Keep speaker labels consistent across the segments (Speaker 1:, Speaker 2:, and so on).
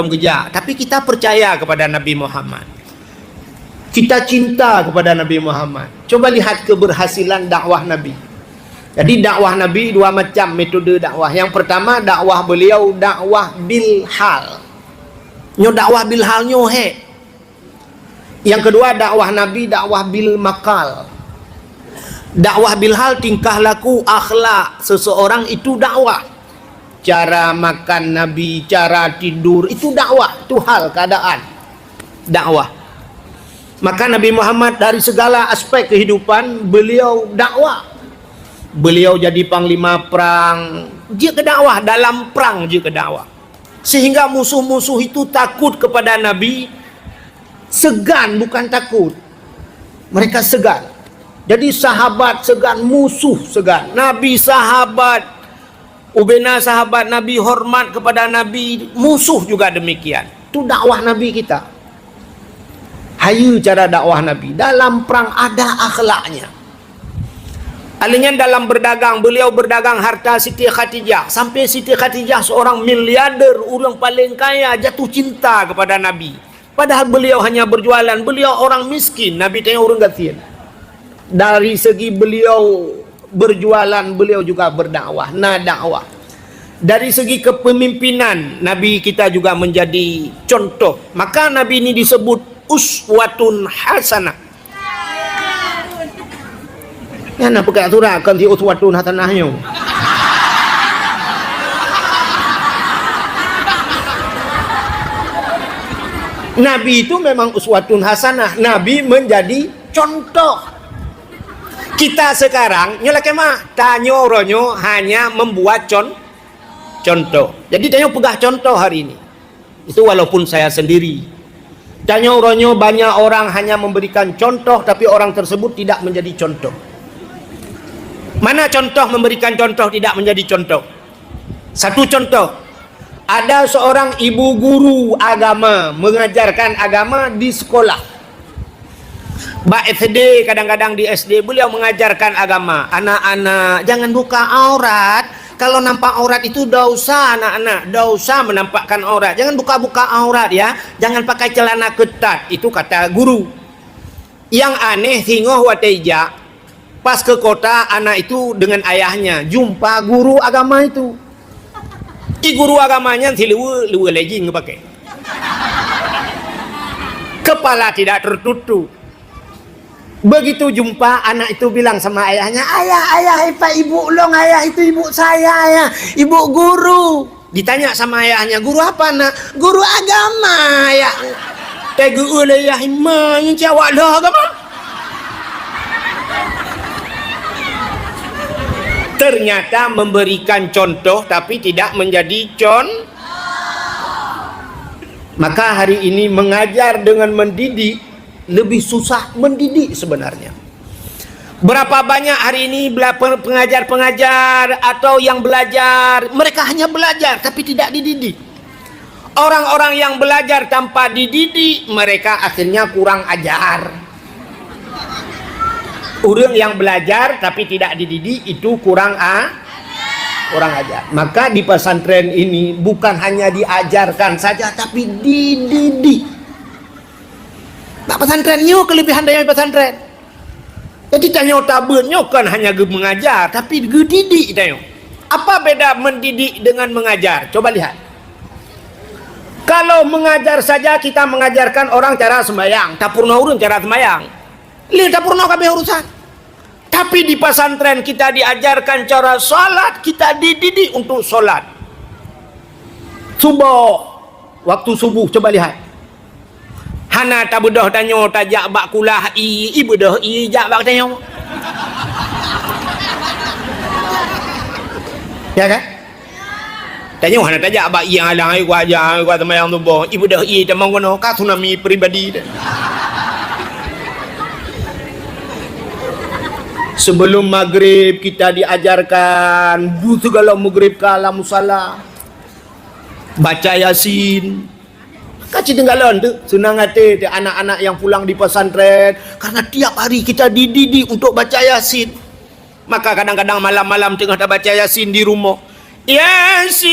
Speaker 1: kerja, tapi kita percaya kepada Nabi Muhammad. Kita cinta kepada Nabi Muhammad. Coba lihat keberhasilan dakwah Nabi. Jadi dakwah Nabi dua macam metode dakwah. Yang pertama dakwah beliau dakwah bil hal. Nyo dakwah bil hal nyo he. Yang kedua dakwah Nabi dakwah bil makal. Dakwah bil hal tingkah laku akhlak seseorang itu dakwah. Cara makan Nabi, cara tidur, itu dakwah, itu hal, keadaan dakwah. Maka Nabi Muhammad dari segala aspek kehidupan beliau dakwah. Beliau jadi panglima perang, dia ke dakwah, dalam perang dia ke dakwah. Sehingga musuh-musuh itu takut kepada Nabi, segan bukan takut. Mereka segan. Jadi sahabat segan, musuh segan. Nabi sahabat, Ubena sahabat Nabi hormat kepada Nabi, musuh juga demikian. Itu dakwah Nabi kita. Hayu cara dakwah Nabi. Dalam perang ada akhlaknya. Alingnya dalam berdagang, beliau berdagang harta Siti Khadijah. Sampai Siti Khadijah seorang miliarder, orang paling kaya, jatuh cinta kepada Nabi. Padahal beliau hanya berjualan, beliau orang miskin. Nabi tengok orang gatian. Dari segi beliau berjualan, beliau juga berdakwah. Nah, dakwah dari segi kepemimpinan Nabi kita juga menjadi contoh. Maka Nabi ini disebut uswatun hasanah. Ya nak pakai aturan kan di uswatun hasanahnya. Nabi itu memang uswatun hasanah. Nabi menjadi contoh. Kita sekarang nyolak mah tanyo ronyo hanya membuat contoh. Jadi tanyo pegah contoh hari ini. Itu walaupun saya sendiri. Tanyo ronyo banyak orang hanya memberikan contoh, tapi orang tersebut tidak menjadi contoh. Mana contoh memberikan contoh tidak menjadi contoh? Satu contoh. Ada seorang ibu guru agama mengajarkan agama di sekolah. Mbak SD, kadang-kadang di SD beliau mengajarkan agama. Anak-anak jangan buka aurat. Kalau nampak aurat itu dosa, anak-anak. Dosa menampakkan aurat. Jangan buka-buka aurat ya. Jangan pakai celana ketat. Itu kata guru. Yang aneh singoh wateja. Pas ke kota anak itu dengan ayahnya jumpa guru agama itu. Guru agamanya si luwe legging pakai. Kepala tidak tertutup. Begitu jumpa anak itu bilang sama ayahnya, ayah, pak ibu long, ayah itu ibu saya, ayah, ibu guru. Ditanya sama ayahnya, guru apa nak? Guru agama, ayah. Tegu oleh ayah imam yang jawab lah agama. Ternyata memberikan contoh tapi tidak menjadi Maka hari ini mengajar dengan mendidik lebih susah mendidik sebenarnya. Berapa banyak hari ini pengajar-pengajar atau yang belajar, mereka hanya belajar tapi tidak dididik. Orang-orang yang belajar tanpa dididik, mereka akhirnya kurang ajar. Orang yang belajar tapi tidak dididik itu kurang ajar. Maka di pesantren ini bukan hanya diajarkan saja tapi dididik. Nak pesantren nyo kelebihan dari pesantren. Jadi tanya tabunyo kan hanya mengajar tapi dididik tanya. Apa beda mendidik dengan mengajar? Coba lihat. Kalau mengajar saja kita mengajarkan orang cara sembahyang, tapurna urun cara sembahyang. Lihat tapurna kabeh urusan. Tapi di pesantren kita diajarkan cara salat, kita dididik untuk salat. Subuh, waktu subuh coba lihat. Hana tak bedah tanya tajak bak kulah ibu dah jak bak tanya. Ya kan? Tanya hana tajak bak yang alang ai gua ajar gua temayang tu boh. Ibu dah temang kono ka tsunami pribadi. Sebelum maghrib kita diajarkan du segala maghrib kala musalla. Baca Yasin. Kaci tinggalan tu senang hati anak-anak yang pulang di pesantren karena tiap hari kita dididik untuk baca Yasin. Maka kadang-kadang malam-malam tengah dah baca Yasin di rumah, Yasin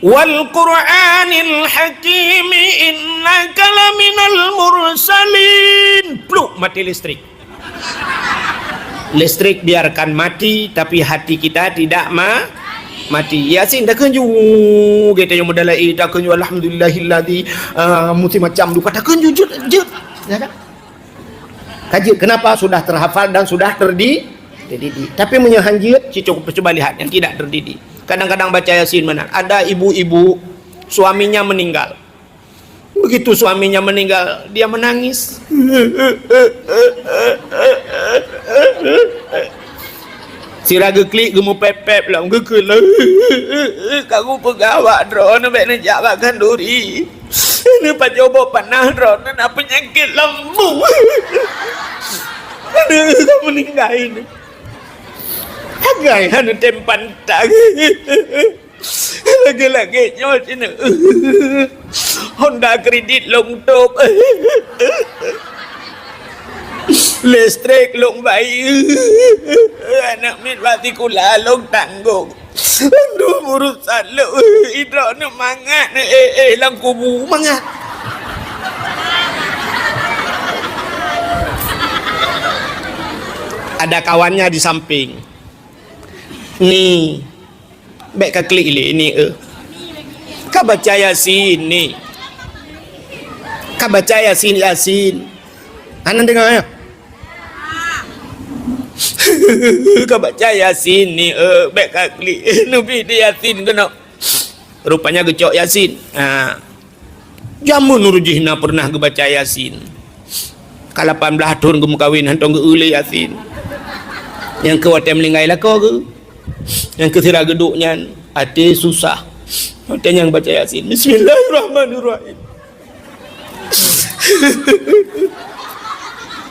Speaker 1: wal Qur'anil hakim innaka laminal mursalin. Pluk, mati listrik. Listrik biarkan mati, tapi hati kita tidak mati. Yasin dah kenju kita yang modalai dah kenju alhamdulillahilladzi muti macam tu kata kenju jut ya kan. Kaji kenapa sudah terhafal dan sudah terdidik. Tapi menyahanjit coba lihat yang tidak terdidik. Kadang-kadang baca Yasin mana ada ibu-ibu suaminya meninggal. Begitu suaminya meninggal, dia menangis. Siraga klik gemu pep-pep lah, gekul lah. Kamu pegawai drone nak jawabkan duri. Ini pak coba panah drone nak penyakit lambung. Kamu meninggal ini. Agai hanu tempan tak. Lagi-lagi nyawa sini. Honda kredit long top. Listrik long bayi. Anak mit bati kula long tanggung. Aduh urusan lu. Idro ni mangat. Lang kubu mangat. Ada kawannya di samping. Ni baik ka klik ni Kau baca Yasin ni. Kau baca Yasin. Anak dengar ya? Kau baca Yasin ni baik ka klik. Nabi dia Yasin kena. Rupanya gecok Yasin. Jamun Nurjihna pernah baca Yasin. Ka 18 tahun kamu kahwin hantong ke ule Yasin. Yang ke watem linggai lah kau ke? Yang kesira geduknya hati susah. Hati yang baca Yasin. Bismillahirrahmanirrahim.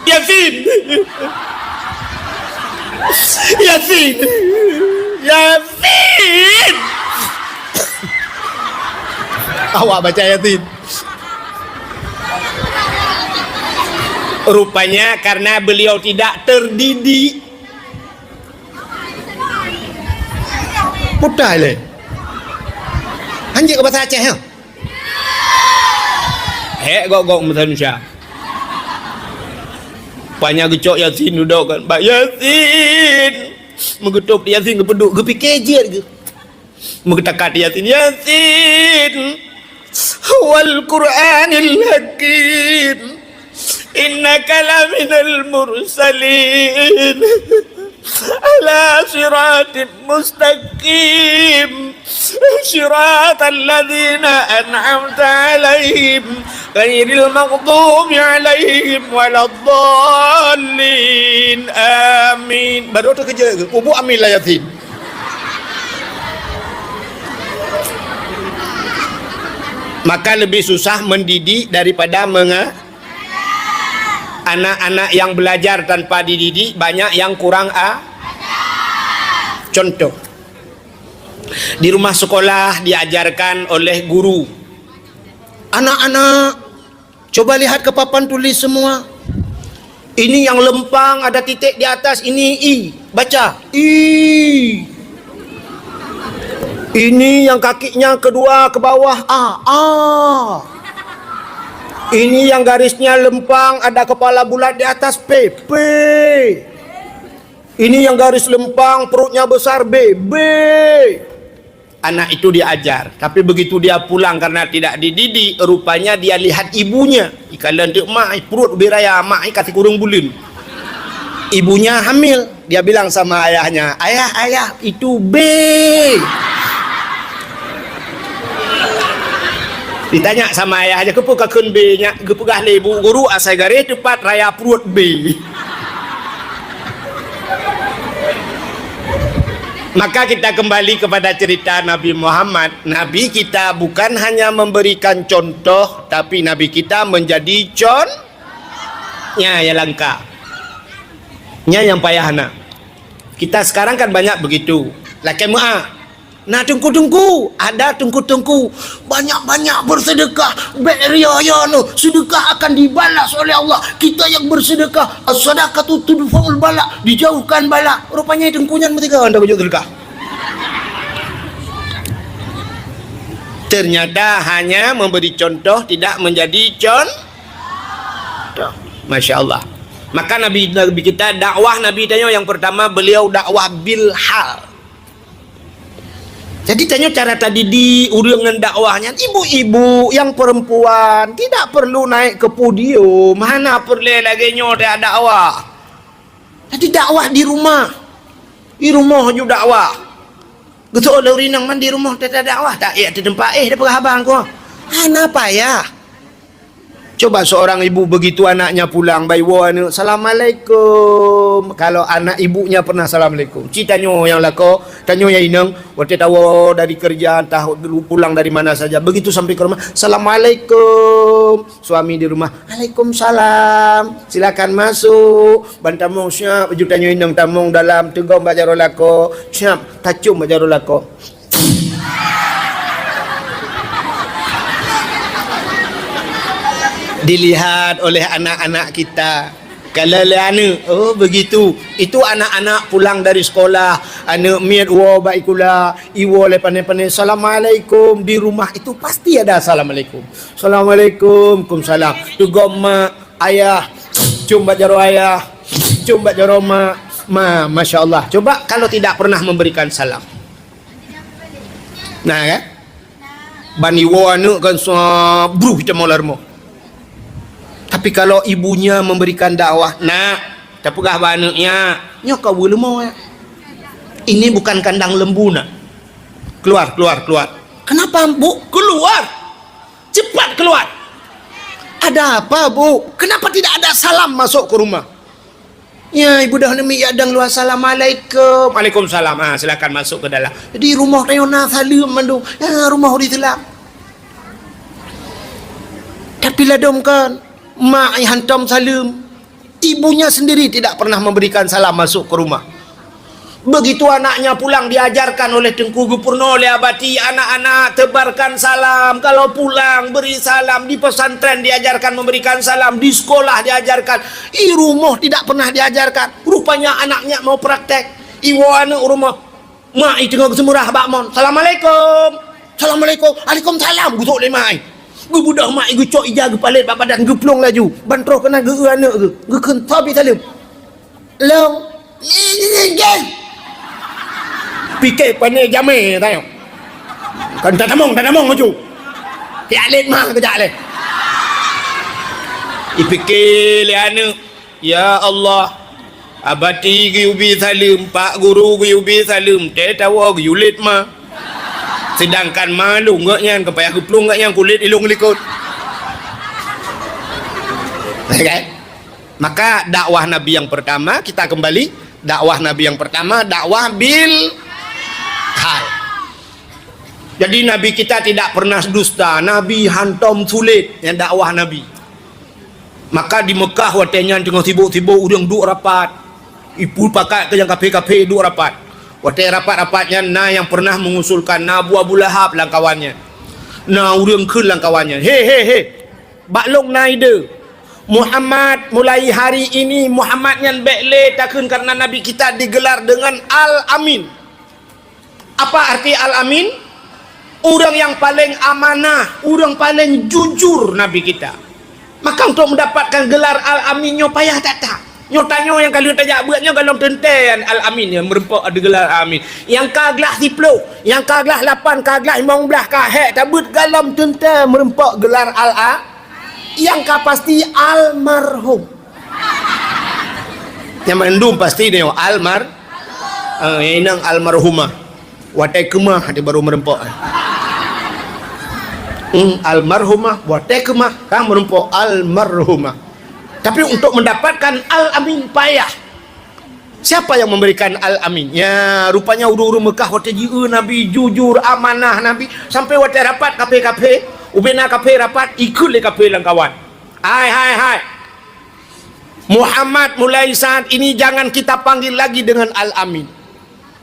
Speaker 1: Yasin. Yasin. Yasin. Awak baca Yasin. Rupanya karena beliau tidak terdidik. Putar le. Anjir ke bahasa Aceh ya? Gok bahasa Indonesia. Banyak gecok Yasin duduk kan. Pak Yasin. Mengetup Yasin ke peduk ke pikir ke. Mengetakat Yasin. Yasin. Wal Qur'anil hakim. Innaka laminal mursalin. على صراط مستقيم صراط الذين أنعمت عليهم غير المغضوب عليهم ولا الضالين آمين. Baru tu kerja ke? Kubu amin lah Yasin. Maka lebih susah mendidik daripada anak-anak yang belajar tanpa dididik banyak yang kurang contoh di rumah sekolah diajarkan oleh guru, anak-anak coba lihat ke papan tulis semua, ini yang lempang ada titik di atas, ini I, baca I. Ini yang kakinya kedua ke bawah A. Ini yang garisnya lempang ada kepala bulat di atas P. Ini yang garis lempang perutnya besar B. Anak itu diajar, tapi begitu dia pulang karena tidak dididik, rupanya dia lihat ibunya. Ikalan dek mak perut beraya, mak kata kurung bulin. Ibunya hamil, dia bilang sama ayahnya, ayah itu B. Ditanya sama ayahnya, kepa kakun B nya, kepegah lebu guru asai garis tepat raya perut B. Maka kita kembali kepada cerita Nabi Muhammad. Nabi kita bukan hanya memberikan contoh, tapi Nabi kita menjadi contohnya yang langka. Nya yang payahna. Kita sekarang kan banyak begitu. Laki mu'ah. Nah tungku-tungku, ada tungku-tungku, banyak-banyak bersedekah, sedekah akan dibalas oleh Allah. Kita yang bersedekah, as-sadaqatu tudfa'ul bala, dijauhkan bala. Rupanya tungkunya mereka anda baju sedekah. Ternyata hanya memberi contoh, tidak menjadi contoh. Masya Allah. Maka Nabi kita, dakwah Nabi tanya yang pertama, beliau dakwah bil hal. Jadi tanya cara tadi di urang dakwahnya, ibu-ibu yang perempuan tidak perlu naik ke podium, mana perlu lagi nyoda dakwah. Jadi dakwah di rumah juga dakwah. Betul ada rinang man di rumah tak dakwah tak ya di tempat dah perhabang ko. Kenapa ya? Coba seorang ibu begitu anaknya pulang baywa anu assalamualaikum. Kalau anak ibunya pernah assalamualaikum. Citanya yang lako, tanya yang inang, waktu tahu dari kerja tahu dulu pulang dari mana saja. Begitu sampai ke rumah, assalamualaikum. Suami di rumah, waalaikumsalam. Silakan masuk. Bantamong siap, baju tanya inang tamong dalam tegong bajaro lako. Siap, tacung bajaro lako. Dilihat oleh anak-anak kita. Kalau anak, oh begitu. Itu anak-anak pulang dari sekolah, anak miat wa baikula, iwo le pane-pane assalamualaikum di rumah itu pasti ada assalamualaikum. Assalamualaikum, kumsalam. Juga mak, ayah, cumba jaro ayah, cumba jaro mak. Masya Allah. Coba kalau tidak pernah memberikan salam. Nah kan? Bani wa anak kan bruh kita mau larmo. Tapi kalau ibunya memberikan dakwah, nak, tak pegah banaknya, nyok kau lemau ya. Ini bukan kandang lembu nak. Keluar. Kenapa bu? Keluar. Cepat keluar. Ada apa bu? Kenapa tidak ada salam masuk ke rumah? Ya ibu dah nemi adang luar assalamualaikum. Waalaikumsalam. Silakan masuk ke dalam. Di rumah tayona salim mandung. Ya rumah di telam. Tapi ladom kan. Mak hantam salam, ibunya sendiri tidak pernah memberikan salam masuk ke rumah. Begitu anaknya pulang diajarkan oleh Tengku Gubernur oleh Abati, anak-anak tebarkan salam, kalau pulang beri salam, di pesantren diajarkan memberikan salam, di sekolah diajarkan, di rumah tidak pernah diajarkan. Rupanya anaknya mau praktek. Iwo anak rumah, mak itu tengah semurah bakmon, assalamualaikum, waalaikumsalam, gusok lemai. Gue budak mak gue cok ija gue palit badan gue pelong laju bantroh kena gue anak gue kentah bi salim long pikir pane jame tayo kan tak tamong maju ya alit mah ke jale ipikir le anak ya Allah abati gue ubi salim pak guru gue ubi salim te tawa gue ulit mah. Sedangkan malu enggaknya kepayah geplung enggaknya kulit ilung likut. Okay? Maka dakwah Nabi yang pertama, kita kembali dakwah Nabi yang pertama, dakwah bil hal. Jadi Nabi kita tidak pernah dusta, Nabi hantam sulit yang dakwah Nabi. Maka di Mekah watenya tengah sibuk-sibuk udang duk rapat. Ibu pakat ke yang kafe-kafe duk rapat. Waktu rapat-rapatnya yang pernah mengusulkan Abu Lahab lang kawannya. Urang keun lang kawannya. He. Baklong naide. Muhammad mulai hari ini Muhammad yang bekle takun karena Nabi kita digelar dengan Al-Amin. Apa arti Al-Amin? Orang yang paling amanah, orang paling jujur Nabi kita. Maka untuk mendapatkan gelar Al-Aminnya payah tak. Nyotanya yang kalian tanya buatnya kalau tenten Al-Amin yang merempak ada gelar Al-Amin. Yang kaglah 10, yang kaglah 8, kaglah 15 kahek tabut galam tenten merempak gelar Al-A. Yang ka pasti almarhum. Yang mendum pasti dia yang almarhumah. Watai kemah dia baru merempak. Almarhumah watai kemah kan merempak almarhumah. Tapi untuk mendapatkan Al-Amin payah. Siapa yang memberikan Al-Amin? Ya, rupanya uru-uru Mekah waktu Nabi jujur, amanah Nabi. Sampai waktu rapat kafe-kafe, ubena kafe rapat, ikut le kafe lang kawan. Hai. Muhammad mulai saat ini jangan kita panggil lagi dengan Al-Amin.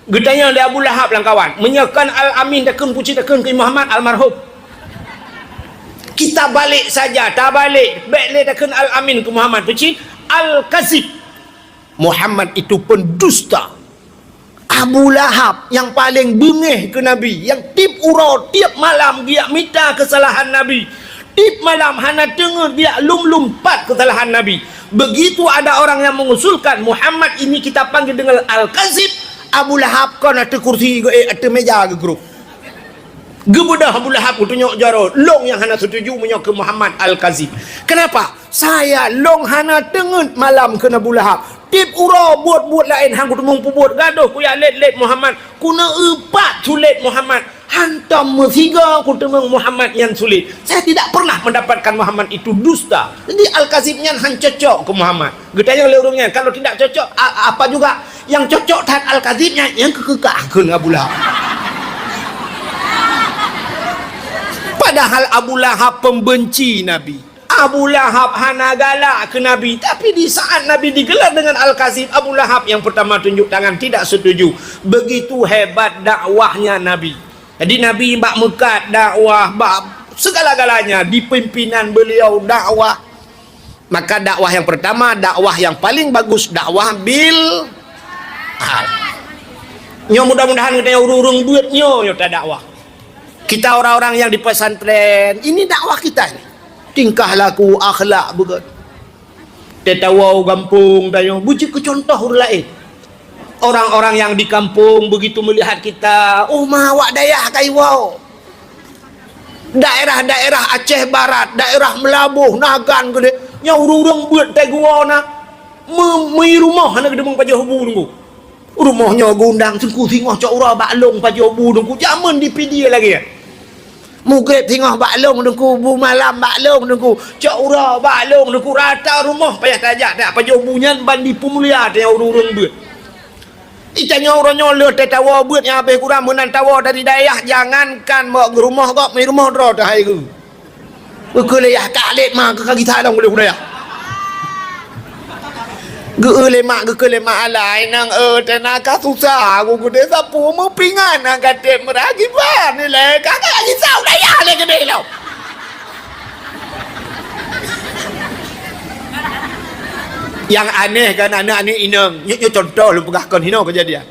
Speaker 1: Gedanya oleh Abu Lahab lang kawan. Menyekan Al-Amin takun puji takun ke Muhammad almarhum. Kita balik saja, tak balik. Baiklah takkan Al-Amin ke Muhammad. Peci Al-Kazib. Muhammad itu pendusta. Abu Lahab yang paling bengih ke Nabi, yang tip urau tiap malam dia minta kesalahan Nabi, tip malam hana dengar dia lum-lumpat kesalahan Nabi. Begitu ada orang yang mengusulkan Muhammad ini kita panggil dengan Al-Kazib, Abu Lahab kau nak kursi atas meja ke grup gebedah Abu Lahab tunjuk jaro long yang hana setuju menyok ke Muhammad Al-Kazib. Kenapa? Saya long hana dengar malam ke Abu Lahab tip ura buat lain hang ku temung buat gaduh ku ya let Muhammad kuna epat sulit Muhammad hantam mesiga ku temung Muhammad yang sulit. Saya tidak pernah mendapatkan Muhammad itu dusta. Jadi Al-Kazibnya han cocok ke Muhammad. Getanya oleh orangnya kalau tidak cocok apa juga yang cocok tak Al-Kazibnya yang kekekah ke Abu Lahab. Padahal Abu Lahab pembenci Nabi. Abu Lahab hana galak ke Nabi. Tapi di saat Nabi digelar dengan Al-Kazib, Abu Lahab yang pertama tunjuk tangan tidak setuju. Begitu hebat dakwahnya Nabi. Jadi Nabi bak mekat dakwah, bak segala-galanya di pimpinan beliau dakwah. Maka dakwah yang pertama, dakwah yang paling bagus, dakwah bil nyo mudah-mudahan kita urung buat nyo tak dakwah. Kita orang-orang yang di pesantren ini dakwah kita ini. Tingkah laku akhlak begitu. Tetawau kampung dayo buji ke contoh orang lain. Orang-orang yang di kampung begitu melihat kita, oh mawak dayah kai wow. Daerah-daerah Aceh Barat, daerah Melabuh, Nagan gede, nya urung-urung buat tai gua na. Mei rumah ana gede mong pajobu nunggu. Rumahnya gundang sengku tengah cak ura baklong pajobu nunggu. Zaman di PD lagi ya. Mugib tengah baklong nunggu, bu malam baklong nunggu, cak ura baklong nunggu rata rumah payah tajak tak pajobunya bandi pemulia dia urung-urung buat. Itanya orang nyolot tawa buat yang habis kurang menan tawa dari daerah jangankan mau ke rumah kok mai rumah dro dah hai ke. Kelayah kalet mak ke kaki tak dong boleh budaya. Geule mak geule mak alai nang tenaga susah aku gede sapu mau pingan nang kate meragi ban ni le kakak lagi sau daerah le gede lau. Yang aneh kan anak-anak ineng nyo contoh lu pegahkan hino kejadian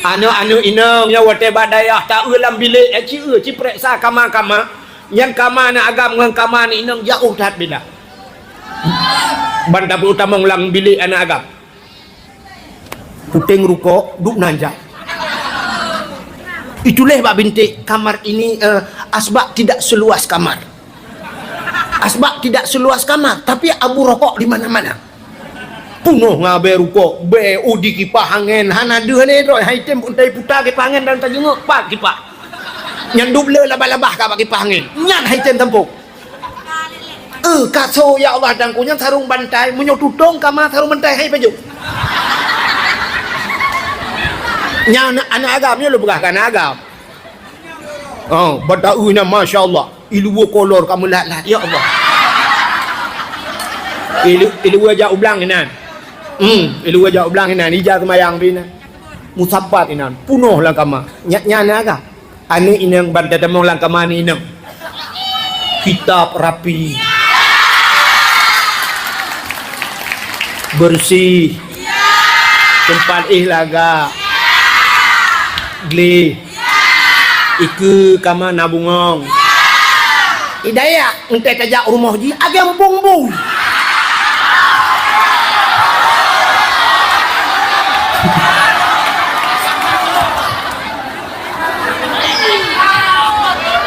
Speaker 1: anak-anak ineng nya wate badayah tak ulam bilik ci periksa kama-kama yang kama na agam ngan kama ni ineng jauh tat beda banda utama ulang bilik anak agam puting ruko duk nanjak itulah bab bintik kamar ini asbak tidak seluas kamar tapi abu rokok di mana-mana punuh ngabe ruko be udi kipah angin hana deuh ne roi haitem untai putar kipah angin dan tajengok pat kipah nyan duble labah-labah ka kipah angin nyan haitem tempuk kaso ya Allah dangku nyan sarung bantai munyo tutong kama sarung bantai hai paju nyan anak agamnya lu begah kan agam badaunya masyaallah ilu kolor kamu lah ya Allah ilu wajah ublang inan ilu wajah ublang inan ija kemayang bina musabbat inan punuh lang kama nyana ka ane inang banda temong lang kama ni inang kitab rapi bersih tempat ihlaga gli iku kama nabungong hidayah entai tajak rumah ji agak bung-bung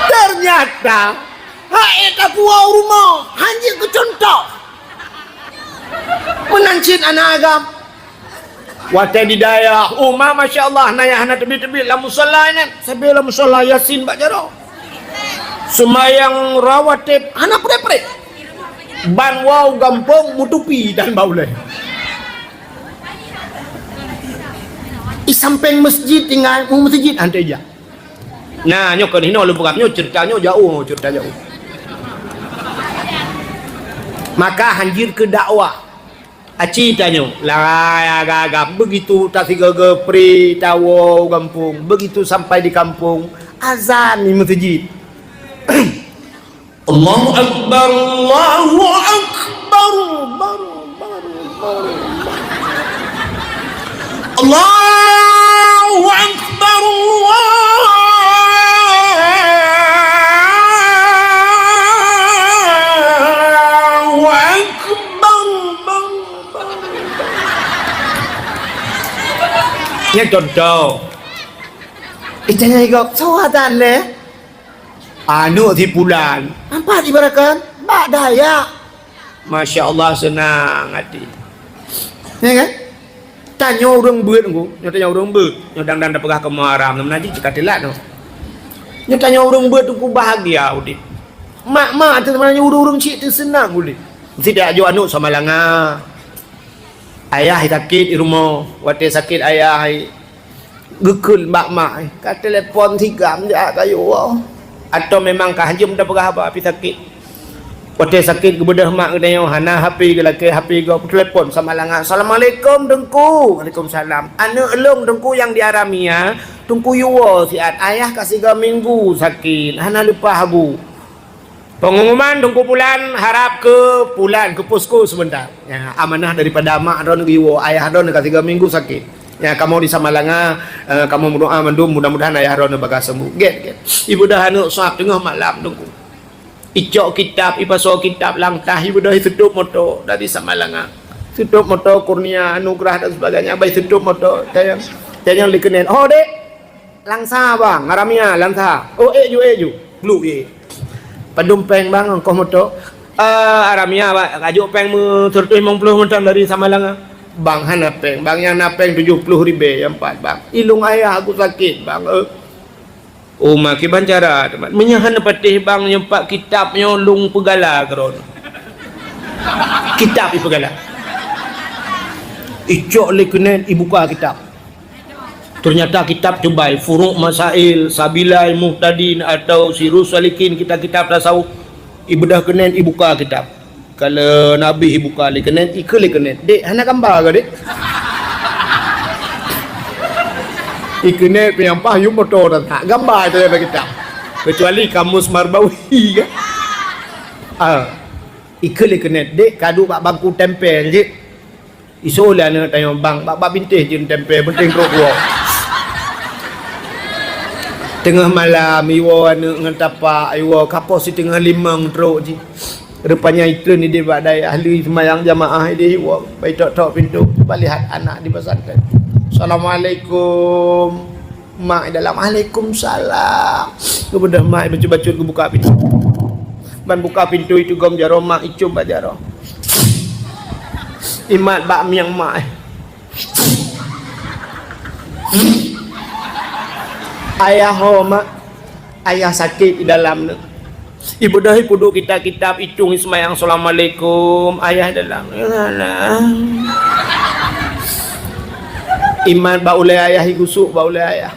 Speaker 1: ternyata eta puau rumah hanya ke contoh menancin anak agam wate di daya masya Allah naya hana tebi-tebi la musalla ini sampai la musalla yasin bak jaro semayang rawatib hana pre-pre ban wow gampong mutupi dan bauleh di samping masjid tinggal masjid antai aja. Nah nyok kan hino lu bukan nyok ceritanya jauh maka hanjir ke dakwah aci tanyo lah agak begitu tak tiga pri tawo kampung begitu sampai di kampung azan di masjid Allahu Akbar Allahu Akbar Allah Ya contoh. Itanya igok sawatan le. Anu di bulan. Apa dibarakan? Mbak daya. Masya Allah senang hati. Ya kan? Tanya orang beut aku, tanya orang beut, nyodang dan pegah kemaram, namanya jika telat no. Tanya orang beut aku bahagia udik. Mak tu sebenarnya orang cik tu senang udik. Tidak ajo anu sama langa. Ayah sakit di rumah, waktu sakit ayah gekul mak kat telefon 3 jam kayu. Atau memang kahajum dah pegah apa api sakit. Waktu sakit kebedah mak kena hana HP ke laki HP ke telefon sama langa. Assalamualaikum dengku. Waalaikumsalam. Anu elong dengku yang di Aramia, tungku yuwa siat ayah kasih 3 minggu sakit. Hana lupa habu. Pengumuman dengku pulan harap ke pulan ke posko sebentar. Ya, amanah daripada mak don yuwa ayah don kasih 3 minggu sakit. Ya, kamu di Samalanga, kamu berdoa mendum mudah-mudahan ayah don bakal sembuh. Get. Ibu dah anu suap tengah malam dengku. Icok kitab, ipaso kitab langkah ibu dah tutup moto dari Samalanga. Tutup moto kurnia anugerah dan sebagainya. Baik tutup moto tayang likenen. Oh dek, langsa bang, ngaramia langsa. Oh eju, blue ye. Padumpeng bang, engkau moto. Aramia bang, ajuk peng mu 150 mentang dari Samalanga. Bang hana peng, bang yang napeng 70 ribu yang 4 bang. Ilung ayah aku sakit bang. Oh maki bancara teman menyahan patih bang nyempak kitab nyolong pegala keron kitab pegala icok lekenen ibuka kitab ternyata kitab cobai Furuq Masail Sabilai Muhtadin atau Sirus Salikin kitab tasawuf ibedah kenen ibuka kitab kalau nabi ibuka lekenen ikut lekenen dek hana gambar ke dek ikene yang payung motor tak gambar itu yang kita kecuali kamus Marbawi kan ikene dek kadu bak bangku tempel je isola nak tanya bang bak bintih je tempel penting rokok tengah malam iwo anu ngentapa iwo kapos di tengah 5 truk je rupanya itu ni dia badai ahli sembahyang jamaah dia iwo baik tok pintu lihat anak di pesantren. Assalamualaikum. Mak dalam Waalaikumsalam. Kemudian mak baca-baca ke buka pintu. Ban buka pintu itu gom jaro mak icum bajaro. Imat bak miang mak. Ayah mak. Ayah sakit di dalam. Ibu dah puduk kita kitab icung ismayang Assalamualaikum. Ayah dalam. Iman ba oleh ayah igusuk ba oleh ayah.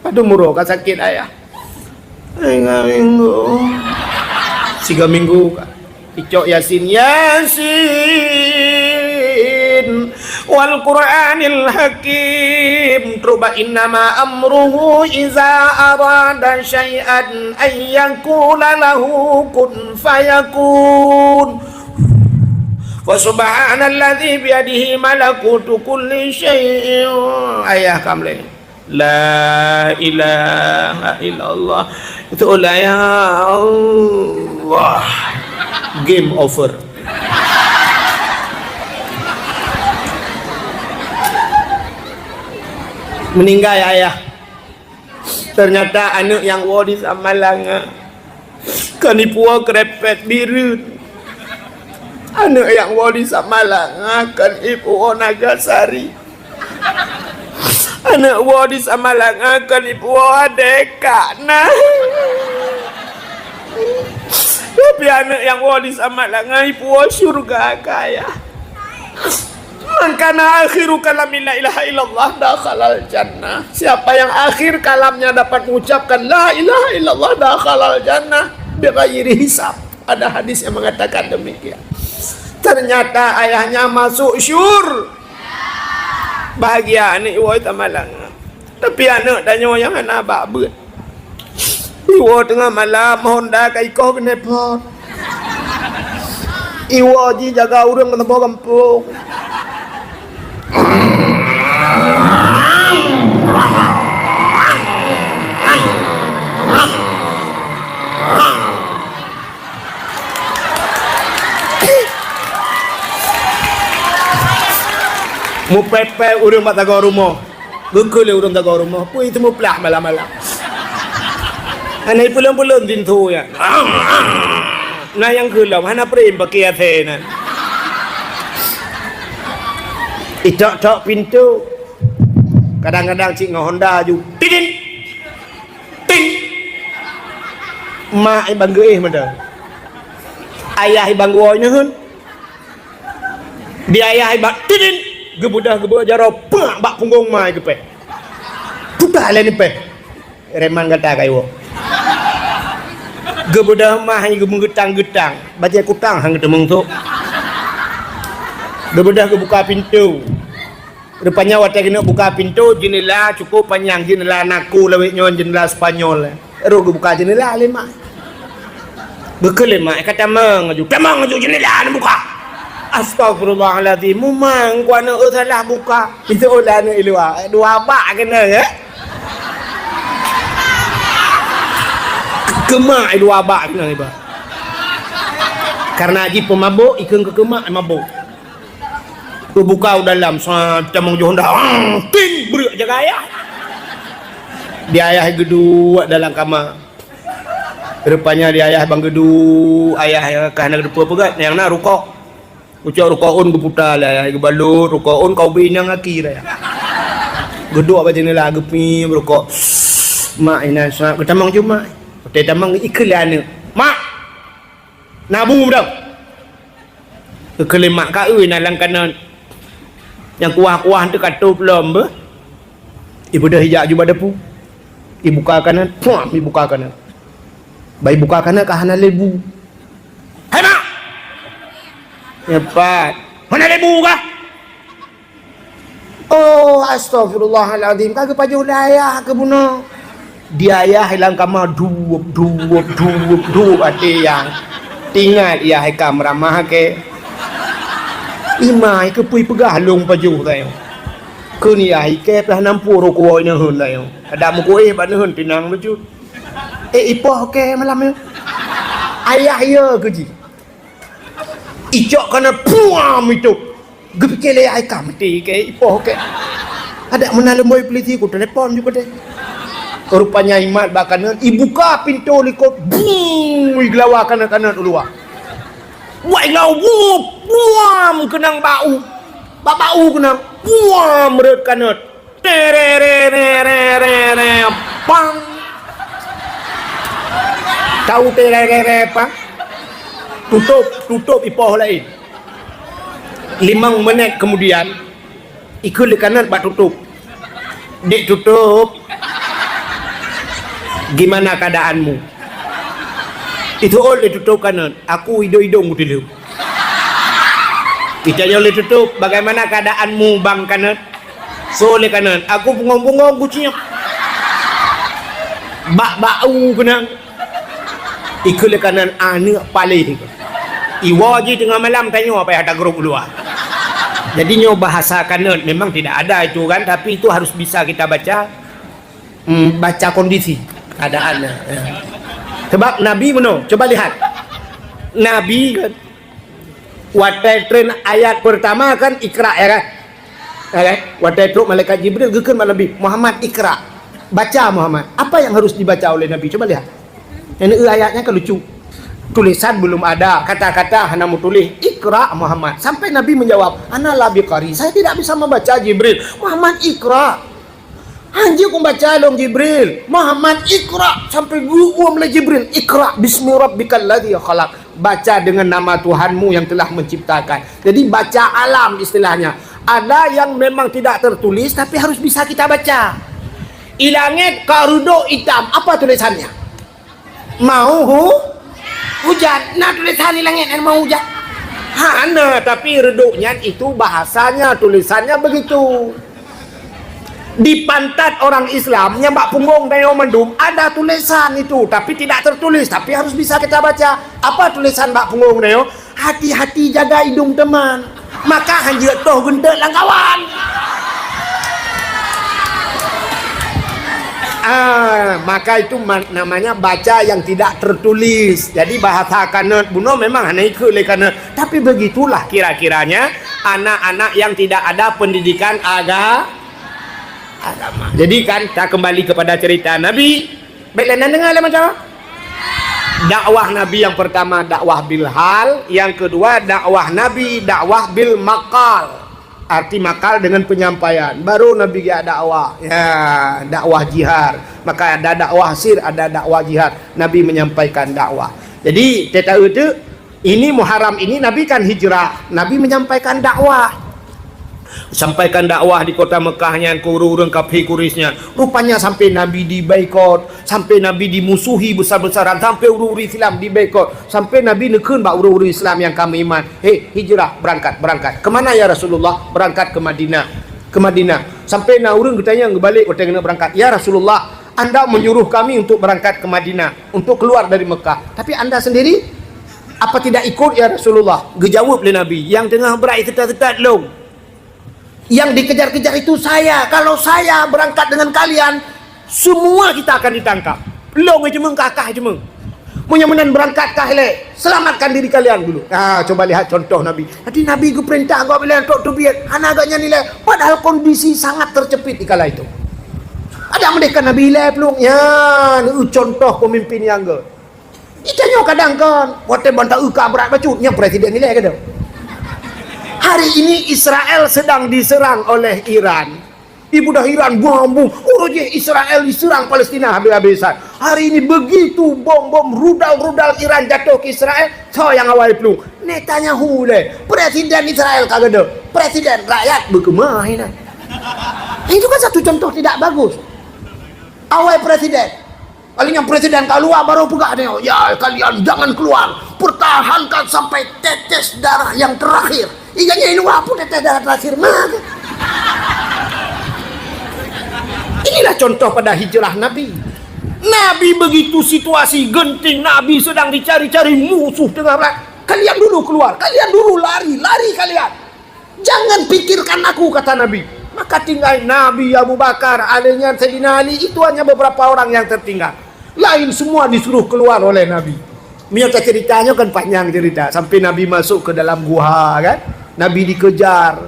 Speaker 1: Padu muro ka sakit ayah. 3 minggu. 3 minggu ka. Icok Yasin wal Qur'anil Hakim. Truba innama amruhu iza arada syai'an ay yaqula lahu kun fayakun. Wa subhanalladzi biyadihi malakutu kulli syai'in. Ayah kamle la ilaha illallah itu ya Allah. Game over. Meninggal ayah. Ternyata anak yang wadis Samalanga kanipua krepet biru. Anak yang wali Samalanga kan ibu Nagasari. Anak wali Samalanga kan ibu Deka. Nah. Tapi anak yang wali Samalanga ibu surga kaya. Maka akhiru kalamin la ilaha illallah dakhalal jannah. Siapa yang akhir kalamnya dapat mengucapkan la ilaha illallah dakhalal jannah bighairi hisab. Ada hadis yang mengatakan demikian. Ternyata ayahnya masuk syur. Bahagia anak iwo Tamalang. Tapi anak tanya yang anak babut. Iwo tengah malam Honda ke ikoh kena pot. Iwo ji jaga urang ke tempat kampung. Mu pepe urang mak taga rumah. Gekul le urang jaga rumah. Pui itu muplah malam-malam. Anai pulang-pulang tintu ya. Nah yang kelam hana prem pakai athena. Itok-tok pintu. Kadang-kadang cik ngah Honda ju. Tidin. Tin. Mak ibang geih mada. Ayah ibang goynya hun. Dia ayah ibang tidin. Gebudah jaro pak bak punggung mai gepe. Pudah le ni pe. Reman kata kayo. Gebudah mah yang getang-getang baca kutang hang temung tu gebudah buka pintu rupanya waktu kena buka pintu jendela cukup panjang jendela naku lewek nyon jendela Spanyol ero buka jendela lima bekel lima kata mengaju jendela nak buka astagfirullahaladzim memang kuana salah buka pintu olah ni ilua dua bak kena ya kemak itu abak kena iba. Karena haji pemabuk ikan ke kemak mabuk. Buka dalam tamang Honda. Ting berak jaga ayah. Dia ayah gedua dalam kamar. Rupanya dia ayah bang gedu ayah kahana gedu pegat yang na rukuk. Ucap rukuun geputar lah ayah gebalut rukuun kau binang akhir ayah. Gedua apa jenis lah gepi berukuk. Mak ina sa ketamang cuma Teh tamang iklan ni. Mak. Nabu dah. Kelemak ka euy nalang kanan. Yang kuah-kuah tu katup lom be. Ibu dah hijak juga depu. Ibu buka kanan, puam ibu buka kanan. Bayi buka kanan ka hana lebu. Hai mak. Cepat. Mana lebu kah? Oh, astagfirullahaladzim. Kagak paju daya ke bunuh. Dia ayah hilang kamar duup ada yang tinggal ia hai kamera mah ke imai ke pui pegah long paju tayo ke ni ai ke plah nampu roko nya hun tayo ada mu ko ban hun tinang baju ipoh ke malam ayah ya ke ji icok kana puam itu gepikele ai kamti ke ipoh ke ada menalem boy polisi ku telepon juga deh. Rupanya imat bakanan ibuka pintu likut bung iglawa kanan-kanan ulua wai ngau buam kenang bau kenang buam meret kanan terererererere pang tahu tererere pang tutup ipoh lain 5 menit kemudian ikut di kanan bak tutup dek tutup. Gimana keadaanmu? Itu oleh tutup kanan. Aku hidung-hidung dulu. Kita oleh tutup. Bagaimana keadaanmu bang kanan? So oleh kanan. Aku bungong-bungong kucing. Bak-bau kena. Ikut le kanan ane paling. Iwa je tengah malam tanya apa yang ada grup luar. Jadi nyo bahasa kanan memang tidak ada itu kan, tapi itu harus bisa kita baca. Baca kondisi. Keadaannya ya. Sebab Nabi mana? Coba lihat Nabi kan waktu tren ayat pertama kan ikra ya kan waktu itu malaikat Jibril gekeun Nabi Muhammad ikra baca Muhammad apa yang harus dibaca oleh Nabi coba lihat ini ayatnya kan lucu tulisan belum ada kata-kata hanya mau tulis ikra Muhammad sampai Nabi menjawab ana la biqari saya tidak bisa membaca Jibril Muhammad ikra anjir aku baca dong Jibril Muhammad ikra sampai gua mulai Jibril ikra bismi rabbikal ladzi khalaq baca dengan nama Tuhanmu yang telah menciptakan jadi baca alam istilahnya ada yang memang tidak tertulis tapi harus bisa kita baca ilangit karudo hitam apa tulisannya mau hujan nah tulisan ilangit mau hujan hana tapi reduknya itu bahasanya tulisannya begitu. Di pantat orang Islam nyambak punggung dan mendum ada tulisan itu tapi tidak tertulis tapi harus bisa kita baca apa tulisan mbak punggung neo hati-hati jaga hidung teman maka hanjir toh gendek langkawan maka itu namanya baca yang tidak tertulis jadi bahasa kanut buno memang hanya ikut kanut tapi begitulah kira-kiranya anak-anak yang tidak ada pendidikan agama agama. Jadi kan kita kembali kepada cerita Nabi. Baiklah, anda dengar lah macam dakwah Nabi yang pertama dakwah bil hal, yang kedua dakwah Nabi dakwah bil maqal. Arti makal dengan penyampaian. Baru Nabi dia dakwah. Ya, dakwah jihad. Maka ada dakwah sir, ada dakwah jihad. Nabi menyampaikan dakwah. Jadi, kita tahu itu ini Muharram ini Nabi kan hijrah. Nabi menyampaikan dakwah. Sampaikan dakwah di kota Mekahnya ke orang kafir Quraisynya. Rupanya sampai Nabi dibaikot, sampai Nabi dimusuhi besar-besaran, sampai orang-orang Islam dibaikot, sampai Nabi nekun bak orang-orang Islam yang kami iman. Hei, hijrah, berangkat. Kemana ya Rasulullah? Berangkat ke Madinah. Ke Madinah. Sampai orang bertanya balik, kata kena berangkat. Ya Rasulullah, Anda menyuruh kami untuk berangkat ke Madinah, untuk keluar dari Mekah. Tapi Anda sendiri apa tidak ikut ya Rasulullah? Dijawab oleh Nabi, yang tengah berat ketat-ketat long. Yang dikejar-kejar itu saya. Kalau saya berangkat dengan kalian, semua kita akan ditangkap. Long aja mengkakah aja meng. Mudah-mudahan berangkat kah le. Selamatkan diri kalian dulu. Coba lihat contoh Nabi. Tadi Nabi ku perintah kau bilang tok tubiat. Anaganya nilai. Padahal kondisi sangat tercepit di kala itu. Ada mereka Nabi le pelung. Ya, contoh pemimpin yang ke. Itanya kadang kan. Waktu bantah uka berat bacut. Yang presiden nilai ke dah. Hari ini Israel sedang diserang oleh Iran. Ibu dah Iran bom. Israel diserang Palestina habis-habisan. Hari ini begitu bom rudal Iran jatuh ke Israel. So yang awal pelung. Netanyahu le. Presiden Israel kagak ada. Presiden rakyat berkemah ini. Itu kan satu contoh tidak bagus. Awal presiden. Paling yang presiden keluar baru pegah dia. Ya kalian jangan keluar. Pertahankan sampai tetes darah yang terakhir. Iganya ini apa tetes darah terakhir mah. Inilah contoh pada hijrah Nabi. Nabi begitu situasi genting, Nabi sedang dicari-cari musuh tengah belakang. Kalian dulu keluar, kalian dulu lari kalian. Jangan pikirkan aku, kata Nabi. Maka tinggal Nabi Abu Bakar, adanya Sayyidina Ali, itu hanya beberapa orang yang tertinggal. Lain semua disuruh keluar oleh Nabi. Minta ceritanya kan panjang cerita. Sampai Nabi masuk ke dalam gua kan. Nabi dikejar.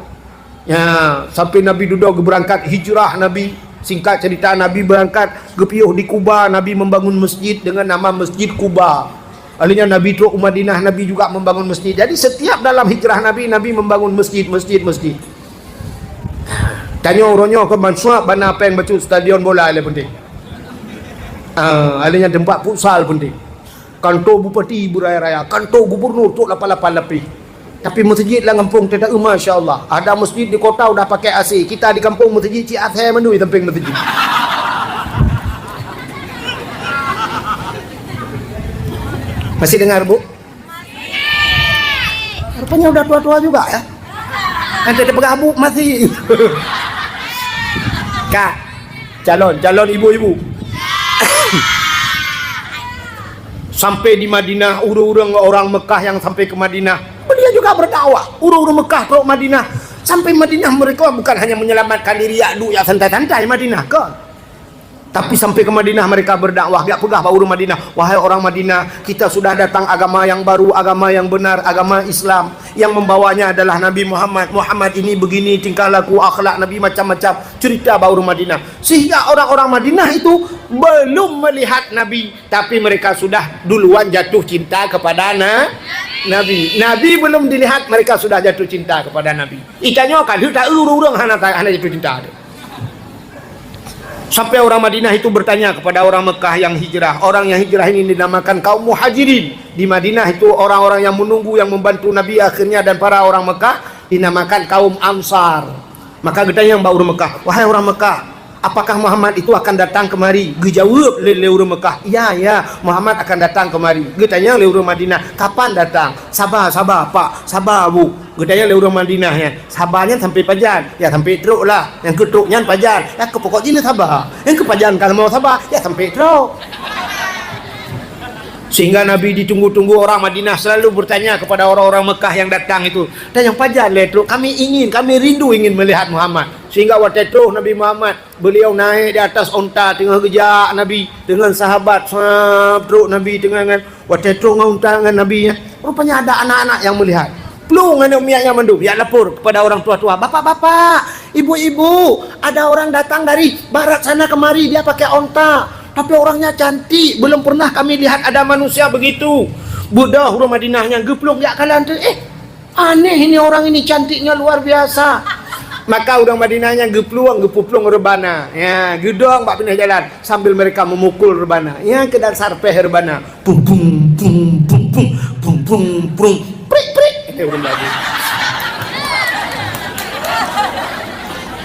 Speaker 1: Ya, sampai Nabi duduk berangkat hijrah Nabi. Singkat cerita Nabi berangkat gepiuh di Kuba. Nabi membangun masjid dengan nama Masjid Kuba. Alinya Nabi turun Madinah, Nabi juga membangun masjid. Jadi setiap dalam hijrah Nabi, Nabi membangun masjid. Tanya orangnya ke Mansua, mana apa yang baca stadion bola le penting. Alinya tempat futsal penting. Kantor bupati beraya-raya, kantor gubernur tu 88 lebih. Tapi masjid lah kampung tidak, Masya Allah. Ada masjid di kota udah pakai AC. Kita di kampung masjid Ciathe menui temping masjid. Masih dengar bu? Rupanya udah tua-tua juga ya. Nanti ada pegabuk masih. Kak, calon ibu-ibu. Sampai di Madinah, orang Mekah yang sampai ke Madinah, dia juga berdakwah. Orang Mekah ke Madinah, sampai Madinah mereka bukan hanya menyelamatkan diri ya santai-santai Madinah kan. Tapi sampai ke Madinah mereka berdakwah. Gak pegah orang Madinah. Wahai orang Madinah, kita sudah datang agama yang baru, agama yang benar, agama Islam. Yang membawanya adalah Nabi Muhammad. Muhammad ini begini tingkah laku, akhlak Nabi macam-macam. Cerita orang Madinah. Sehingga orang-orang Madinah itu belum melihat Nabi, tapi mereka sudah duluan jatuh cinta kepada Nabi. Nabi belum dilihat, mereka sudah jatuh cinta kepada Nabi. Itanya kan, dia urung-urung hana jatuh cinta. Sampai orang Madinah itu bertanya kepada orang Mekah yang hijrah. Orang yang hijrah ini dinamakan kaum muhajirin. Di Madinah itu orang-orang yang menunggu, yang membantu Nabi akhirnya, dan para orang Mekah dinamakan kaum Ansar. Maka bertanya yang orang Mekah, wahai orang Mekah, apakah Muhammad itu akan datang kemari? Dijawab oleh orang Mekah, ya Muhammad akan datang kemari. Bertanya oleh orang Madinah, kapan datang? Sabar Pak, sabar Bu. Bertanya oleh orang Madinah, ya sabarnya sampai pajan, ya sampai teruk lah. Yang ketruknya pajan, ya ke pokok jenis sabar. Yang ke pajan kalau mau sabar, ya sampai teruk. Sehingga Nabi ditunggu-tunggu orang Madinah selalu bertanya kepada orang-orang Mekah yang datang itu, dan yang pajan letro, kami rindu ingin melihat Muhammad. Sehingga waktu itu Nabi Muhammad, beliau naik di atas onta tengah kejak Nabi dengan sahabat teruk Nabi dengan waktu itu onta dengan Nabi ya. Rupanya ada anak-anak yang melihat. Plung dengan umianya mendung, ya lapor kepada orang tua-tua, bapak-bapak, Ibu-ibu, ada orang datang dari barat sana kemari, dia pakai onta, tapi orangnya cantik. Belum pernah kami lihat ada manusia begitu. Buddha huruf Madinahnya geplung ya kalian tu. Aneh ini orang ini, cantiknya luar biasa. Maka orang Madinahnya gepuplung rebana. Ya, gedong bak pindah jalan sambil mereka memukul rebana. Ya, ke dasar peh rebana. Pum pum pum pum pum pum pum pum. Prik prik. Itu orang lagi.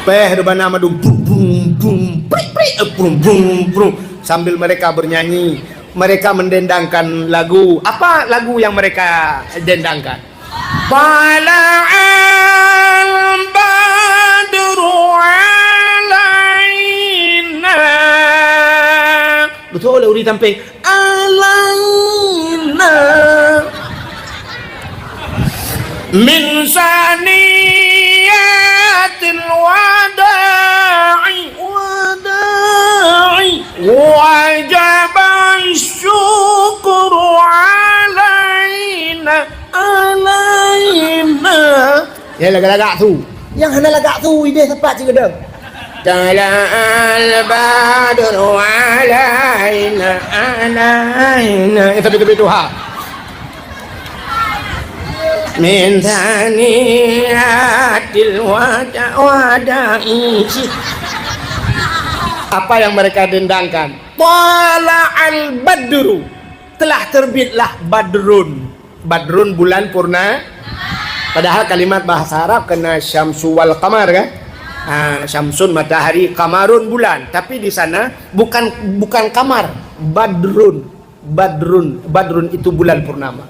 Speaker 1: Peh rebana madu pum pum pum prik prik pum pum pum. Sambil mereka bernyanyi, mereka mendendangkan lagu. Apa lagu yang mereka dendangkan? Tala'al badru alaina. Betul uri tamping alaina min saniyatil wada'i wajaba syukru alaina. Ya lagak-lagak tu. Yang hana lagak tu ide tepat je gedeng. Tala'al badru alaina alaina. Tapi tu ha. Min thaniyatil wada'i. Apa yang mereka dendangkan? Tala'al badru. Telah terbitlah badrun. Badrun bulan purna. Padahal kalimat bahasa Arab kena syamsu wal qamar kan? Syamsun matahari, qamarun bulan. Tapi di sana bukan qamar, badrun. Badrun itu bulan purnama.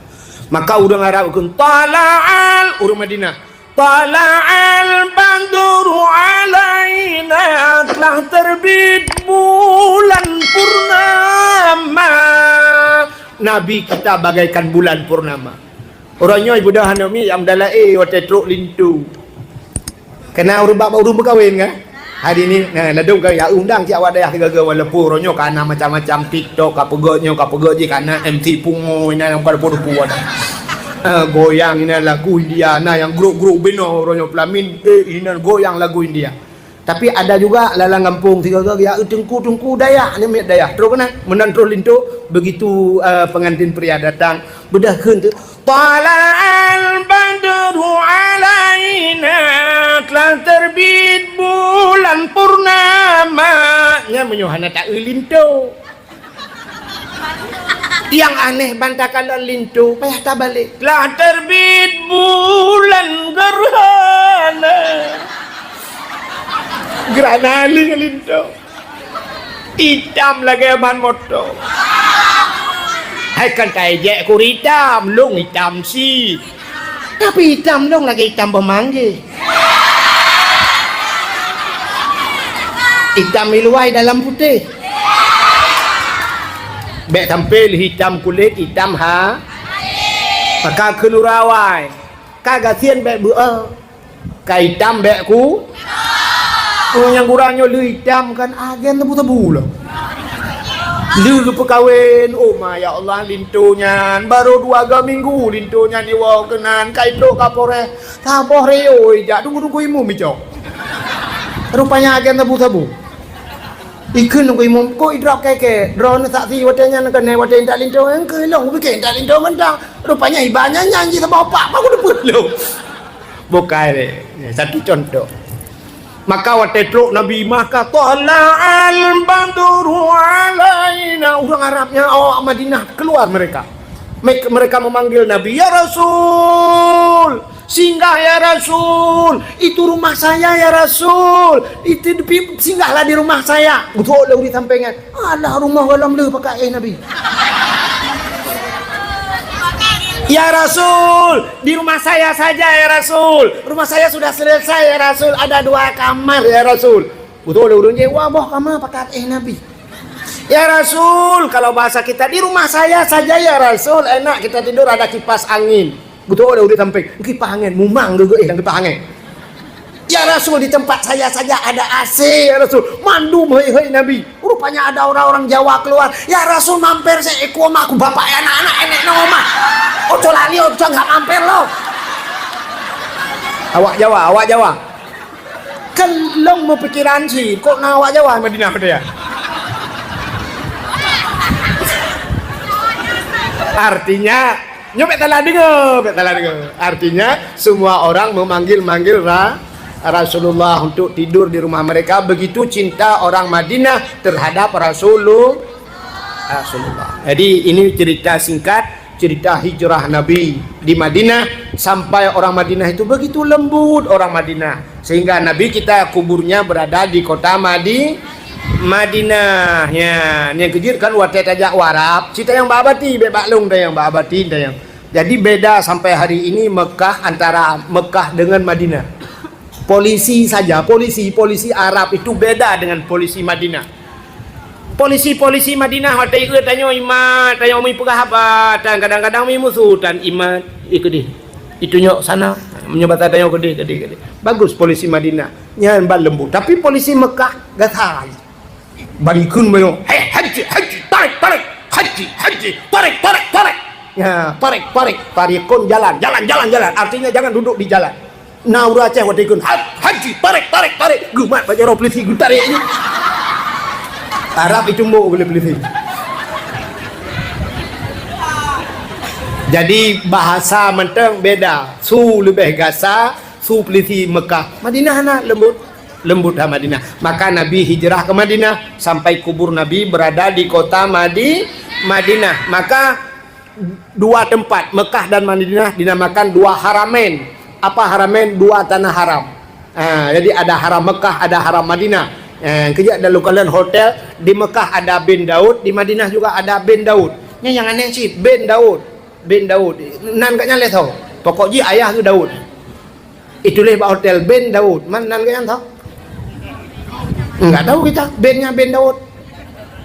Speaker 1: Maka orang Arab pun tala'al, orang Madinah. Tala'al badru alaina, telah terbit bulan purnama. Nabi kita bagaikan bulan purnama. Orangnya ibu dah hanami yang dalai wate truk lintu. Kena urut berkahwin kan? Hari ni ladung kan ya undang si awak dah gagal walaupun orangnya kana macam-macam TikTok apa gotnya kana MT pungo ina yang pada puan. Goyang ina lagu India na yang grup beno orangnya pelamin ina goyang lagu India. Tapi ada juga lalang kampung tiga ya tengku Dayak ni miat Dayak. Terus kena menan terus lintu begitu pengantin pria datang bedah keun tu tala'al badru alaina, telah terbit bulan purnama. Nya menyuhana tak lintu. Yang aneh bantah kalau lintu payah tak balik. Telah terbit bulan gerhana. Gerhana lintu. Hitam lagi ban motor. Hai kan tai je ku hitam, long hitam si. Tapi hitam long lagi hitam pemanggi. Hitam miluai dalam putih. Bek tampil hitam kulit, hitam ha. Maka kelurawai. Kagak sien bek beuh. Ka hitam bek ku. Yang kurangnya lu hitam kan agen tebu-tebu lah. Lu perkahwin, oh ma ya Allah lintunya baru 2 minggu lintunya ni wau kenan kaito kapore taboh reo ja tunggu imu micok. Rupanya agen tebu-tebu. Ikun nunggu imu ko idrak keke drone saksi watenya nak kena waten tak lintu yang kelong bikin tak lintu mentang. Rupanya ibanya nyanyi sama bapak aku depan lu. Bukan satu contoh. Maka waktu truk Nabi maka tala'al badru alaina. Orang Arabnya awak Madinah keluar mereka memanggil Nabi, ya Rasul, singgah ya Rasul, itu rumah saya ya Rasul, itu singgahlah di rumah saya. Betul lah di sampingan. Alah rumah walam le pakai Nabi. Ya Rasul, di rumah saya saja ya Rasul. Rumah saya sudah selesai ya Rasul. Ada 2 kamar ya Rasul. Betul urunnya wah boh kamar pakai Nabi. Ya Rasul, kalau bahasa kita di rumah saya saja ya Rasul. Enak kita tidur ada kipas angin. Betul udah samping. Kipas angin mumang dulu yang kipas angin. Ya Rasul, di tempat saya saja ada AC ya Rasul. Mandu hei Nabi. Rupanya ada orang-orang Jawa keluar. Ya Rasul mampir saya eko aku bapak anak-anak enek nang omah. Ojo lali ojo enggak mampir lo. Awak Jawa. kan long mau pikiran sih kok nawak Jawa Madinah dia. Artinya nyopet talah dengar. Artinya semua orang memanggil Rasulullah untuk tidur di rumah mereka. Begitu cinta orang Madinah terhadap Rasulullah. Jadi ini cerita singkat, cerita hijrah Nabi di Madinah. Sampai orang Madinah itu begitu lembut orang Madinah, sehingga Nabi kita kuburnya berada di kota Madinah. Ya, yang kejir kan watet aja warap. Cita yang babati bebaklung yang babati yang. Jadi beda sampai hari ini Mekah, antara Mekah dengan Madinah. Polisi saja, polisi Arab itu beda dengan polisi Madinah. Polisi Madinah watai ke tanya imat, tanya umi pegah apa, dan kadang-kadang mi musuh dan imat ikut di. Itu nyok sana menyebata tanya ke. Bagus polisi Madinah. Nyan lembut. Tapi polisi Mekah gatal. Balikun mayo. Haji, tarik. Haji, tarik. Ya, tarikun jalan. Artinya jangan duduk di jalan. Naura Aceh wadikun. Haji, tarik. Gumat baca roh polisi gu tarik. Arab itu mau boleh polisi. Jadi bahasa menteng beda. Su lebih gasa, su polisi Mekah. Madinah nak lembut Madinah. Maka Nabi hijrah ke Madinah sampai kubur Nabi berada di kota Madinah. Maka dua tempat Mekah dan Madinah dinamakan dua haramain. Apa haramain? Dua tanah haram. Jadi ada haram Mekah, ada haram Madinah. Kerja ada lokalan hotel di Mekah ada bin Daud, di Madinah juga ada bin Daud. Yang aneh sih bin Daud. Nan katnya lihat tahu. Pokoknya ayah tu Daud. Itulah hotel bin Daud. Nan katnya tahu? Enggak tahu kita. Binnya bin Daud.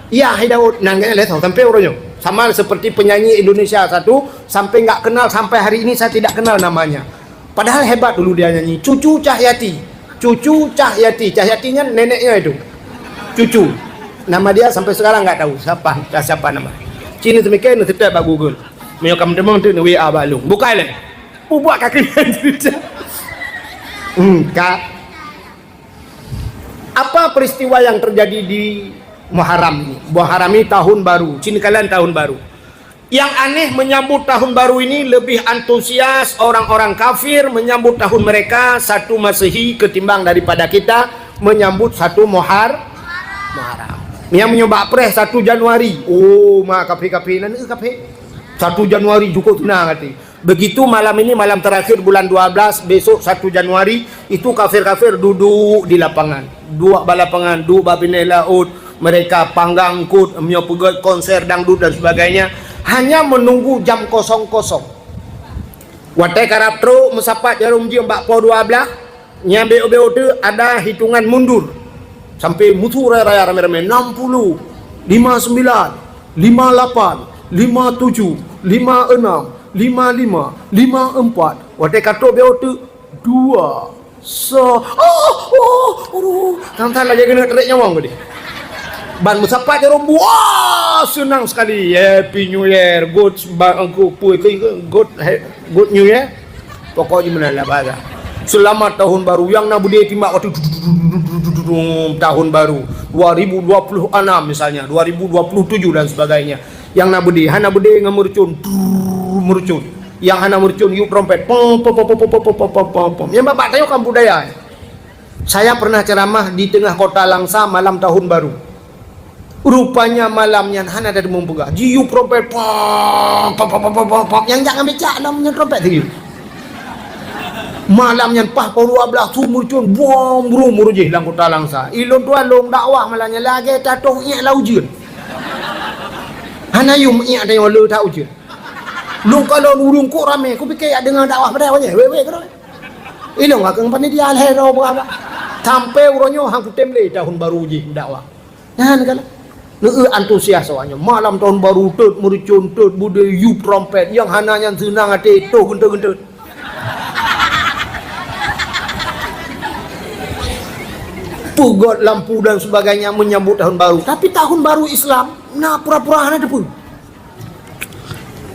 Speaker 1: Ya, hai Daud. Nan katnya lihat tahu sampai orangnya. Sama seperti penyanyi Indonesia satu sampai enggak kenal, sampai hari ini saya tidak kenal namanya. Padahal hebat dulu dia nyanyi. Cucu Cahyati. Cahyatinya neneknya itu. Cucu. Nama dia sampai sekarang enggak tahu siapa nama. Cina semikian setiap Google. Menyokam demang tu WA balung. Buka le. Buat kaki cerita. Apa peristiwa yang terjadi di Muharram ini? Muharram ini tahun baru. Cina kalian tahun baru. Yang aneh menyambut tahun baru ini lebih antusias orang-orang kafir menyambut tahun mereka 1 Masehi ketimbang daripada kita menyambut 1 Muharram. Yang menyebab preh 1 Januari. Oh, mak kafir-kafir nan kafir. 1 Januari cukup tenang hati. Begitu malam ini malam terakhir bulan 12, besok 1 Januari itu kafir-kafir duduk di lapangan. Dua balapangan, dua babine laut, mereka panggang kut, menyopegat konser dangdut dan sebagainya, hanya menunggu jam kosong. Watai karap tro mesapat jarum jam 12, nyambe obeo tu ada hitungan mundur. Sampai mutu raya rame-rame 60, 59, 58, 57, 56, 55, 54. Watai kato beo tu 2. Tantan lagi kena terik nyawang tadi. Ban musapat jarum wah senang sekali. Happy New Year, good New Year. Pokoknya menalah bahasa. Selamat tahun baru yang nak budaya timbak waktu tahun baru 2026 misalnya, 2027 dan sebagainya. Yang nak budaya, hana budaya ngemurcun, yang hana murcun yuk trompet, yang bapak tahu kan budaya. Saya pernah ceramah di tengah kota Langsa malam tahun baru. Rupanya malamnya hana ada membuka, jiu trompet, yang jangan becak namanya trompet tu. Malamnya pah puluh ablah sumurcun, bom murujih dalam kota Langsa. Ilon tuan long dakwah malahnya lagi tatoh iak laujun. Hana yum iak ada yang lu tahu je. Lu kalau urung kok rame, aku fikir ada dengan dakwah pada awalnya. Wewe kau. Ilong akang panitia alhero berapa? Sampai uronyo hang kutemle tahun baru je dakwah. Nah kan. Antusias awaknya. Malam tahun baru tut murcun tut budaya yu trompet yang hana yang senang ate to gentut-gentut. Pugot lampu dan sebagainya menyambut tahun baru. Tapi tahun baru Islam, nah pura-pura ada pun.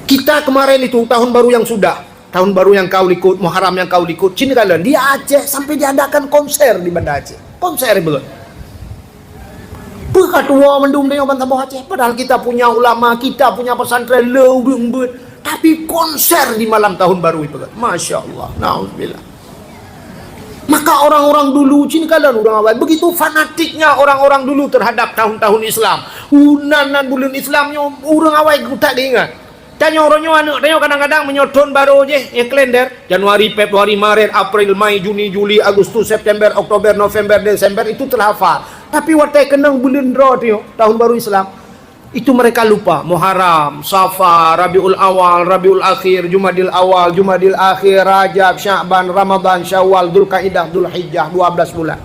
Speaker 1: Kita kemarin itu tahun baru yang sudah tahun baru yang kau ikut, Muharram yang kau ikut. Cina kalian di Aceh sampai diadakan konser di Banda Aceh. Konser betul. Ketua mendung dengan Banda Aceh. Padahal kita punya ulama, kita punya pesantren leung bet. Tapi konser di malam tahun baru itu. Masya Allah. Nauzubillah. Maka orang-orang dulu, Cina kalian orang awal, begitu fanatiknya orang-orang dulu terhadap tahun-tahun Islam. Unanan bulan Islamnya orang awal tak diingat. Tanya orangnya anak, tanya kadang-kadang menyoton baru je, yang kalender Januari, Februari, Maret, April, Mei, Juni, Juli, Agustus, September, Oktober, November, Desember itu terhafal. Tapi waktu kenang bulan draw tu, tahun baru Islam, itu mereka lupa. Muharram, Safar, Rabiul Awal, Rabiul Akhir, Jumadil Awal, Jumadil Akhir, Rajab, Sya'ban, Ramadan, Syawal, Dzulqa'dah, Dzulhijjah, 12 bulan.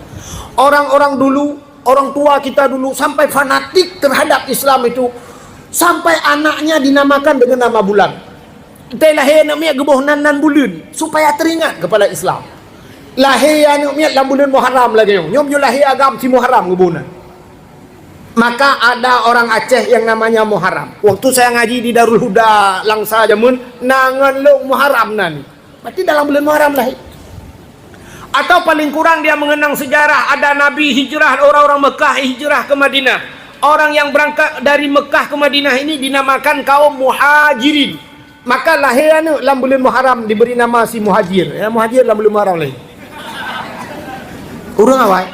Speaker 1: Orang-orang dulu, orang tua kita dulu sampai fanatik terhadap Islam itu, sampai anaknya dinamakan dengan nama bulan. Kita lahir namanya gebohnan nan bulan supaya teringat kepada Islam. Lahir namanya dalam bulan Muharram lagi. Nyom lahir agam si Muharram gebohnan. Maka ada orang Aceh yang namanya Muharram. Waktu saya ngaji di Darul Huda Langsa Jamun, nangan lo Muharram nan. Berarti dalam bulan Muharram lahir. Atau paling kurang dia mengenang sejarah ada Nabi hijrah, orang-orang Mekah hijrah ke Madinah. Orang yang berangkat dari Mekah ke Madinah ini dinamakan kaum Muhajirin. Maka lahir dalam bulan Muharram diberi nama si Muhajir. Ya, Muhajir dalam bulan Muharram lahir. Orang awal.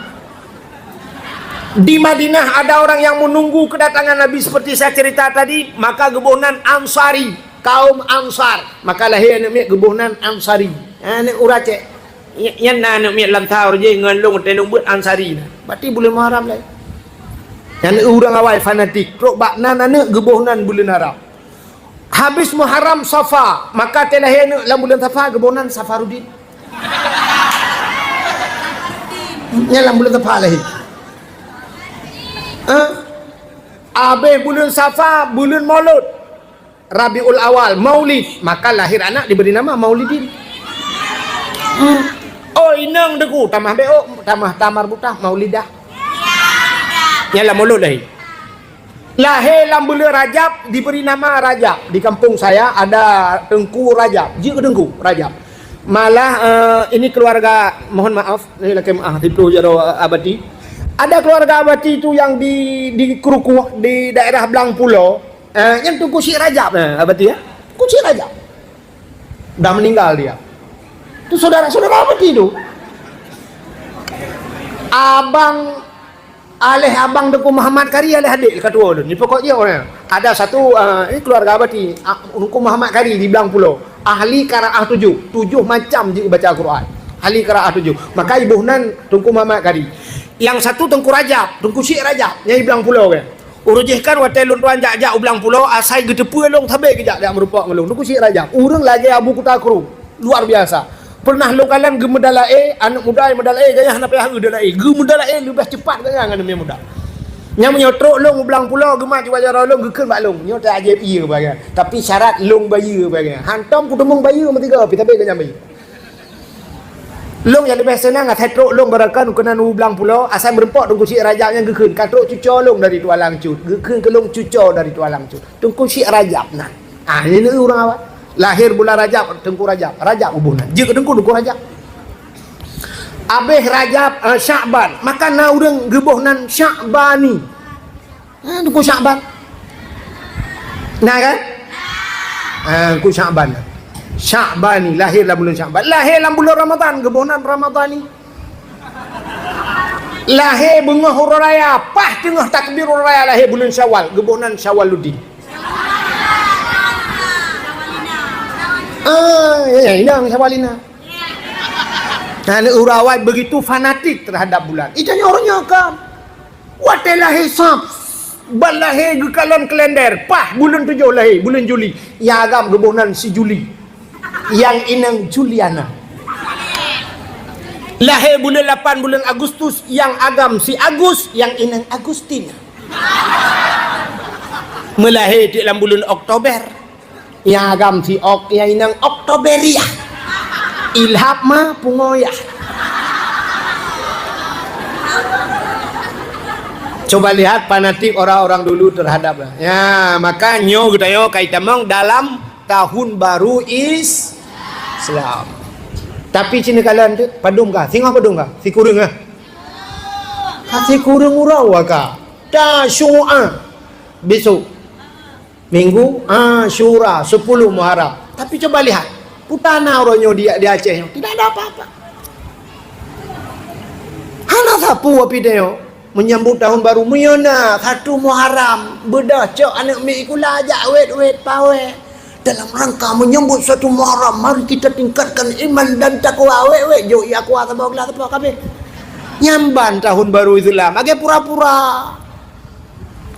Speaker 1: Di Madinah ada orang yang menunggu kedatangan Nabi seperti saya cerita tadi, maka gebohnan Ansari, kaum Ansar. Maka lahir namanya gebohnan Ansari. Ini urace. Yang namanya lantar je ngelong telung buat Ansari. Berarti bulan Muharram lahir. Yang orang awal fanatik. Rok baknan anak gebohnan bulan Arab. Habis Muharram Safar, maka telahir dalam bulan Safar gebohnan Safaruddin. Yang dalam bulan Safar lahir. Habis bulan Safar, bulan Maulud, Rabiul Awal, Maulid, maka lahir anak diberi nama Maulidin. Oh inang deku, tamah beo, tamah tamar butah, Maulidah. Yang dalam Maulud lahir. Lahir dalam bulan Rajab diberi nama Rajab. Di kampung saya ada Tengku Rajab. Jika Tengku Rajab. Malah ini keluarga, mohon maaf, ini laki maaf di Pulau Abadi. Ada keluarga Abadi itu yang di Kerukuh di daerah Belang Pulau, yang Tengku Syekh Rajab, Abadi ya. Tengku Syekh Rajab. Dah meninggal dia. Itu saudara-saudara Abadi itu. Abang Tengku Muhammad Kari alih adik ketua tu. Ni pokoknya orang. Ada satu ini keluarga Abadi, Tengku Muhammad Kari di Belang Pulau. Ahli qiraah 7 macam dia baca Al-Quran. Ahli qiraah 7. Maka ibuhnan Tengku Muhammad Kari. Yang satu Tengku Rajab, Tengku Syekh Rajab, yang di Belang Pulau kan. Urujihkan watai lun tuan jak Belang Pulau, asai gedepu long tabe kejak dak merupak ngelung. Tengku Syekh Rajab. Urang lagi Abu Kutakru. Luar biasa. Pernah lo kalian gemedala anak muda yang medala gaya nak payah medala gemedala lebih cepat gaya dengan dia muda. Yang menyotrok long Belang Pulau gemar cuba cara long gekeun bak long. Nyo tak ajib iya bagai. Tapi syarat long bayi bagai. Hantam ku demung bayi mesti tiga tapi ke nyambi. Long yang lebih senang ngat hetrok long barakan kena nu Belang Pulau asal berempok Tengku Syekh Rajab yang gekeun katrok cucor long dari tualang cut. Gekeun ke long cucor dari tualang cut. Tengku Syekh Rajab nah. Ini orang awal. Lahir bulan Rajab, Tengku Rajab. Rajab hubungan. Jika Tengku Rajab. Habis Rajab Sya'ban, maka na urang gebohnan Sya'bani. Tengku Sya'ban. Nah kan? Tengku Sya'ban. Sya'bani lahir dalam bulan Sya'ban. Lahir dalam bulan Ramadan, gebohnan Ramadhani. Lahir bunga huru raya, pas tengah takbir huru raya lahir bulan Syawal, gebohnan Syawaluddin. Ya, ini Syawalina. Nah, urawat begitu fanatik terhadap bulan. Itanya orangnya kan. Watelah hisab. Balahir gekalan kalender. Pah bulan 7 lahir, bulan Juli. Yang agam gebohnan si Juli. Yang inang Juliana. Lahir bulan 8 bulan Agustus, yang agam si Agus, yang inang Agustina. Melahir di dalam bulan Oktober. Yang agam si Ok, yang inang Oktoberia. Ilhab ma pungoya. Coba lihat fanatik orang-orang dulu terhadap ya, maka nyo kita yo kaitamong dalam tahun baru Islam. Tapi cina kalian tu padum kah? Singa padum kah? Si kurung kah? Si kurung urau kah? Tasyu'a besok Minggu Asyura 10 Muharram. Tapi coba lihat putana orangnya di Aceh tidak ada apa-apa. Hana sapu api dia menyambut tahun baru menyona 1 Muharram bedah cok anak mi kula ajak wet pawe dalam rangka menyambut 1 Muharram. Mari kita tingkatkan iman dan takwa wet jo ya kuat tabaglah apa kabeh nyamban tahun baru Islam agak pura-pura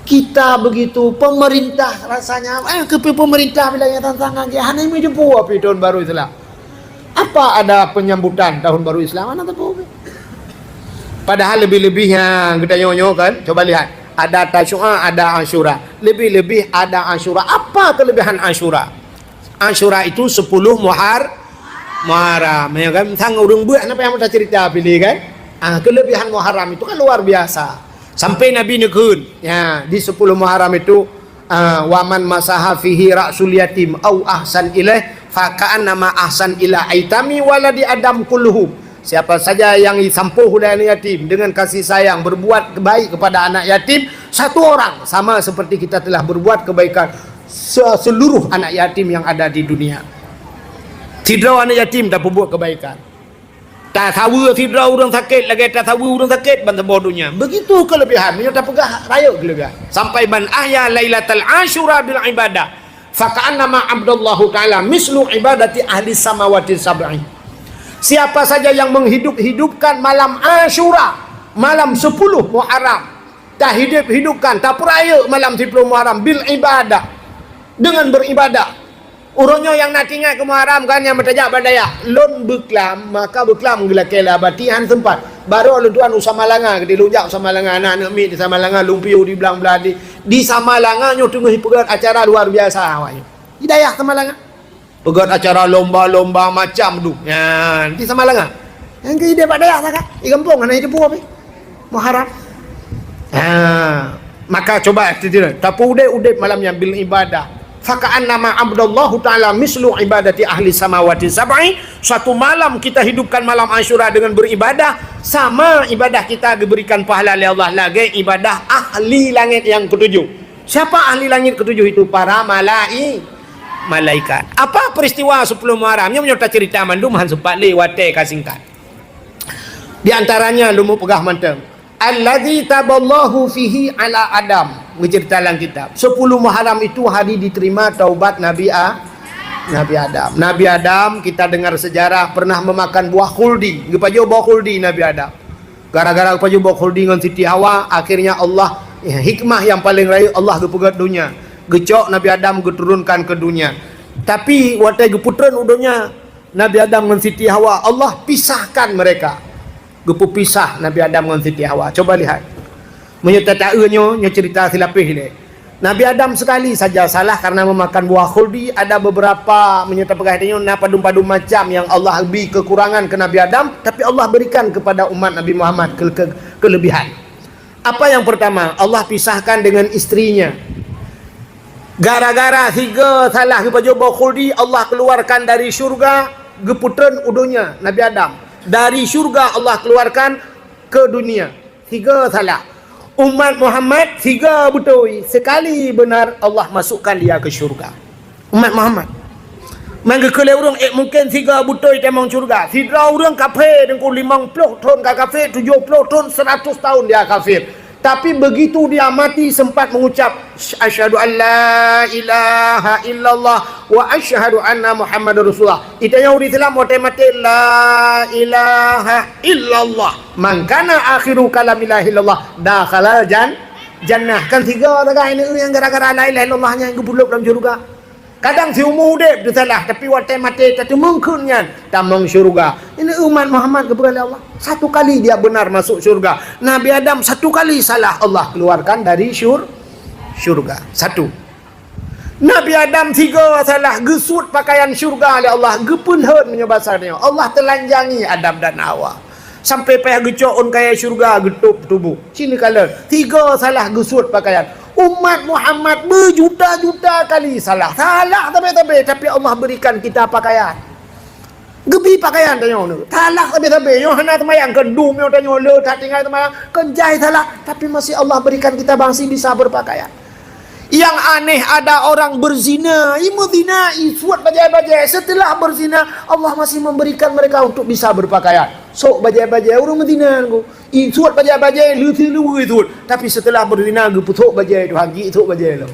Speaker 1: kita begitu. Pemerintah rasanya ke pemerintah bilangnya tantangan dia hanya mi jempu api tahun baru Islam. Apa ada penyambutan tahun baru Islam ana tahu. Padahal lebih-lebihnya kita nyonyo kan. Coba lihat, ada Tasyu'a, ada Asyura. Lebih-lebih ada Asyura. Apa kelebihan Asyura? Asyura itu 10 Muharram. Ya kan? Sang urung buat apa yang kita cerita pilih kan? Kelebihan Muharram itu kan luar biasa. Sampai Nabi nekun. Ya, di 10 Muharram itu waman masaha fihi ra'sul yatim au ahsan ilaih faka'an nama ahsan ila aitami waladi adam kulluhum. Siapa saja yang disampuh oleh anak yatim dengan kasih sayang berbuat baik kepada anak yatim satu orang sama seperti kita telah berbuat kebaikan seluruh anak yatim yang ada di dunia. Tidak anak yatim dah berbuat kebaikan. Tak tahu tidak orang sakit lagi tak tahu orang sakit bantu bodohnya. Begitu kelebihan. Menyata pegah raya kelebihan. Sampai man ahya lailatal asyura bil ibadah. Faka'annama abdallahu ta'ala mislu ibadati ahli samawati sab'i. Siapa saja yang menghidupkan malam Asyura, malam 10 Muharram, tak hidupkan, tak peraya malam 10 Muharram bil ibadah, dengan beribadah. Urangnya yang nak tinggal ke Muharram kan yang bertajak badaya, lon beklam, maka beklam gelakela batihan sempat. Baru lu tuan Usamalanga, di lujak Usamalanga, anak-anak mi di Samalanga, lumpiu di belang-belah di Samalanga nyo tunggu pegat acara luar biasa awaknya. Hidayah Samalanga. Pegat acara lomba-lomba macam tu. Ya, nanti sama lah yang ke ide padaya tak? Di kampung anak itu apa? Muharram. Maka coba tidak. Tapi udah malamnya bil ibadah. Faka'an nama abdallahu ta'ala mislu ibadati ahli samawati sab'i. Suatu malam kita hidupkan malam Asyura dengan beribadah sama ibadah kita diberikan pahala oleh Allah lagi ibadah ahli langit yang ketujuh. Siapa ahli langit ketujuh itu? Para malaikat. Apa peristiwa 10 Muharram? Yang menyerta cerita mandu mahan sempat lewate kasingkat. Di antaranya lumu pegah manteng. Alladzi taballahu fihi ala Adam. Mencerita dalam kitab. 10 Muharram itu hari diterima taubat Nabi Adam. Nabi Adam kita dengar sejarah pernah memakan buah khuldi. Gepajo buah khuldi Nabi Adam. Gara-gara gepajo buah khuldi dengan Siti Hawa, akhirnya Allah hikmah yang paling raya Allah gepegat dunia. Gecok Nabi Adam geturunkan ke dunia. Tapi waktu geputran udonya Nabi Adam dengan Siti Hawa, Allah pisahkan mereka. Gepu pisah Nabi Adam dengan Siti Hawa. Coba lihat. Menyertakannya cerita silapih ni. Nabi Adam sekali saja salah karena memakan buah khuldi. Ada beberapa menyertakan hatinya padum-padum macam yang Allah beri kekurangan ke Nabi Adam, tapi Allah berikan kepada umat Nabi Muhammad kelebihan. Apa yang pertama? Allah pisahkan dengan istrinya. Gara-gara 3 salah kepada buah khuldi, Allah keluarkan dari syurga geputran udunya Nabi Adam. Dari syurga Allah keluarkan ke dunia. 3 salah. Umat Muhammad 3 betul. Sekali benar Allah masukkan dia ke syurga. Umat Muhammad. Mangga kele urang mungkin 3 betul temang syurga. 3 orang kafir dengan 50 tahun kafir, 70 tahun 100 tahun dia kafir. Tapi begitu dia mati sempat mengucap asyhadu an la ilaha illallah wa asyhadu anna Muhammadar Rasulullah. Itanya uri Islam mati la ilaha illallah. Man kana akhiru kalam la ilaha illallah dakhala jannah. Kan 3 orang ini yang gara-gara la ilaha illallahnya yang gebuluk dalam syurga. Kadang si umur dia salah tapi waktu mati tak mungkinnya tamang syurga. Ini umat Muhammad kepada Allah. 1 kali dia benar masuk syurga. Nabi Adam 1 kali salah Allah keluarkan dari syurga. 1. Nabi Adam 3 salah gesut pakaian syurga oleh Allah. Gepunhen menyebasarnya. Allah telanjangi Adam dan Hawa. Sampai payah gecok kaya syurga getup tubuh. Sini kala 3 salah gesut pakaian. Umat Muhammad berjuta-juta kali salah tapi Allah berikan kita pakaian. Gebi pakaian tanya nu. Talak habis-habis yo hana temayang kedum yo tanya le tak tinggal temayang kenjai talak tapi masih Allah berikan kita bangsi bisa berpakaian. Yang aneh ada orang berzina, imudina, isuat bajai-bajai. Setelah berzina, Allah masih memberikan mereka untuk bisa berpakaian. Sok bajai-bajai orang berzina ku. Isuat bajai-bajai lu itu. Tapi setelah berzina gu putuk bajai tu hagi itu bajai lo.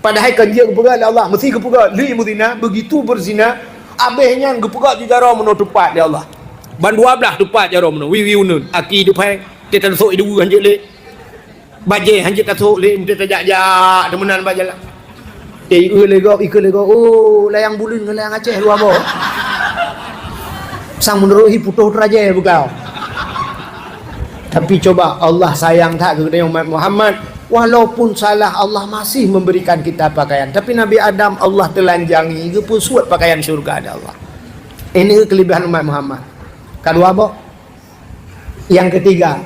Speaker 1: Padahal kanjia gu pegat Allah, mesti gu pegat li imudina begitu berzina. Abehnya gepukat di jaro meno tepat dia Allah. Ban 12 tepat jaro meno. Wiu nun. Aki du pai te tan sok idu hanjit le. Baje hanjit ta sok le mte tajak temenan bajala. Ikut lego. Oh, layang bulun dengan layang Aceh dua bo. Sang meneruhi putuh raja bukan. Tapi coba Allah sayang tak kepada umat Muhammad. Walaupun salah Allah masih memberikan kita pakaian. Tapi Nabi Adam Allah telanjangi ke pun suat pakaian syurga ada Allah. Ini kelebihan umat Muhammad. Kedua apa? Yang ketiga,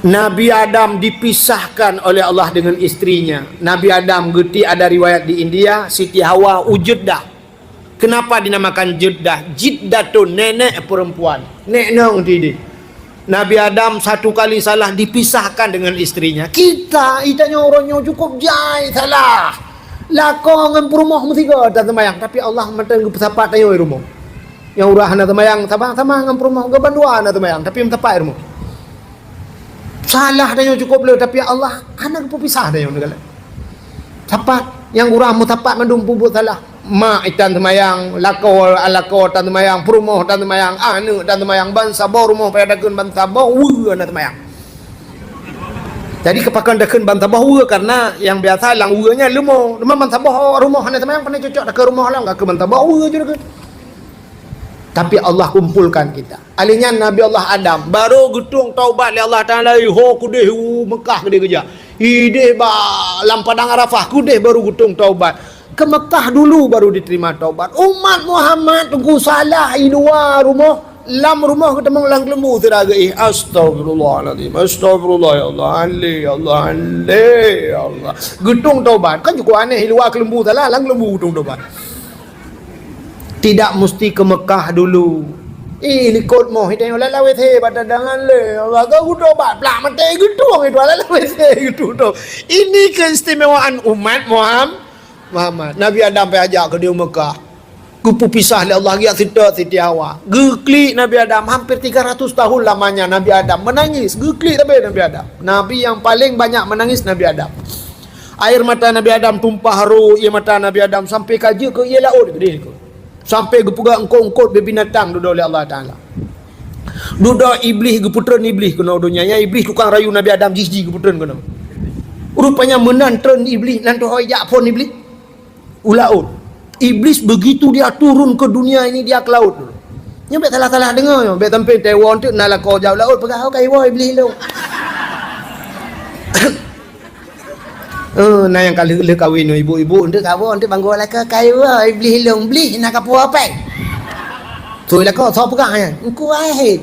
Speaker 1: Nabi Adam dipisahkan oleh Allah dengan istrinya. Nabi Adam geti ada riwayat di India, Siti Hawa Ujuddah. Kenapa dinamakan Jeddah? Jiddah tu nenek perempuan. Nek nong tidi. Nabi Adam satu kali salah dipisahkan dengan istrinya. Kita itanya orangnya cukup jai salah. Lakon dengan perumah mesti ke tak temayang. Tapi Allah mentang sapat tayo rumah. Yang urah na temayang tabang dengan perumah ke bandua na temayang. Tapi mentepat rumah. Salah tayo cukup le tapi Allah anak pisah tayo negala. Sapat yang urah mu tapat mandum pubut salah. Ma itan temayang lako tan temayang perumoh tan temayang anu tan temayang ban sabor rumah pada dakeun ban sabor wu na temayang. Jadi kepakan dakeun ban sabor wu karena yang biasa lang wu-nya lemo ban sabor rumah na temayang pandai cocok dak ke rumah lang ke ban sabor wu je dakeun. Tapi Allah kumpulkan kita. Alinya Nabi Allah Adam baru getung taubat li Allah Taala ho kudeh Mekah gede kerja. Ideh ba lam padang Arafah kudeh baru getung taubat. Ke Mekah dulu baru diterima taubat. Umat Muhammad tunggu salah dua rumah, lam rumah ketemu lang lembu teragai. Astagfirullahaladzim. Astagfirullah ya Allah. Ya Allah. Getung taubat. Kan cukup aneh luar ke lembu salah, lang lembu getung taubat. Tidak mesti ke Mekah dulu. Likut moh hidayah lawe the pada dangan le. Allah kau taubat plak mate getung itu lawe the gitu. Ini keistimewaan umat Muhammad. Nabi Adam pergi ajak ke dia Mekah. Kupu pisah oleh Allah giat Siti Hawa. Geklik Nabi Adam hampir 300 tahun lamanya Nabi Adam menangis. Geklik tapi Nabi Adam. Nabi yang paling banyak menangis Nabi Adam. Air mata Nabi Adam tumpah ru ia mata Nabi Adam sampai kaji ke ia laut gede ke. Sampai gepuga engkau binatang duduk oleh Allah Taala. Duduk iblis geputran iblis kena dunia iblis tukang rayu Nabi Adam jiji geputran kena. Rupanya menantren iblis nanti hoyak pun iblis. Ulaut. Iblis begitu dia turun ke dunia ini dia ke laut dulu. Nyampe salah-salah dengar yo, bet tempe tewon tu nala kau jauh laut pegah kau kai iblis lu. Nah yang kali le kawin ibu-ibu untuk kawin untuk banggo lah ke kai iblis lu iblis nak apa apa. Tu lah kau sop pegah ya. Engkau ai.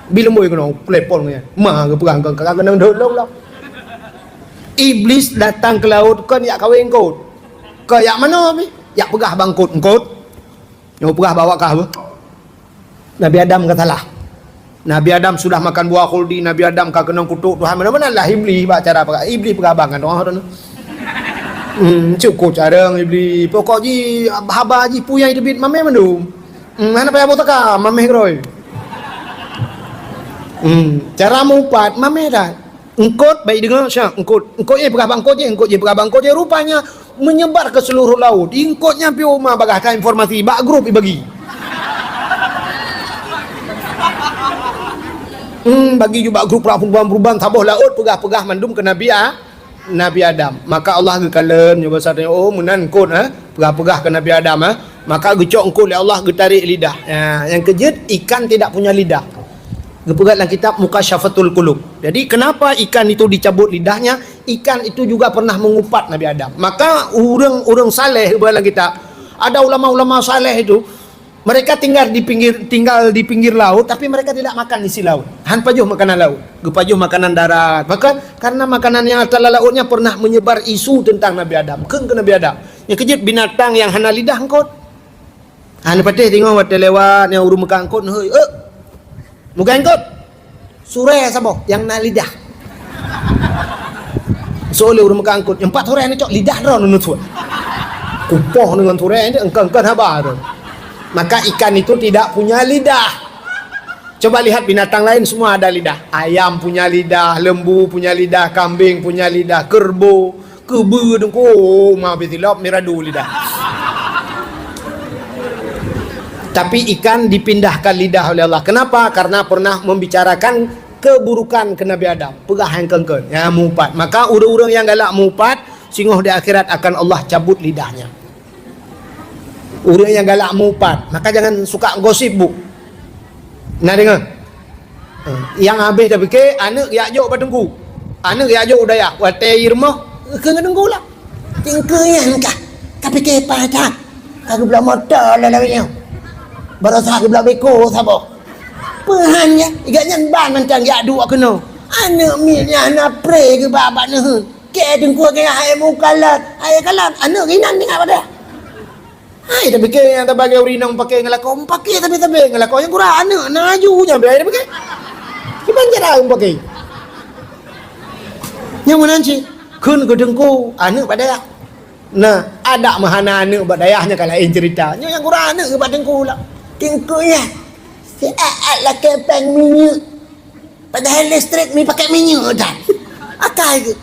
Speaker 1: Bila moi kena plepon ya. Mah ke pegang kena dulu lah. Iblis datang ke laut kan ya kawin kau. Ke yak mana ni? Yak pegah bangkut engkut. Yang pegah bawa ke apa? Nabi Adam kata lah. Nabi Adam sudah makan buah khuldi. Nabi Adam kau kena kutuk Tuhan. Mana-mana lah iblis buat cara pegah. Iblis pegah bangan orang tu. Cukup cara iblis. Pokok ji haba ji puyai debit mameh mandum. Mana payah buat ka mameh roy. Cara mupat mameh dah. Engkut baik dengar syak engkut pegah bangkut je pegah bangkut je rupanya menyebar ke seluruh laut. Ingkutnya pi rumah bagahkan informasi bak grup bagi. Bagi juga grup perubahan tabuh laut pegah-pegah mandum ke Nabi Adam. Maka Allah gekalen nyoba satanya menan engkut pegah-pegah ke Nabi Adam maka gecok engkut oleh Allah getarik lidah. Yang kejut ikan tidak punya lidah. Gepegat dalam kitab Mukasyafatul Qulub. Jadi kenapa ikan itu dicabut lidahnya? Ikan itu juga pernah mengupat Nabi Adam. Maka orang saleh dalam kitab ada ulama-ulama saleh itu mereka tinggal di pinggir laut tapi mereka tidak makan isi laut. Han pajuh makanan laut, gepajuh makanan darat. Bahkan karena makanan yang atas lautnya pernah menyebar isu tentang Nabi Adam. Ke Nabi Adam. Yang kejut binatang yang hana lidah engkau. Anu patih tengok waktu lewat yang urung muka angkut hei. Muka angkut. Sure sabo yang na lidah. Soalnya urung muka angkut. Yang 4 sore ni cok lidah dah nunut suat. Kupoh dengan sore ni engkang-engkang habar. Maka ikan itu tidak punya lidah. Coba lihat binatang lain semua ada lidah. Ayam punya lidah, lembu punya lidah, kambing punya lidah, kerbau, kebu dengko, maafillah miradu lidah. Tapi ikan dipindahkan lidah oleh Allah. Kenapa? Karena pernah membicarakan keburukan ke Nabi Adam. Pegah yang kengken, ya mupat. Maka urang-urang yang galak mupat, sungguh di akhirat akan Allah cabut lidahnya. Urang yang galak mupat, maka jangan suka gosip bu. Nah dengar. Yang habis dah fikir anak ya jok batengku. Anak ya jok daya. Wate irmah kena dengku lah. Tingkeyan kah? Kah fikir pada. Kau belah motor lah lawanya. Barasa ke belah beko sabo. Pehannya igaknya ban mentang ya dua kena. Anak minya anak pre ke babak nah. Ke dengku ke hai mukalat. Hai kalat anak rinan dengar pada. Hai tapi ke yang terbagi urinang pakai ngelakau pakai tapi ngelakau yang kurang anak najunya biar pakai. Gimana cara pakai? Yang mana sih? Kun ke dengku anak pada. Nah, ada mahana anak badayahnya kalau yang cerita. Yang kurang anak ke dengku lah. Dengku ya. Siat lah kepeng minyak. Padahal listrik ni pakai minyak dah. Akal ke?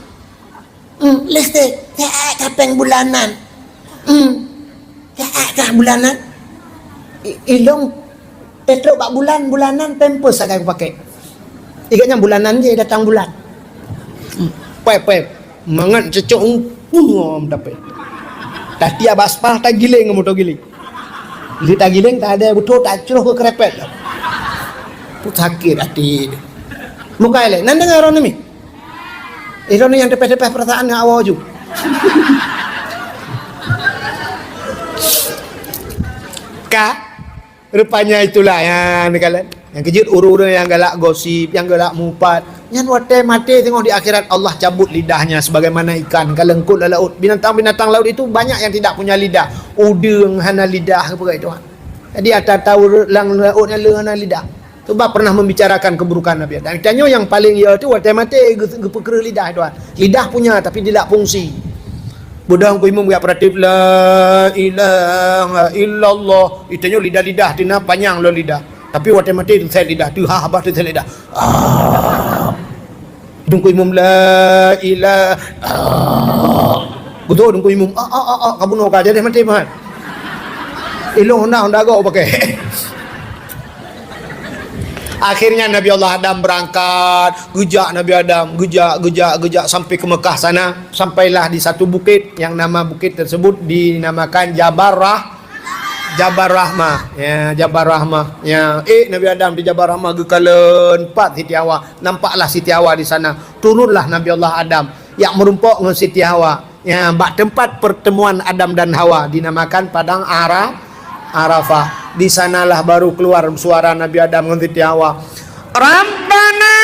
Speaker 1: Listrik. Siat kepeng bulanan. Kah bulanan ilong petrol bak bulanan pampers akan aku pakai. Igaknya bulanan je datang bulan. Pep mangan cecok ngom dapat. Tadi aspal tak giling motor giling. Li tak giling tak ada betul tak curuh ke kerepet. Put sakit hati. Muka elek nan dengar orang ni. Orang yang tepeh-tepeh perasaan ngak awak ju. Rupanya itulah yang kalian yang kejut urut-urut yang galak gosip, yang galak mupat, yang wate mati tengok di akhirat Allah cabut lidahnya sebagaimana ikan kalengkut dalam laut. Binatang-binatang laut itu banyak yang tidak punya lidah. Udang hana lidah apa itu. Jadi ada tahu lang laut yang hana lidah. Sebab pernah membicarakan keburukan Nabi Adam. Tanya yang paling ya tu wate mati gepekere lidah itu. Lidah punya tapi tidak fungsi. Budang ku imam gak praktif la ilaha illallah. Itanya lidah-lidah tina panjang lo lidah. Tapi waktu mati tu saya lidah. Tu ha habis tu saya lidah. Budang ku imam la ilaha. Betul budang ku imam kamu nak aja deh mati mah. Ilong honda go pakai. Akhirnya Nabi Allah Adam berangkat, gejak Nabi Adam, gejak sampai ke Mekah sana. Sampailah di satu bukit yang nama bukit tersebut dinamakan Jabar Rahmah. Ya, Jabar Rahmah. Ya, Nabi Adam di Jabar Rahmah gekalen 4 Siti Hawa. Nampaklah Siti Hawa di sana. Turunlah Nabi Allah Adam yang merumpok dengan Siti Hawa. Ya, bak tempat pertemuan Adam dan Hawa dinamakan Padang Arafah. Di sanalah baru keluar suara Nabi Adam dengan Siti Hawa. Rabbana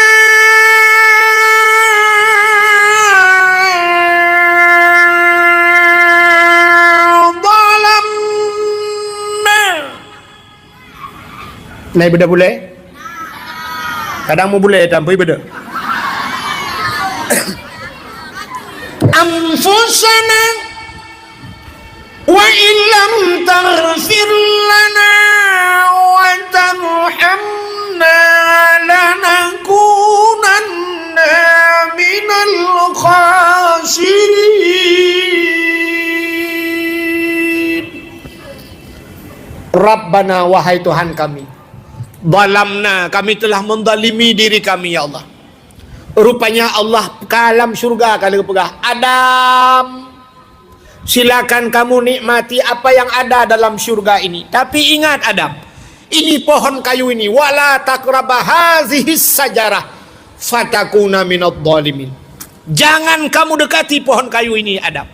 Speaker 1: zalamna. Naik beda boleh? Kadang mau boleh tapi beda. Anfusana wa illam taghfir lana wa tarhamna lanakunanna minal khasirin. Rabbana wahai Tuhan kami, zalamna kami telah menzalimi diri kami ya Allah. Rupanya Allah ke alam syurga kali kepegah Adam, silakan kamu nikmati apa yang ada dalam syurga ini. Tapi ingat Adam, ini pohon kayu ini, wala taqraba hazihi sajarah fatakuna minadh dhalimin. Jangan kamu dekati pohon kayu ini Adam.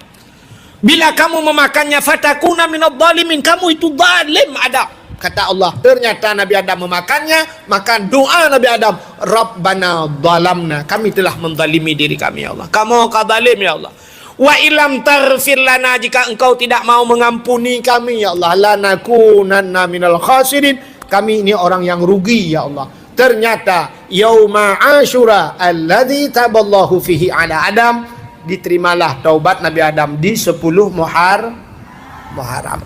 Speaker 1: Bila kamu memakannya fatakuna minadh dhalimin, kamu itu zalim Adam. Kata Allah, ternyata Nabi Adam memakannya, maka doa Nabi Adam, Rabbana zalamna, kami telah menzalimi diri kami ya Allah. Kamu zalim ya Allah. Wa ilam tarfir lana, jika engkau tidak mau mengampuni kami ya Allah, lanakunanna minal khasirin, kami ini orang yang rugi ya Allah. Ternyata yauma Asyura alladzi taballahu fihi ala Adam, diterimalah taubat Nabi Adam di 10 Muharram.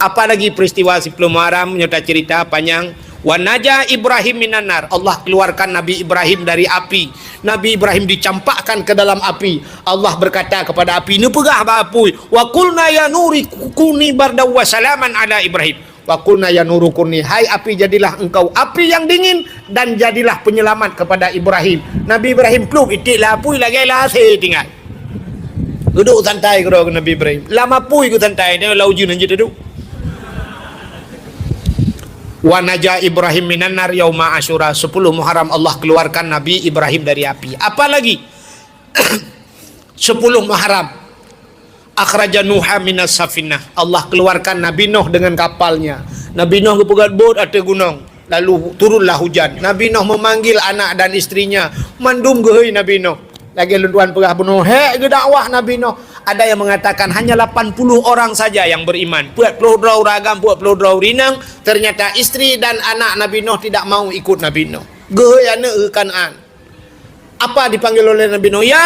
Speaker 1: Apa lagi peristiwa 10 Muharram? Nyata cerita panjang. Wa naja Ibrahim minan nar, Allah keluarkan Nabi Ibrahim dari api. Nabi Ibrahim dicampakkan ke dalam api. Allah berkata kepada api, "Nu pegah ba api, wa qulna ya nuri kuni bardaw wa salaman ala Ibrahim." Wa qulna ya nuru kuni, hai api jadilah engkau api yang dingin dan jadilah penyelamat kepada Ibrahim. Nabi Ibrahim peluk itiklah api lagi lah saya tinggal. Duduk santai ke Nabi Ibrahim. Lama pui ku santai dia laujun aja duduk. Wa naja Ibrahim minan nar yauma Asyura, 10 Muharram Allah keluarkan Nabi Ibrahim dari api. Apa lagi? 10 Muharram akhraja Nuha minas safinah, Allah keluarkan Nabi Nuh dengan kapalnya. Nabi Nuh kepegat bot atas gunung, lalu turunlah hujan. Nabi Nuh memanggil anak dan istrinya, mandum gehoi Nabi Nuh. Lagi lunduan pegah bunuh ke dakwah Nabi Nuh. Ada yang mengatakan hanya 80 orang saja yang beriman. Puat pelodau ragam, puat pelodau rinang. Ternyata istri dan anak Nabi Nuh tidak mau ikut Nabi Nuh. Gehoi anak ke Kanaan. Apa dipanggil oleh Nabi Nuh? Ya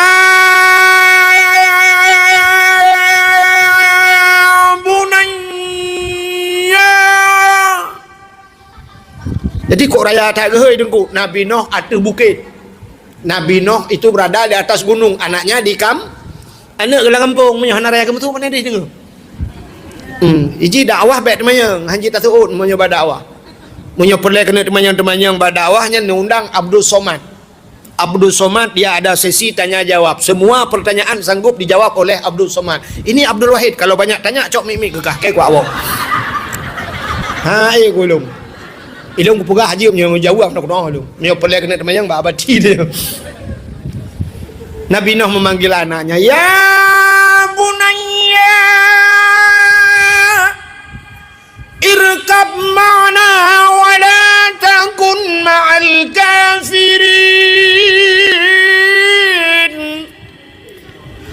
Speaker 1: bunayya. Jadi kok raya tak gehoi dengku. Nabi Nuh atas bukit. Nabi Nuh itu berada di atas gunung, anaknya di anak ke kampung punya raya kamu tu mana dia dengar. Iji dakwah baik temannya, hanji tak tahu punya dakwah. Punya perle kena temannya berdakwahnya undang Abdul Somad. Abdul Somad dia ada sesi tanya jawab. Semua pertanyaan sanggup dijawab oleh Abdul Somad. Ini Abdul Wahid kalau banyak tanya cok mimik kekah kayak gua awak. Hai gulung. Ilung pegah haji punya jawab nak doa lu. Punya perle kena temannya mbak abadi dia. Nabi Nuh memanggil anaknya, ya bunayya irkab ma'na wa la takun ma'al kafirin.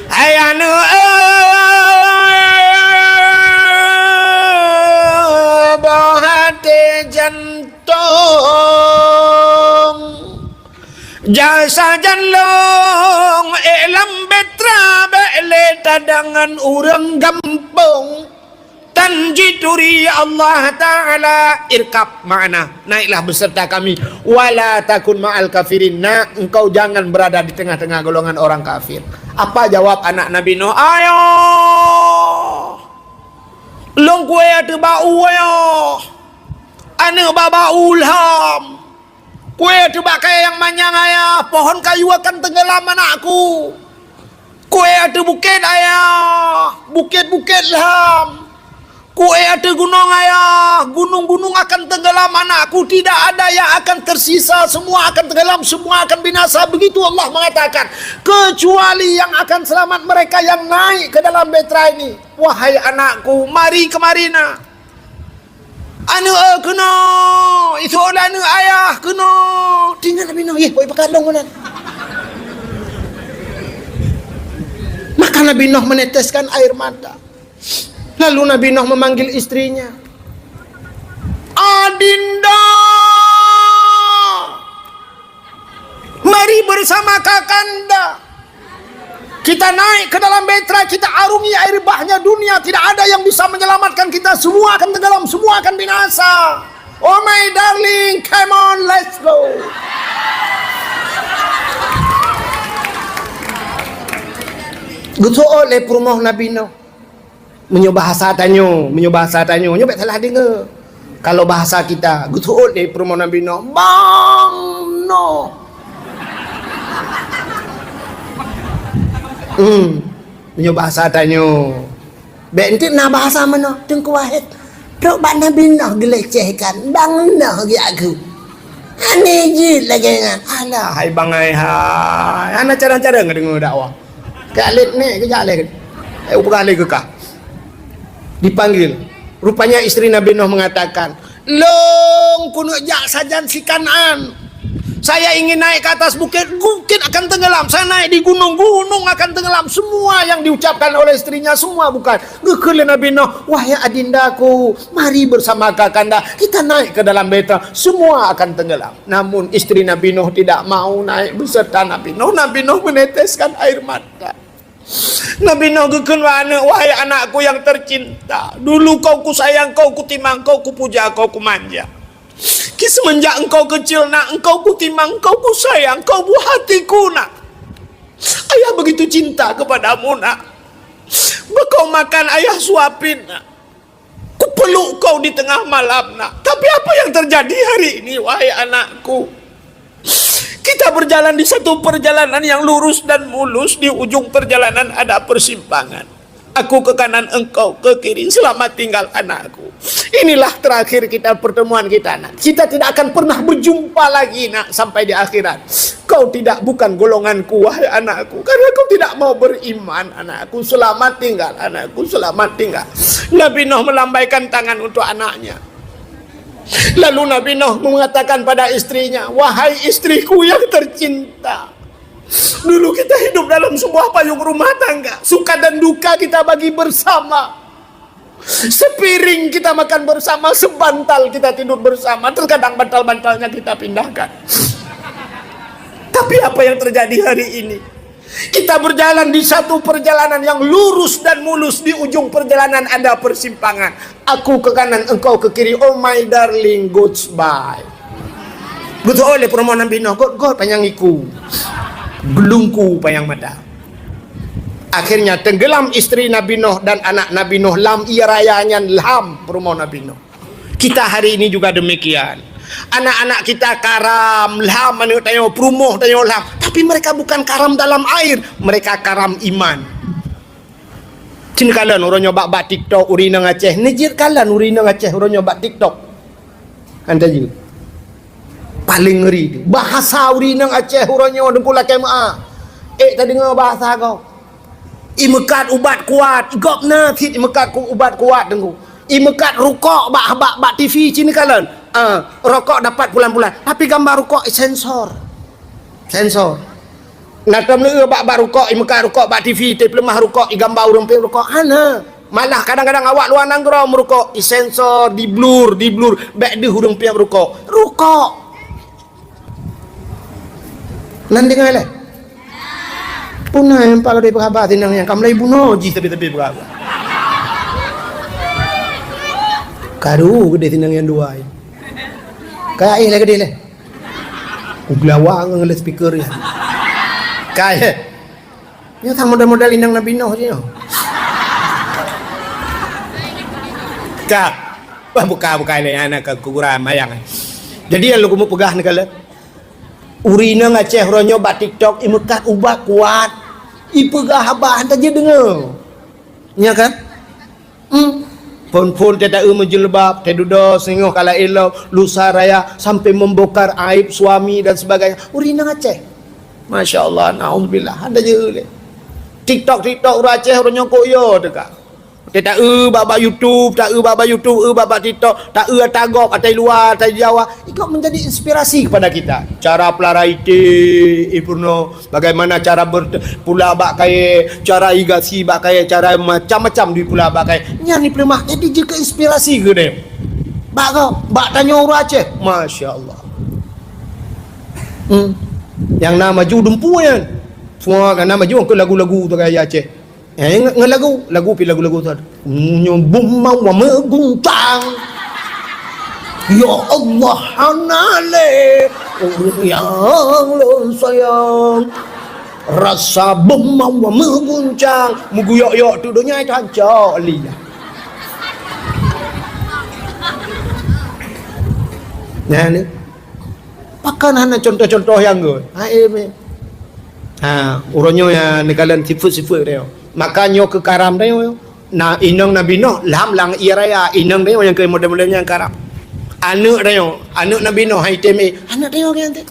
Speaker 1: Hai anak bahate jantung jasa janlong elam betra bele tadangan urang gampung tanjituri Allah Ta'ala irkab ma'ana, naiklah beserta kami, wala takun ma'al kafirin, engkau jangan berada di tengah-tengah golongan orang kafir. Apa jawab anak Nabi Nuh? Ayo long kue atu bau ayo ane bau ulham kue atu bakai yang manyang ayah, pohon kayu akan tenggelam anakku. Kue atu bukit ayah, bukit-bukit lam. Kue ada gunung ayah, gunung-gunung akan tenggelam anakku, tidak ada yang akan tersisa, semua akan tenggelam, semua akan binasa. Begitu Allah mengatakan, kecuali yang akan selamat mereka yang naik ke dalam betra ini. Wahai anakku, mari kemari nak. Anu kena, itu oleh anu ayah kena. Tinggal Nabi Nuh, boleh pakai dong kan? Maka Nabi Nuh meneteskan air mata. Lalu Nabi Nuh memanggil istrinya, Adinda, mari bersama kakanda. Kita naik ke dalam betra, kita arungi air bahnya dunia. Tidak ada yang bisa menyelamatkan kita. Semua akan tenggelam, semua akan binasa. Oh my darling, come on, let's go. Betul oleh perumah Nabi Nuh. Bahasa tanyo, nyobek salah dengar. Kalau bahasa kita, betul oleh perumah Nabi Nuh. Bang no. Bahasa tanyo. Bentik na bahasa mana? Tengku wahid. Dok bak Nabi Nuh gelecehkan. Bang Nuh gi aku. Ane jit lagi dengan. Alah, hai bang hai. Ana cara-cara ngedengar dakwah. Kalit ni, kejak lagi. Beralih ke kah? Dipanggil. Rupanya istri Nabi Nuh mengatakan, long kuno jak sajan si Kan'an. Saya ingin naik ke atas bukit, bukit akan tenggelam. Saya naik di gunung, gunung akan tenggelam. Semua yang diucapkan oleh istrinya semua bukan. Gekele Nabi Nuh, wahai adindaku, mari bersama kakanda kita naik ke dalam beta, semua akan tenggelam. Namun istri Nabi Nuh tidak mau naik beserta Nabi Nuh. Nabi Nuh meneteskan air mata. Nabi Nuh gekele anak, wahai anakku yang tercinta, dulu kau kusayang, kau kutimang, kau kupuja, kau kumanja. Semenjak engkau kecil nak, engkau kutimang, engkau kusayang, engkau buah hatiku nak. Ayah begitu cinta kepadamu nak. Kau makan ayah suapin nak. Ku peluk kau di tengah malam nak. Tapi apa yang terjadi hari ini wahai anakku? Kita berjalan di satu perjalanan yang lurus dan mulus. Di ujung perjalanan ada persimpangan. Aku ke kanan, engkau ke kiri. Selamat tinggal anakku. Inilah terakhir kita pertemuan kita nak. Kita tidak akan pernah berjumpa lagi nak sampai di akhirat. Kau bukan golonganku wahai anakku. Karena kau tidak mau beriman anakku. Selamat tinggal anakku. Selamat tinggal. Nabi Nuh melambaikan tangan untuk anaknya. Lalu Nabi Nuh mengatakan pada istrinya, wahai istriku yang tercinta, dulu kita hidup dalam sebuah payung rumah tangga. Suka dan duka kita bagi bersama. Sepiring kita makan bersama, sebantal kita tidur bersama. Terkadang bantal-bantalnya kita pindahkan. Tapi apa yang terjadi hari ini? Kita berjalan di satu perjalanan yang lurus dan mulus. Di ujung perjalanan ada persimpangan. Aku ke kanan, engkau ke kiri. Oh my darling, goodbye. Betul oleh permohonan Nabi Nuh. God panyangiku, belungku payang mata. Akhirnya tenggelam istri Nabi Nuh dan anak Nabi Nuh. Lam ia rayanya lam permohonan Nabi Nuh. Kita hari ini juga demikian. Anak-anak kita karam lam, tanya perumuh, tanya lam. Tapi mereka bukan karam dalam air, mereka karam iman. Cina kalan orang nyoba bak TikTok urina ngaceh. Nejir kalan urina ngaceh orang nyoba TikTok. Anda juga paling ngeri bahasa urina ngaceh orang nyoba dengkul kema. Tadi dengar bahasa kau. Imekat ubat kuat, igopna thit imekat ubat kuat dengku. Imekat rokok bak TV cini kalan. Rokok dapat bulan-bulan, tapi gambar rokok sensor. Natam le bak rokok, imekat rokok bak TV, tapi lemah rokok gambar urang pe rokok ana. Malah kadang-kadang awak luar nanggro merokok, sensor di blur, bak de urang pe rokok. Rokok. Nanti ngale. Punah yang kalau dia berkhabar tinang yang kamu lagi bunuh ji tapi berkhabar. Karu gede tinang yang dua. Kayak gede le. Uglawang ngele speaker ya. Kayak. Ya tang modal-modal indang Nabi Nuh je. Kak. Buka le anak ke kuburan mayang. Jadi yang lu kumu pegah negala. Urina ngaceh ronyo bat TikTok imekat ubat kuat. Ipegah habah hantar je dengar. Ya kan? Pon-pon tidak menjelbab, tidak sengok kala elok, lusa raya sampai membongkar aib suami dan sebagainya. Urina ngaceh. Masya Allah, na'udzubillah. Hantar je. TikTok orang Aceh orang nyokok yo dekat. Tak baba YouTube, baba TikTok, tagok atai luar, atai Jawa. Ikut menjadi inspirasi kepada kita. Cara pelarai Ipurno, bagaimana cara berpula bakai, cara igasi bakai, cara macam-macam di pula bakai. Yang ni pelemah jadi juga inspirasi ke dia. Bak tanya orang Aceh, Masya Allah. Yang nama ju dempu kan. Semua kan nama ju ke lagu-lagu tu kayak Aceh. Lagu tu nyumbung mau mengguncang ya Allah hanale yang lo sayang rasa mau mengguncang muguyok tu dunia tajak liya nah ni pakan hana contoh-contoh yang gue uronyo ya nekalan sifat-sifat dia. Makanya ke karam dia. Na inang Nabi Nuh lam lang iraya inang dia yang ke model-modelnya yang karam. Anak Nabi Nuh hai teme anak dia kan.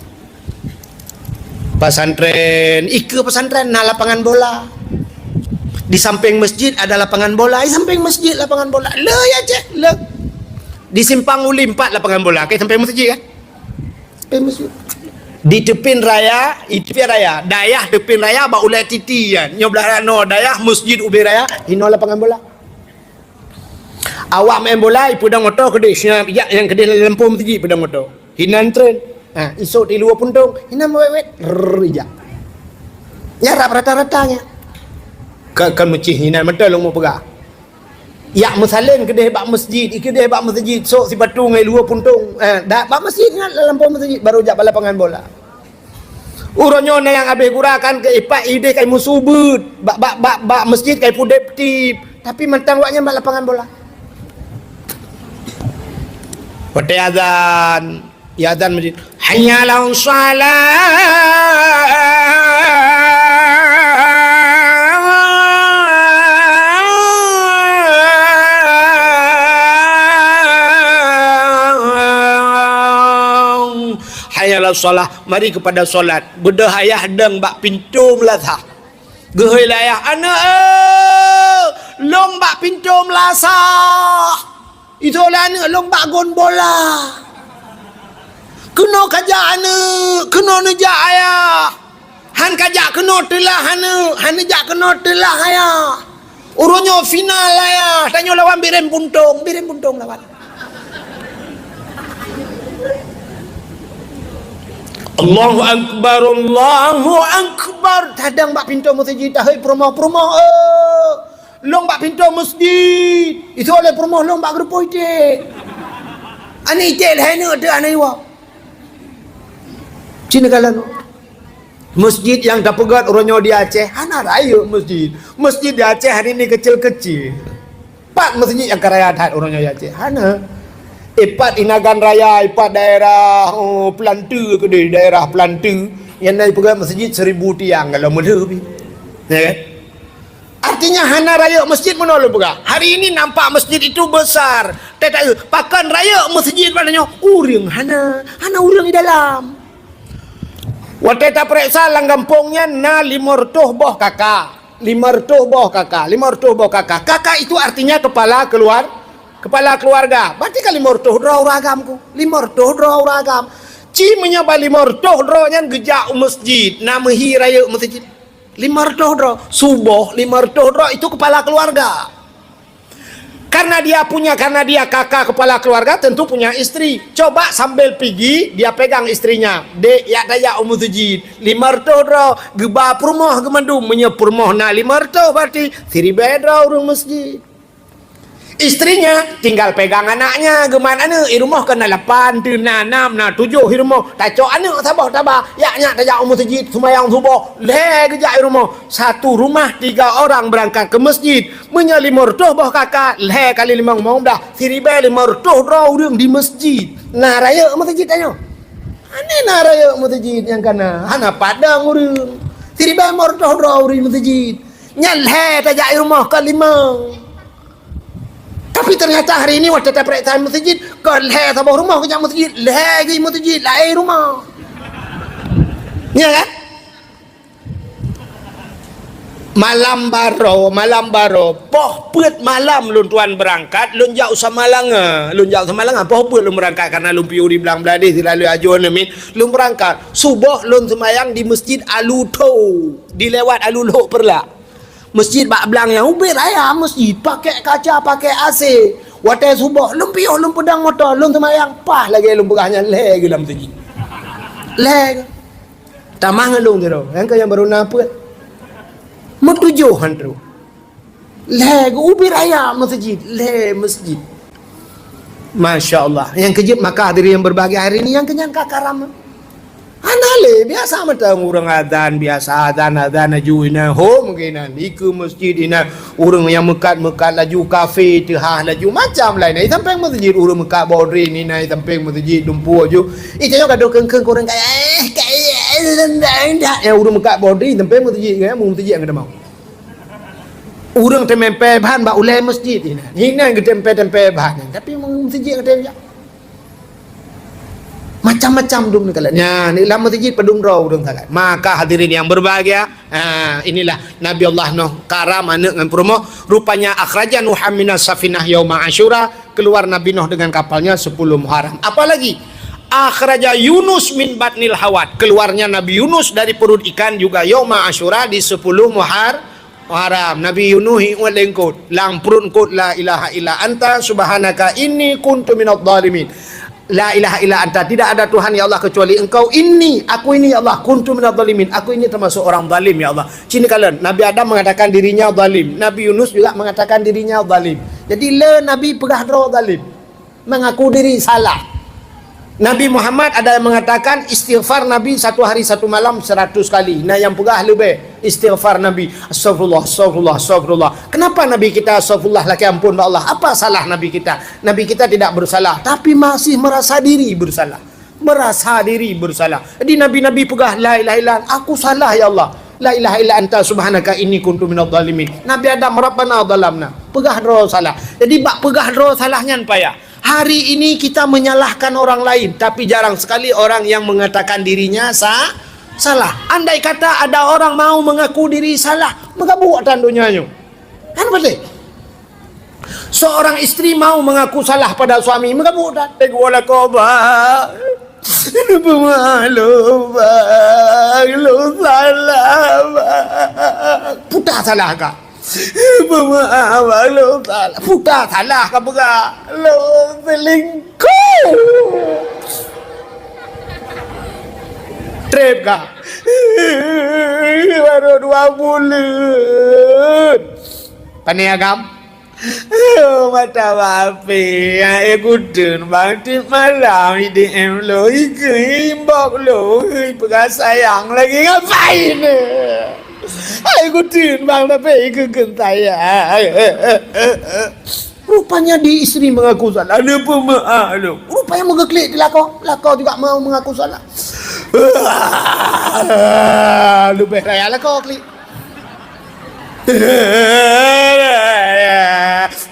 Speaker 1: Pesantren, pesantren na lapangan bola. Di samping masjid ada lapangan bola, di samping masjid lapangan bola. Le ya cek, le. Di simpang uli 4 lapangan bola, kayak sampai masjid kan? Sampai masjid. Di tepin raya, dayah tepin raya ba ulai titian. Nyo belah rano dayah masjid ubi raya, hino lapangan bola. Awak main bola pedang motor kedai ya yang kedai lampu masjid pedang motor. Hinan tren. Isok di luar puntung, hinan wewet rijak. Nyarap rata-ratanya. Kan mecih hinan betul lu mau pegang. Ya musalin kedai bak masjid, kedai bak masjid sok si patung ngai luar puntung. Dak bak masjid ngat lampu masjid baru jak lapangan bola. Uronyo na yang habis gurakan ke ipak ide kai musubut. Bak masjid kai pudep tip. Tapi mentang waknya bak lapangan bola. Pada azan, ya azan masjid. Hanyalah hayalah solah, mari kepada solat. Berdahayah deng bak pintu melasah. Gehoi layah anak long bak pintu melasah. Itu lah anak long bak gon bola. Kena kajak anak, kena nejak ayah. Han kajak kena telah anak, han nejak kena telah ayah. Urunyo final ayah. Tanyo lawan birim puntung lawan. Allahu Akbar, Allahu Akbar. Tadang bak pintu masjid dah promo. Long bak pintu masjid. Itu oleh promo long bak grupo ite. Ani ite lah ni ada anai wa. Cina kalan. Masjid yang dah pegat orangnya di Aceh, hana raya masjid. Masjid di Aceh hari ni kecil-kecil. Pat masjid yang karaya hat orangnya di Aceh. Hana. Ipat Inagan Raya, ipat daerah Pelantu ke daerah Pelantu yang naik pegang masjid 1000 tiang kalau lebih. Ya kan? Artinya hana raya masjid mana lu pegang? Hari ini nampak masjid itu besar. Tak pakan raya masjid padanya uring hana uring di dalam. Waktu tak periksa lang kampungnya na 500 boh kakak. 500 boh kakak. Kakak itu artinya kepala keluarga. Berarti kan 500 draw ragamku. 500 draw ragam. Ci menyapa 500 draw nyan gejak masjid. Nama hi raya masjid. 500 draw. Subuh 500 draw itu kepala keluarga. Karena dia kakak kepala keluarga tentu punya istri. Coba sambil pergi dia pegang istrinya. Dek ya daya masjid. 500 draw geba perumah gemandum menyepurmoh na 500 berarti 1000 draw urang masjid. Istrinya tinggal pegang anaknya gimana nih rumah kena 8 tu 6 na 7 rumah tacok anak tabah ya nya tajak masjid sembahyang subuh le gejak rumah satu rumah 3 orang berangkat ke masjid menya 500 boh kakak le kali 5 mau dah 1500 draw urang di masjid nah raya masjid ayo ane na raya masjid yang kana hana padang urang 1500 draw urang masjid nya le tajak rumah ke 5. Tapi ternyata hari ini waktu tak periksa masjid, kau leh sabah rumah ke masjid, leh ke masjid, lain rumah. Ya kan? Malam baro, poh put malam lun tuan berangkat, lun jauh sama langa, poh put lun berangkat karena lun piu di belang beladih, selalu ajuan amin, lun berangkat, subuh lun semayang di masjid Aluto, dilewat Alulho perla. Masjid bak belang yang ubir ayah masjid pakai kaca pakai AC waktu subuh lum piuh lum pedang motor lum semayang pah lagi lum pegahnya le dalam masjid le tamang lum tu yang kaya baru napet metujuhan tu le ubir ayah masjid le masjid Masya Allah yang kejip maka diri yang berbahagia hari ini yang kenyangka karam anale biasa mata orang adzan biasa adzan aju ina ho mungkin iku masjid ina orang yang mekat laju kafe teh laju macam lain ai sampai masjid orang mekat boundary ni nai sampai masjid dumpu aju itu yo kado keung orang kayak ya orang mekat boundary sampai masjid kan masjid yang ada mau orang tempe bahan ba ulai masjid ina ke tempe bahan tapi masjid yang ada macam-macam dum kalanya ni lama masjid pedung raw dum sangat maka hadirin yang berbahagia inilah Nabi Allah Nuh karam anak dengan promo rupanya akhraja Nuh minas safinah yauma Asyura keluar Nabi Nuh dengan kapalnya 10 Muharram apalagi akhraja Yunus min batnil hawat, keluarnya Nabi Yunus dari perut ikan juga yauma Asyura di 10 Muharram. Nabi Yunus walengkut lang perut kut la ilaha illa anta subhanaka inni kuntu minadh dhalimin. La ilaha illa anta, tidak ada Tuhan ya Allah kecuali engkau, ini aku ini ya Allah kuntu minadh dhalimin, aku ini termasuk orang zalim ya Allah. Sini kalian, Nabi Adam mengatakan dirinya zalim, Nabi Yunus juga mengatakan dirinya zalim. Jadi Nabi pegah dro zalim, mengaku diri salah. Nabi Muhammad ada yang mengatakan istighfar Nabi 1 hari 1 malam 100 kali. Nah yang pegah lebih istighfar Nabi, astagfirullah, astagfirullah, astagfirullah. Kenapa Nabi kita astagfirullah laki ampun Allah? Apa salah Nabi kita? Nabi kita tidak bersalah, tapi masih merasa diri bersalah. Merasa diri bersalah. Jadi Nabi-Nabi pegah la ilaha illa aku salah ya Allah. La ilaha illa anta subhanaka inni kuntu minadh dhalimin. Nabi Adam rabbana dhalamna. Pegah dro salah. Jadi bak pegah dro salahnya payah. Hari ini kita menyalahkan orang lain, tapi jarang sekali orang yang mengatakan dirinya salah. Andai kata ada orang mau mengaku diri salah, maka buat tandunyanyo. Kan betul? Seorang istri mau mengaku salah pada suami, maka buat tandung wala koba. Pemalu bang, lu salah bang. Putar salah kah? Pemaaf lu salah. Putar salah kah pegah? Lu selingkuh. Trip kah? Baru 2 bulan. Paniagam? Mata bapi yang ikutin bangkit malam di DM lo imbok lo pegang sayang lagi ngapain ikutin bang tapi ikutin saya. Rupanya di istri mengaku salah. Ada pemaaf lo. Rupanya mengeklik di lakau juga mau mengaku salah. Lebih raya lakau klik.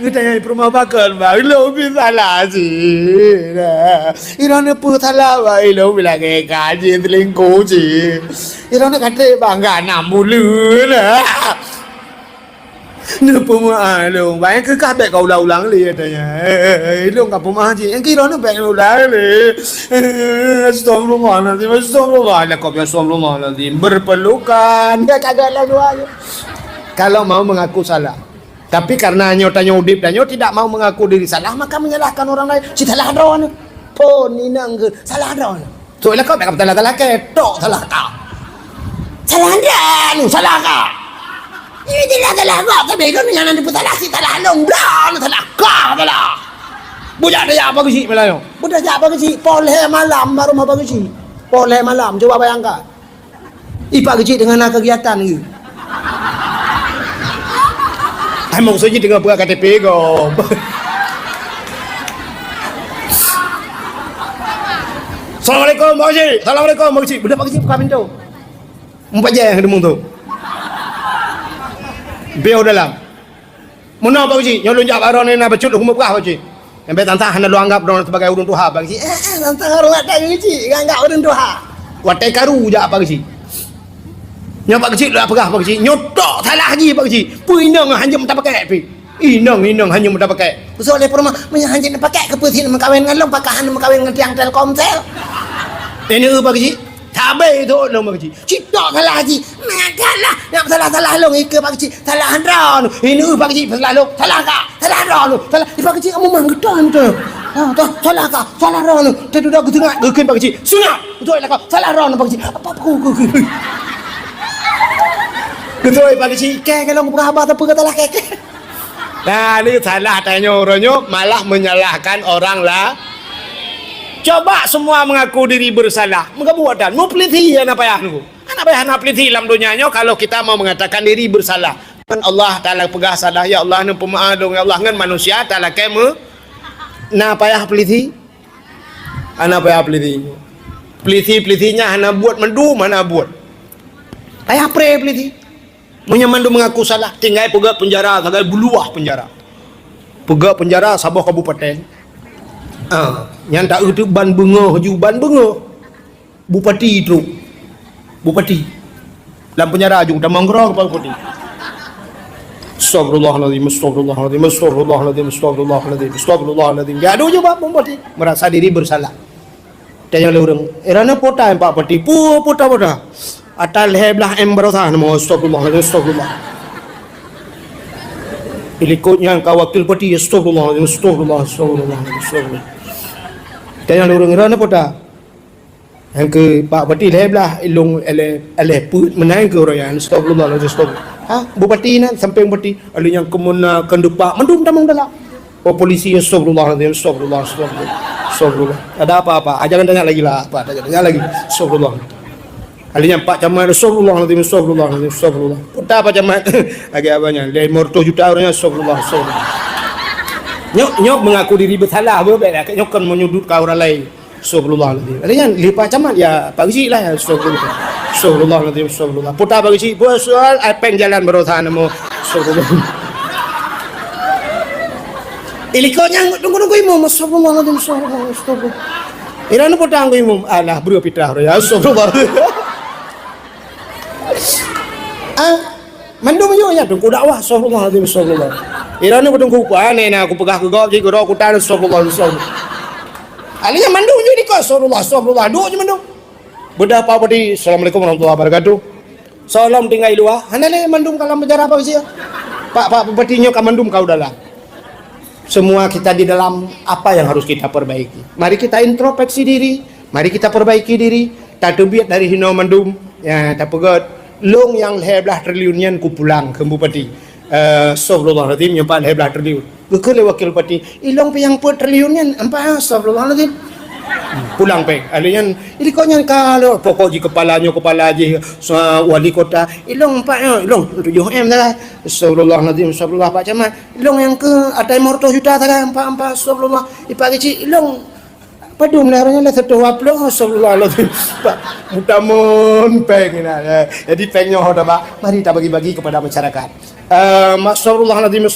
Speaker 1: Kita yang rumah bakal bang, lo bisa lah sih. Irana pun salah bang, lo bilang kaji selingkuh sih. Irana kata bang gak 6 bulan lah. Ni pemaaf lo, bang kekah baik kau ulang-ulang li katanya. Lo gak pemaaf sih, yang kira ni baik ulang li. Astagfirullahaladzim, astagfirullahaladzim. Kau biar astagfirullahaladzim, berpelukan. Dia kagak lalu aja. Kalau mau mengaku salah, tapi karena nyotanya udip dan tidak mau mengaku diri salah, maka menyalahkan orang lain. Si salah drawan, pun ini nangge salah drawan. Soalnya kau tak salah ketok salah kau. Salah dia, lu salah kau. Ini tidak salah kau, tapi kau ni jangan disebut salah si salah long drawan salah kau salah. Budak dia apa kecil Melayu? Budak dia apa kecil? Poleh malam baru mau apa kecil? Poleh malam, coba bayangkan. Ipak kecil dengan kegiatan ni. Emang saja dengan buka KTP kau. Assalamualaikum Pak Haji. Assalamualaikum Pak Haji. Budak Pak Haji buka pintu. 4 jam yang demung tu. Biar dalam. Mana Pak Haji? Nyolong jap aron ni nak becut hukum buka Pak Haji. Sampai tantang hendak lu anggap orang sebagai urun Tuhan Pak Haji. Tantang orang tak Haji, anggap urun Tuhan. Watai karu je Pak Haji. Nyopak kecil dah pegah Pak Kecil. Nyotok salah lagi Pak Kecil. Inang hanya tak pakai pi. Inang hanya tak pakai. Soalnya perma hanya pakai keputusan mengkawin dengan long pakahan mengkawin dengan tiang Telkomsel. Ini Pak Kecil. Tabai tu long Pak Kecil. Citok salah lagi. Mengakalah yang salah long ke Pak Kecil. Salah handron. Ini Pak Kecil salah long. Salah kah? Salah handron. Salah Pak Kecil kamu manggetan tu. Salah kah? Salah handron. Tadi dah aku tengok gekin Pak Kecil. Sunat. Betul lah kau. Salah handron Pak Kecil. Apa aku. Betul Pak Kecil, kalau aku berhabar tak pergi telah keke. Nah ini salah tanya orangnya malah menyalahkan orang lah. Coba semua mengaku diri bersalah. Maka buatan, mau peliti ya nak payah nunggu. Anak payah nak peliti dalam dunianya kalau kita mau mengatakan diri bersalah. Kan Allah Ta'ala pegah salah, ya Allah ni pemaaf dong, ya Allah kan manusia Ta'ala kemu. Nah payah peliti. Anak payah peliti. Peliti-pelitinya anak buat mendu, mana buat. Payah pre peliti. Menyamandu mengaku salah, tinggal pegak penjara, tinggal buluah penjara. Pegak penjara Sabah Kabupaten. Yang tak itu ban bunga, ban bunga. Bupati itu. Bupati. Dalam penjara juga dah manggrang Pak Bupati. Astagfirullahaladzim, astagfirullahaladzim, astagfirullahaladzim, astagfirullahaladzim, astagfirullahaladzim. Gaduh je Pak Bupati. Merasa diri bersalah. Tanya le orang. Erana pota empat peti. Pota. Atal heblah embrosa namo astagfirullah. Ilikutnya kau wakil peti astagfirullah. Tanya le orang erana pota. Yang ke pak peti heblah ilung ele put menang ke orang yang astagfirullah. Bupati na sampai bupati alin yang kemuna kendupa mendum tamang dalam. Oh polisi astagfirullah. Ada apa-apa? Jangan tanya lagi lah. Tanya lagi. Astagfirullah. Alin yang Pak Camat astagfirullah. Kota Pak Camat agak banyak. 500 juta orangnya astagfirullah. Nyok mengaku diri bersalah berbeda. Nyok kan menyudut ke orang lain. Astagfirullah. Alin yang Pak Camat ya Pak Gisi lah astagfirullah. Putar Pak Gisi. Buat soal peng jalan berosan namo. Astagfirullah. Ilikotnya tunggu imam astagfirullah. Irana potang imam alah bro fitrah ya astagfirullah. Mandum yo ya tunggu dakwah astagfirullah. Irana tunggu ku aneh na aku pegah ke gau jadi aku tar astagfirullah. Alinya mandum yo di ko astagfirullah. Dua je mandum. Bedah apa di assalamualaikum warahmatullahi wabarakatuh. Salam tinggal luar. Hanale mandum kalam berjarah apa sih? Pak bupatinya ka mandum kau dalam. Semua kita di dalam apa yang harus kita perbaiki. Mari kita introspeksi diri, mari kita perbaiki diri. Tak terbiat dari hino mandum, ya tak pegat. Long yang 11 triliunian ku pulang ke bupati. Astagfirullahaladzim nyempat 11 triliun. Gekele wakil bupati, ilong pe yang 4 triliunian, empat astagfirullahaladzim. Pulang pe, alian ini kau yang kalau pokok kepala je wali kota ilong pak ilong 7M dah astagfirullahaladzim astagfirullah Pak Camat ilong yang ke ada 500 juta dah empat astagfirullah ipak kecil ilong padum laranya lah satu waplo astagfirullahaladzim Pak mutamun peng jadi pengnya hoda Pak mari kita bagi-bagi kepada masyarakat. Astagfirullahaladzim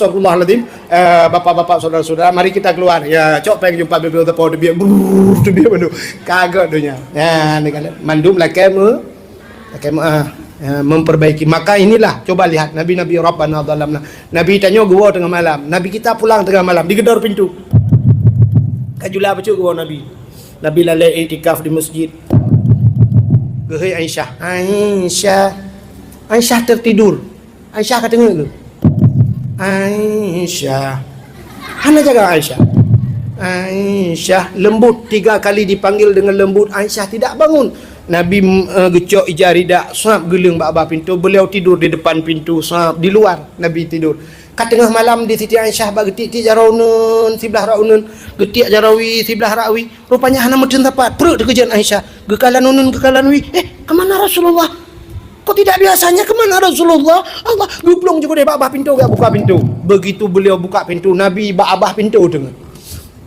Speaker 1: bapak-bapak saudara-saudara mari kita keluar ya cok pengen jumpa beliau tepo dia mandu kagak dunia ya ni kan mandum lah kamu memperbaiki maka inilah coba lihat nabi-nabi Rabbana zalamna nabi tanya gua tengah malam nabi kita pulang tengah malam digedor pintu kajulah baca gua nabi lalai iktikaf di masjid gehei Aisyah tertidur. Aisyah kata dengar ke? Aisyah. Hana jaga Aisyah. Aisyah lembut 3 kali dipanggil dengan lembut. Aisyah tidak bangun. Nabi gecok ijari dak sahab geling bak pintu. Beliau tidur di depan pintu sahab di luar. Nabi tidur. Kat tengah malam di Siti Aisyah bak getik jarawun sebelah raunun. Getik jarawi sebelah rawi. Rupanya hana mudin tapat. Perut kekejan Aisyah. Gekalan wi. Kemana Rasulullah? Kok tidak biasanya kemana Rasulullah? Allah gublong juga deh babah pintu gak buka pintu. Begitu beliau buka pintu Nabi babah pintu dengar.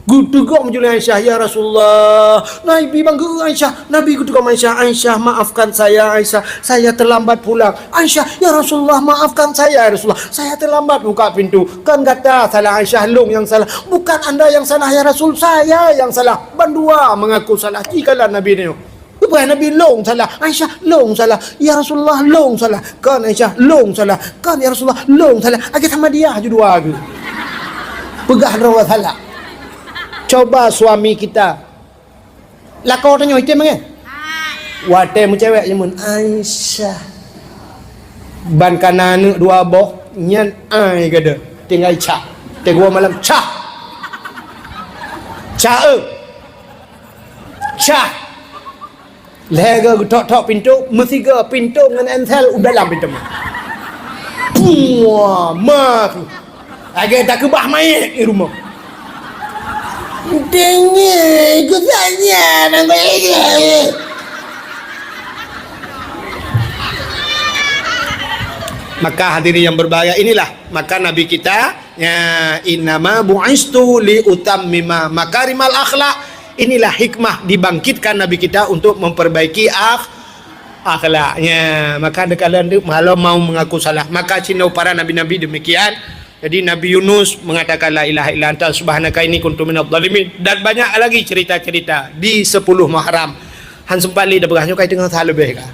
Speaker 1: Gudegok menjual Aisyah ya Rasulullah. Nabi bangga Aisyah. Nabi gudegok Aisyah maafkan saya Aisyah. Saya terlambat pulang. Aisyah ya Rasulullah maafkan saya ya Rasulullah. Saya terlambat buka pintu. Kan kata salah Aisyah long yang salah. Bukan anda yang salah ya Rasul. Saya yang salah. Bandua mengaku salah. Jikalah Nabi ni. Bukan Nabi long salah. Aisyah long salah. Ya Rasulullah long salah. Kan Aisyah long salah. Kan ya Rasulullah long salah. Agak sama dia je dua ke. Pegah rawat salah. Coba suami kita. Lah kau tanya item kan? Wate mu cewek jemun Aisyah. Ban kanan 2 boh nyan ai gada. Tinggal cak. Tengok malam cak. Cak. Cak. Lega tok pintu, mesti ke pintu dengan entel udah dalam pintu. Wah, mak. Agak tak kebah mayat di rumah. Dengar, aku tanya namanya. Maka hadirin yang berbahagia inilah maka Nabi kita ya innama bu'istu li utammima makarimal akhlak. Inilah hikmah dibangkitkan Nabi kita untuk memperbaiki akhlaknya. Maka kalian kalau mau mengaku salah, maka cina para nabi-nabi demikian. Jadi Nabi Yunus mengatakan la ilaha illa anta subhanaka inni kuntu minadh dhalimin dan banyak lagi cerita-cerita di 10 Muharram. Han sempali dah berahnya kai tengah salah lebih kah.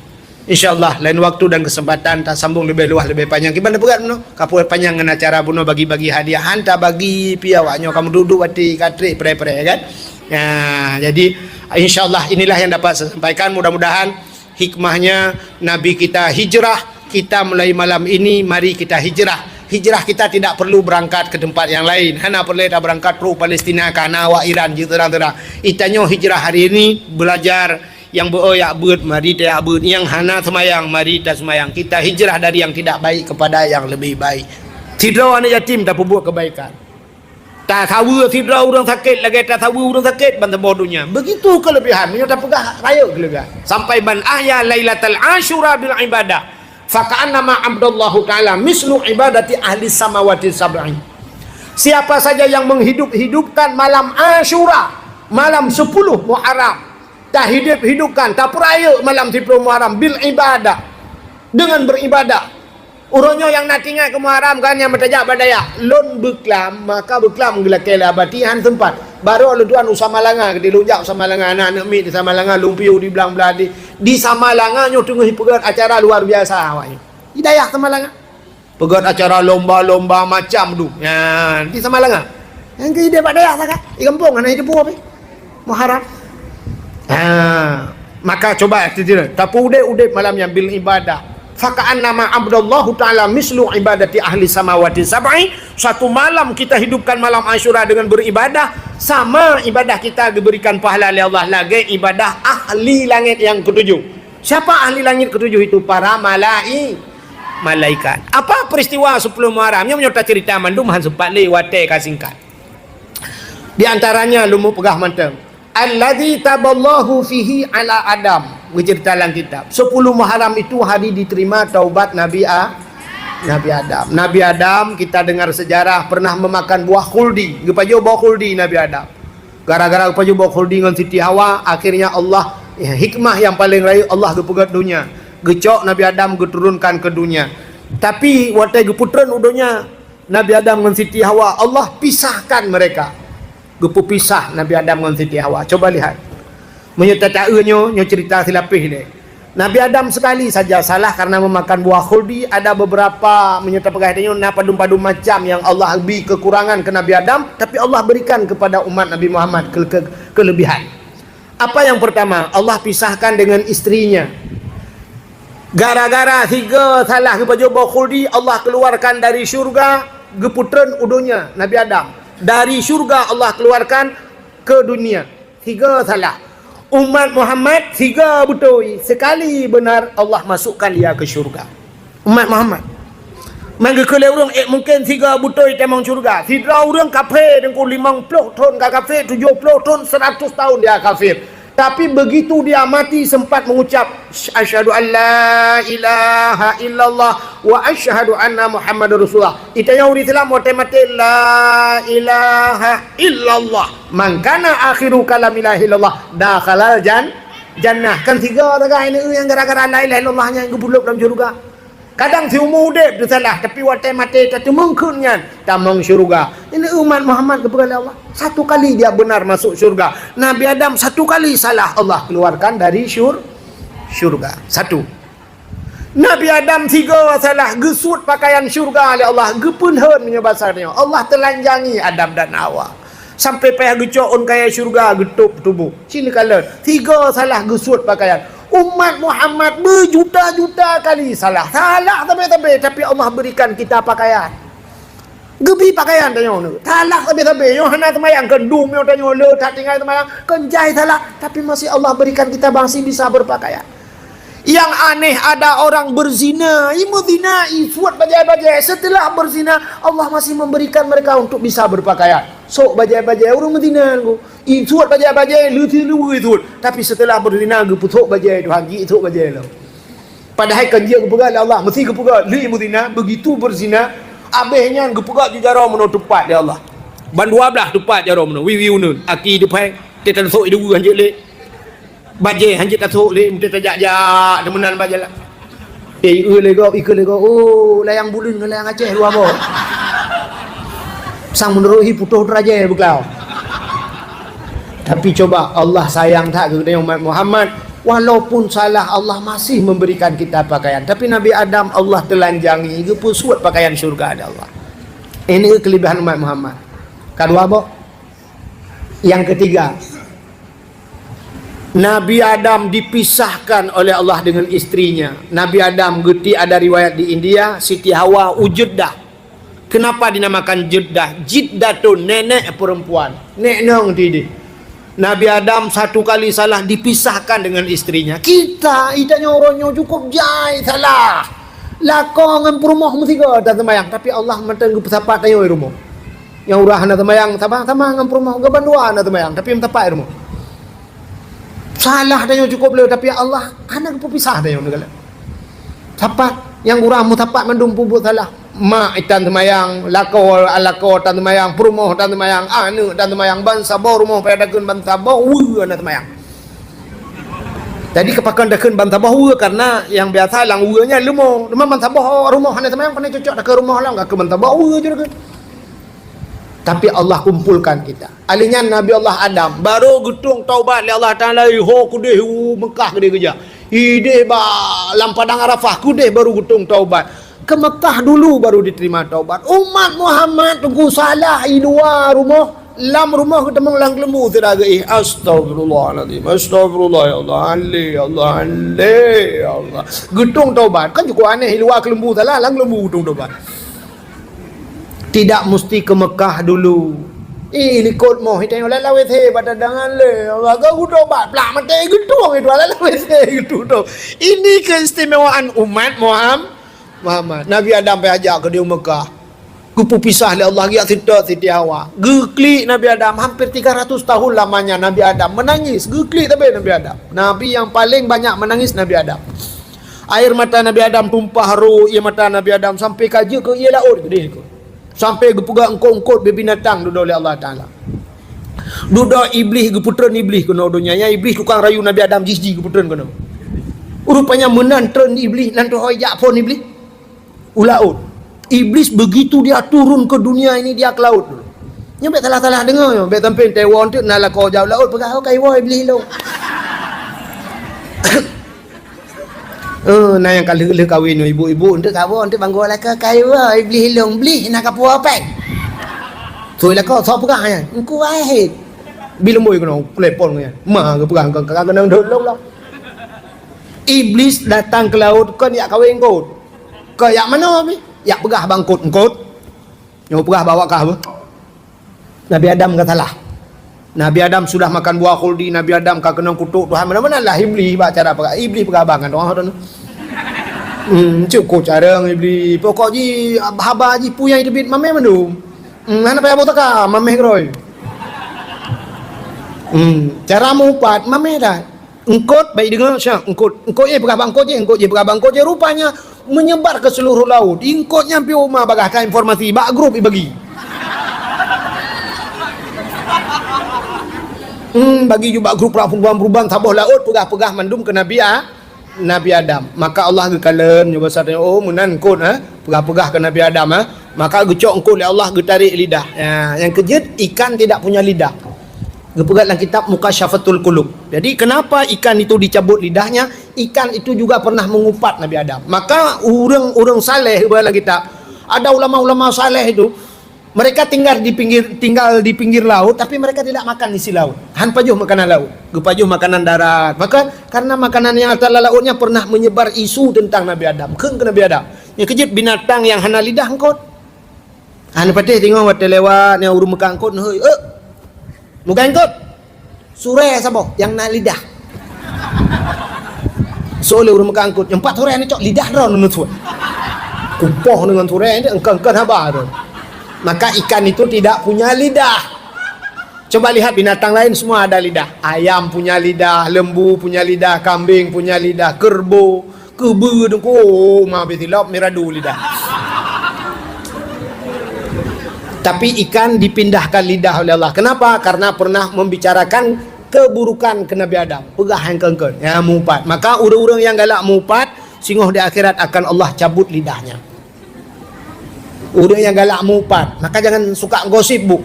Speaker 1: InsyaAllah lain waktu dan kesempatan tak sambung lebih luas lebih panjang. Gimana berat no? Kapur panjang dengan acara buno bagi-bagi hadiah. Hantar bagi piawaknya kamu duduk wati katrik pere-pere kan. Ya, jadi insyaAllah inilah yang dapat saya sampaikan. Mudah-mudahan hikmahnya Nabi kita hijrah. Kita mulai malam ini mari kita hijrah. Hijrah kita tidak perlu berangkat ke tempat yang lain. Hana perlu dah berangkat pro Palestina kana wa Iran gitu terang-terang. Itanyo hijrah hari ini belajar yang beroyak ber mari tak ber, yang hana semayang mari tak semayang. Kita hijrah dari yang tidak baik kepada yang lebih baik. Tidra anak yatim tak buat kebaikan. Tak tahu tidra orang sakit lagi tak tahu orang sakit bantu bodohnya. Begitu kelebihan. Dia tak pegah raya kelebihan. Sampai ban ahya lailatul asyura bil ibadah. Faka'annama abdallahu ta'ala mislu ibadati ahli samawati sab'i. Siapa saja yang menghidupkan malam Asyura, malam 10 Muharram, tak hidupkan, tak peraya malam 10 Muharram bil ibadah, dengan beribadah. Urangnya yang nak tinggal ke Muharram kan yang bertajak badaya lon beklam, maka beklam gelakela batihan tempat. Baru lu tuan usah malanga di lujak sama langa anak-anak mi di sama langa lumpiu di belang beladi. Di sama langa nyo tunggu pegat acara luar biasa awaknya. Hidayah sama langa. Pegat acara lomba-lomba macam tu. Ya, di sama langa. Yang ke ide badaya sakak. Di kampung anak hidup apa? Muharram. Maka coba tidak. Tapi udah malam yang bil ibadah. Faka'annama abdallahu ta'ala mislu ibadati ahli samawati sab'i. Satu malam kita hidupkan malam Asyura dengan beribadah, sama ibadah kita diberikan pahala oleh Allah lagi ibadah ahli langit yang ketujuh. Siapa ahli langit ketujuh itu? Para malaikat. Apa peristiwa 10 Muharram? Yang menyerta cerita mandum han sempat lewate kasingkat. Di antaranya lumu pegah manteng. Alladzi taballahu fihi ala Adam. Bercerita dalam kitab 10 Muharram itu hari diterima taubat Nabi Adam. Nabi Adam kita dengar sejarah pernah memakan buah khuldi. Gepajo buah khuldi Nabi Adam. Gara-gara gepajo buah khuldi dengan Siti Hawa, akhirnya Allah hikmah yang paling raya Allah gepegat dunia. Gecok Nabi Adam geturunkan ke dunia. Tapi waktu geputran udonya Nabi Adam dengan Siti Hawa, Allah pisahkan mereka. Gepupisah Nabi Adam dengan Siti Hawa. Coba lihat. Menyertai-nyo cerita silapih ni. Nabi Adam sekali saja salah karena memakan buah khuldi. Ada beberapa menyertai pegahnya na padu-padu macam yang Allah beri kekurangan ke Nabi Adam, tapi Allah berikan kepada umat Nabi Muhammad kelebihan. Apa yang pertama? Allah pisahkan dengan istrinya. Gara-gara 3 salah kepada buah khuldi, Allah keluarkan dari syurga geputran udunya Nabi Adam. Dari syurga Allah keluarkan ke dunia. 3 salah. Umat Muhammad 3 betul. Sekali benar Allah masukkan dia ke syurga. Umat Muhammad. Mangga kele orang mungkin 3 betul temang syurga. 3 orang kafir dengan 50 tahun kafir, 70 tahun, 100 tahun dia kafir. Tapi begitu dia mati sempat mengucap asyhadu an la ilaha illallah wa asyhadu anna muhammadar rasulullah. Itanya orang Islam mati la ilaha illallah. Man kana akhiru kalam la ilaha illallah dakhalal jannah. Kan 3 orang ini yang gara-gara la ilaha illallahnya yang gebuluk dalam syurga. Kadang si umur udip tu salah, tapi waktu mati tak mungkinnya tamang syurga. Ini umat Muhammad kepada Allah. 1 kali dia benar masuk syurga. Nabi Adam 1 kali salah, Allah keluarkan dari syurga. 1. Nabi Adam 3 salah, gesut pakaian syurga oleh Allah, gepunhen menyebasarnya. Allah telanjangi Adam dan Hawa. Sampai payah gecok kaya syurga getup tubuh. Sini kalian 3 salah gesut pakaian. Umat Muhammad berjuta-juta kali salah tapi Allah berikan kita pakaian. Gebi pakaian tanya orang. Salah tapi yang hendak semayang kendum yang tanya le tak tinggal semayang kenjai salah tapi masih Allah berikan kita masih bisa berpakaian. Yang aneh ada orang berzina, imudina, ifuat bajai-bajai. Setelah berzina Allah masih memberikan mereka untuk bisa berpakaian. Sok bajai-bajai orang berzina ku. Ifuat bajai-bajai lu itu. Tapi setelah berzina ku putuk bajai tu hagi itu bajai lo. Padahal kerja ku pegang Allah mesti ku pegang li imudina begitu berzina abehnya ku pegang di jarau meno tepat dia Allah. Ban 12 tepat jarau meno wiwiu nun. Aki depan tetan sok idu hanjit le. Bajai hanjit tasuk le minta tajak-jak demenan bajai lah. Lego oh layang bulun dengan layang Aceh luar mo. Sang meneruhi putuh raja beklau. Tapi coba Allah sayang tak kepada umat Muhammad Walaupun salah, Allah masih memberikan kita pakaian. Tapi Nabi Adam Allah telanjangi, dia pun suat pakaian syurga ada Allah. Ini kelebihan umat Muhammad. Kedua apa? Yang ketiga, Nabi Adam dipisahkan oleh Allah dengan istrinya. Nabi Adam geti ada riwayat di India, Siti Hawa Ujuddah. Kenapa dinamakan Jeddah? Jiddah tu nenek perempuan. Nenek tidi. Nabi Adam satu kali salah dipisahkan dengan istrinya. Kita idanya orangnya cukup jai salah. Lakon dengan perumah mesti ke tak temayang. Tapi Allah mentang pesapat tayo rumah. Yang urah na temayang sama dengan perumah ke bandua na temayang. Tapi mentapak rumah. Salah tayo cukup leh tapi Allah anak pepisah tayo negala. Sapat yang urah mutapak mandum pubut salah. Mak itan temayang, lakor alakor tan temayang, perumah tan temayang, anu tan temayang, bangsa bau rumah pada dakun bangsa bau ana temayang. Jadi kepakan dakun bangsa bau karena yang biasa lang uanya lemo, bangsa bau rumah ana temayang pandai cocok dak ke rumah lang ke bangsa bau je dak. Tapi Allah kumpulkan kita. Alinya Nabi Allah Adam baru gutung taubat li Allah Taala ho kudeh Mekah gede kerja. Ideh ba lam padang Arafah kudeh baru gutung taubat. Ke Mekah dulu baru diterima taubat. Umat Muhammad tunggu salah di luar rumah, lam rumah kita mengulang lembu tidak ge. Astagfirullahaladzim, astagfirullah ya Allah, ya Allah. Getung taubat kan cukup aneh di luar ke lembu salah, lang lembu getung taubat. Tidak mesti ke Mekah dulu. Ini kot moh kita yang lawe the pada dangan le. Allah kau taubat pelak mate getung itu lawe the getung. Ini keistimewaan umat Muhammad. Nabi Adam pergi ajak ke dia Mekah. Kupu pisah oleh Allah ya Siti Hawa. Geklik Nabi Adam hampir 300 tahun lamanya Nabi Adam menangis. Geklik tapi Nabi Adam. Nabi yang paling banyak menangis Nabi Adam. Air mata Nabi Adam tumpah ru ia mata Nabi Adam sampai kaja ke ia laut gede ke. Sampai gepugak engkau binatang duduk oleh Allah Taala. Duduk iblis geputran iblis kena dunia nya iblis tukang rayu Nabi Adam jiji geputran kena. Rupanya menantren iblis lantu hoyak pun iblis. Laut. Iblis begitu dia turun ke dunia ini dia ke laut dulu. Nyampe salah-salah dengar yo, bet tampil Taiwan tu nak kau jauh laut pegah kai woi iblis lo. Nah yang kali kahwin ibu-ibu untuk kawin untuk banggo lah ke kai woi iblis long beli nak apa apa. Soi lah kau so pegah ya. Engku wahid. Bila moi kena telepon kan. Ma ke pegah kena dolong lah. Iblis datang ke laut kan ya kahwin kau. Kayak mana ni? Ya pegah bangkut engkut. Yang pegah bawa ke apa? Nabi Adam kata salah. Nabi Adam sudah makan buah khuldi, Nabi Adam kau kena kutuk Tuhan mana-mana lah iblis baca cara pegah. Iblis pegah bangan orang tu. Cukup cara iblis. Pokok ji haba ji puyai debit mameh mandum. Mana payah buat ka mameh kroi. Cara mupat mameh dah. Engkut baik dengar syah engkut je pegah bangkut je rupanya menyebar ke seluruh laut. Ingkut nyampe rumah bagahkan informasi bak grup bagi. Bagi juga grup perubahan tabuh laut pegah-pegah mandum ke Nabi Adam. Maka Allah gekalen nyoba satnya menan engkut pegah-pegah ke Nabi Adam maka gecok engkut oleh Allah getarik lidah. Yang kejut ikan tidak punya lidah. Gepegat dalam kitab Mukasyafatul Qulub. Jadi kenapa ikan itu dicabut lidahnya? Ikan itu juga pernah mengupat Nabi Adam. Maka orang saleh dalam kitab ada ulama-ulama saleh itu mereka tinggal di pinggir laut tapi mereka tidak makan isi laut. Han pajuh makanan laut, gepajuh makanan darat. Maka karena makanan yang atas lautnya pernah menyebar isu tentang Nabi Adam. Keung ke Nabi Adam. Yang kejut binatang yang hana lidah engkot. Han patih tengok wat lewat yang urung Mekah engkot heuy. Muka engkot sure sabo yang na lidah. Soalnya urang Mekah angkut yang 4 sore ni cok lidah dah menut. Kupoh dengan sore ni engkang-engkang haba tu. Maka ikan itu tidak punya lidah. Coba lihat binatang lain semua ada lidah. Ayam punya lidah, lembu punya lidah, kambing punya lidah, kerbau, kebu tu ma betilop miradu lidah. Tapi ikan dipindahkan lidah oleh Allah. Kenapa? Karena pernah membicarakan keburukan ke Nabi Adam. Pegah yang kengkeng. Ya, mupat. Maka orang-orang yang galak mupat, singgoh di akhirat akan Allah cabut lidahnya. Orang yang galak mupat. Maka jangan suka gosip bu.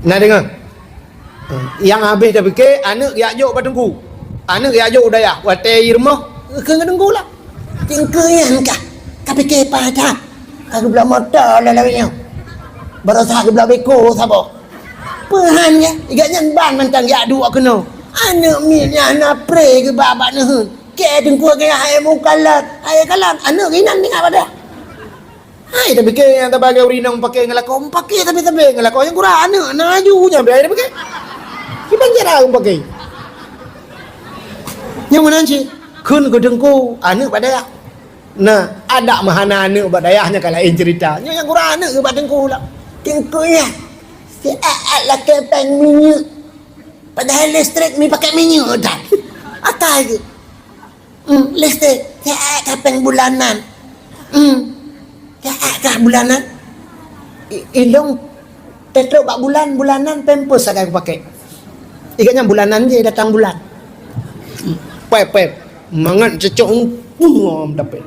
Speaker 1: Nah dengar. Yang habis dah fikir, anak Ya'juj bertengku. Anak ya ajo udaya wate irmo ke ngedengku lah.
Speaker 2: Tingkeyan ka. Kapike pada. Kagak belah motor lah lawanya. Barasa ke belah beko sabo. Pehannya, igaknya ban mentang ya dua kena. Anak minya anak pre ke babak nehun. Ke dengku ke hai mukalat. Hai kalan anak inan ni apa dah?
Speaker 1: Hai tapi ke yang tabagai urinang pakai ngelakon pakai tapi ngelakon yang kurang anak najunya biar dia pakai. Kiban jarang pakai. Yang mana sih? Kun ke dengku anak pada. Nah, ada mahana anak buat dayahnya kalau lain cerita. Yang kurang anak ke buat dengku lah.
Speaker 2: Tingkunya. Si aat lah kepeng minyak. Padahal listrik ni pakai minyak dah. Atai ke? Listrik. Si aat kepeng bulanan. Si aat kah bulanan?
Speaker 1: Ilong petrol bak bulanan pempes akan aku pakai. Ikatnya bulanan je datang bulan. Pep mangan cecok ngom dapat.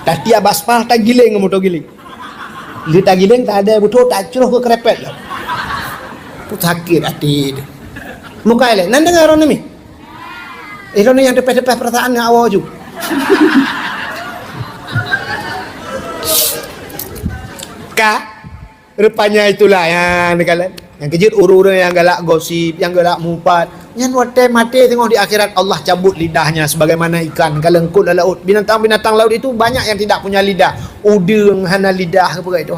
Speaker 1: Tak tiap baspal tak giling motor giling. Li tak giling tak ada betul tak curuh ke kerepet lah. Put sakit hati. Muka ele nan dengar orang ni. Elok ni yang depan-depan perasaan dengan awak ju. Kak, rupanya itulah yang kalian yang kejut uru-uru yang galak gosip, yang galak mumpat. Yang wate mati tengok di akhirat Allah cabut lidahnya sebagaimana ikan kalengkut dalam laut. Binatang-binatang laut itu banyak yang tidak punya lidah. Udang hana lidah apa itu.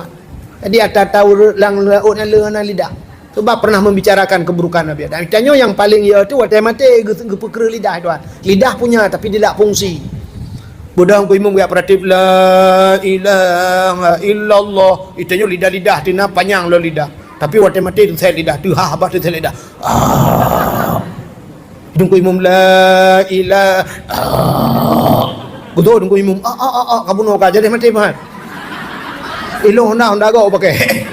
Speaker 1: Jadi ada tahu lang laut hana lidah. Sebab pernah membicarakan keburukan Nabi Adam. Tanya yang paling ya tu wate mati gepekera lidah itu. Lidah punya tapi tidak fungsi. Budang ku imam gak pratif la ilaha illallah. Itanya lidah-lidah tina panjang lo lidah. Tapi waktu mati tu saya lidah tu ha abah tu saya lidah. Dungku imam la ilaha. Betul dungku imam kamu nak aja deh mati mah. Ilo honda go pakai.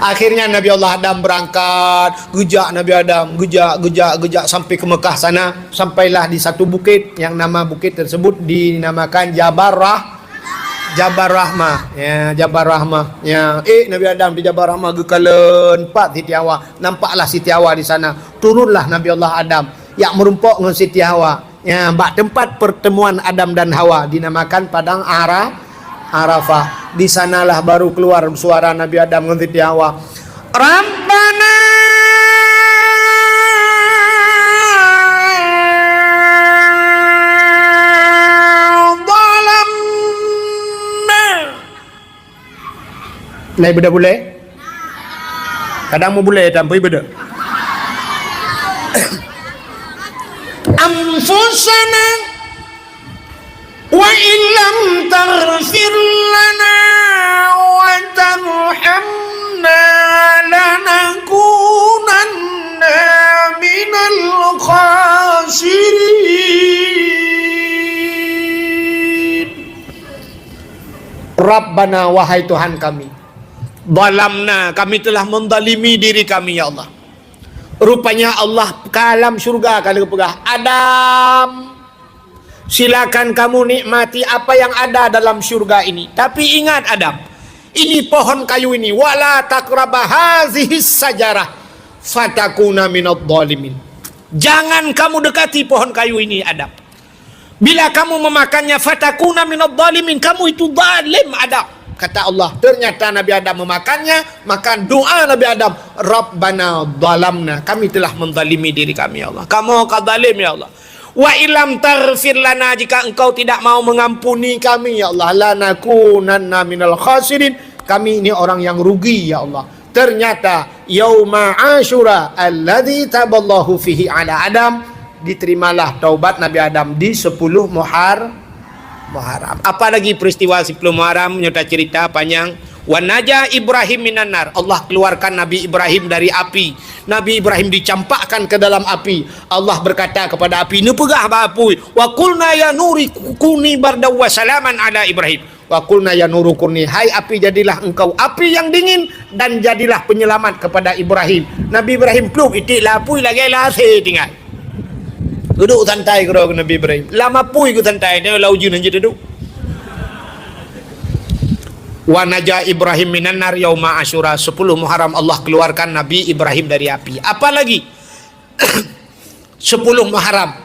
Speaker 1: Akhirnya Nabi Allah Adam berangkat, gejak Nabi Adam, gejak sampai ke Mekah sana, sampailah di satu bukit yang nama bukit tersebut dinamakan Jabal Rahmah. Ya, Jabal Rahmah. Ya, Nabi Adam di Jabal Rahmah gekalen 4 Siti Hawa. Nampaklah Siti Hawa di sana. Turunlah Nabi Allah Adam yang merumpok dengan Siti Hawa. Ya, bak tempat pertemuan Adam dan Hawa dinamakan padang Arafah. Di sanalah baru keluar suara Nabi Adam dengan Siti Hawa. Rabbana zalamna. Lai beda boleh? Kadang mau boleh tanpa beda. Anfusana wa illam taghfir lana wa tarhamna lanakunanna minal khasirin. Rabbana wahai Tuhan kami, zalamna kami telah menzalimi diri kami ya Allah. Rupanya Allah kalam syurga kalau pegah Adam, silakan kamu nikmati apa yang ada dalam syurga ini. Tapi ingat Adam, ini pohon kayu ini, wala taqraba hazihis sajarah fatakuna minadh dhalimin. Jangan kamu dekati pohon kayu ini Adam. Bila kamu memakannya fatakuna minadh dhalimin, kamu itu zalim Adam. Kata Allah, ternyata Nabi Adam memakannya, maka doa Nabi Adam, Rabbana zalamna, kami telah menzalimi diri kami ya Allah. Kamu kadzalim ya Allah. Wa ilam taghfir lana, jika engkau tidak mau mengampuni kami ya Allah, lanakunanna minal khasirin, kami ini orang yang rugi ya Allah. Ternyata yauma Asyura alladzi taballahu fihi ala Adam, diterimalah taubat Nabi Adam di 10 Muharram. Apa lagi peristiwa 10 Muharram? Nyata cerita panjang. Wa naja Ibrahim minan nar, Allah keluarkan Nabi Ibrahim dari api. Nabi Ibrahim dicampakkan ke dalam api. Allah berkata kepada api, "Nu pegah ba api. Wa qulna ya nuri kuni bardaw wa salaman ala Ibrahim." Wa qulna ya nuru kuni, hai api jadilah engkau api yang dingin dan jadilah penyelamat kepada Ibrahim. Nabi Ibrahim peluk itik la api lagi lah tinggal. Duduk santai ke Nabi Ibrahim. Lama pui ke santai dia lau jun aja duduk. Wa naja Ibrahim minan nar yauma Asyura, 10 Muharram Allah keluarkan Nabi Ibrahim dari api. Apa lagi? 10 Muharram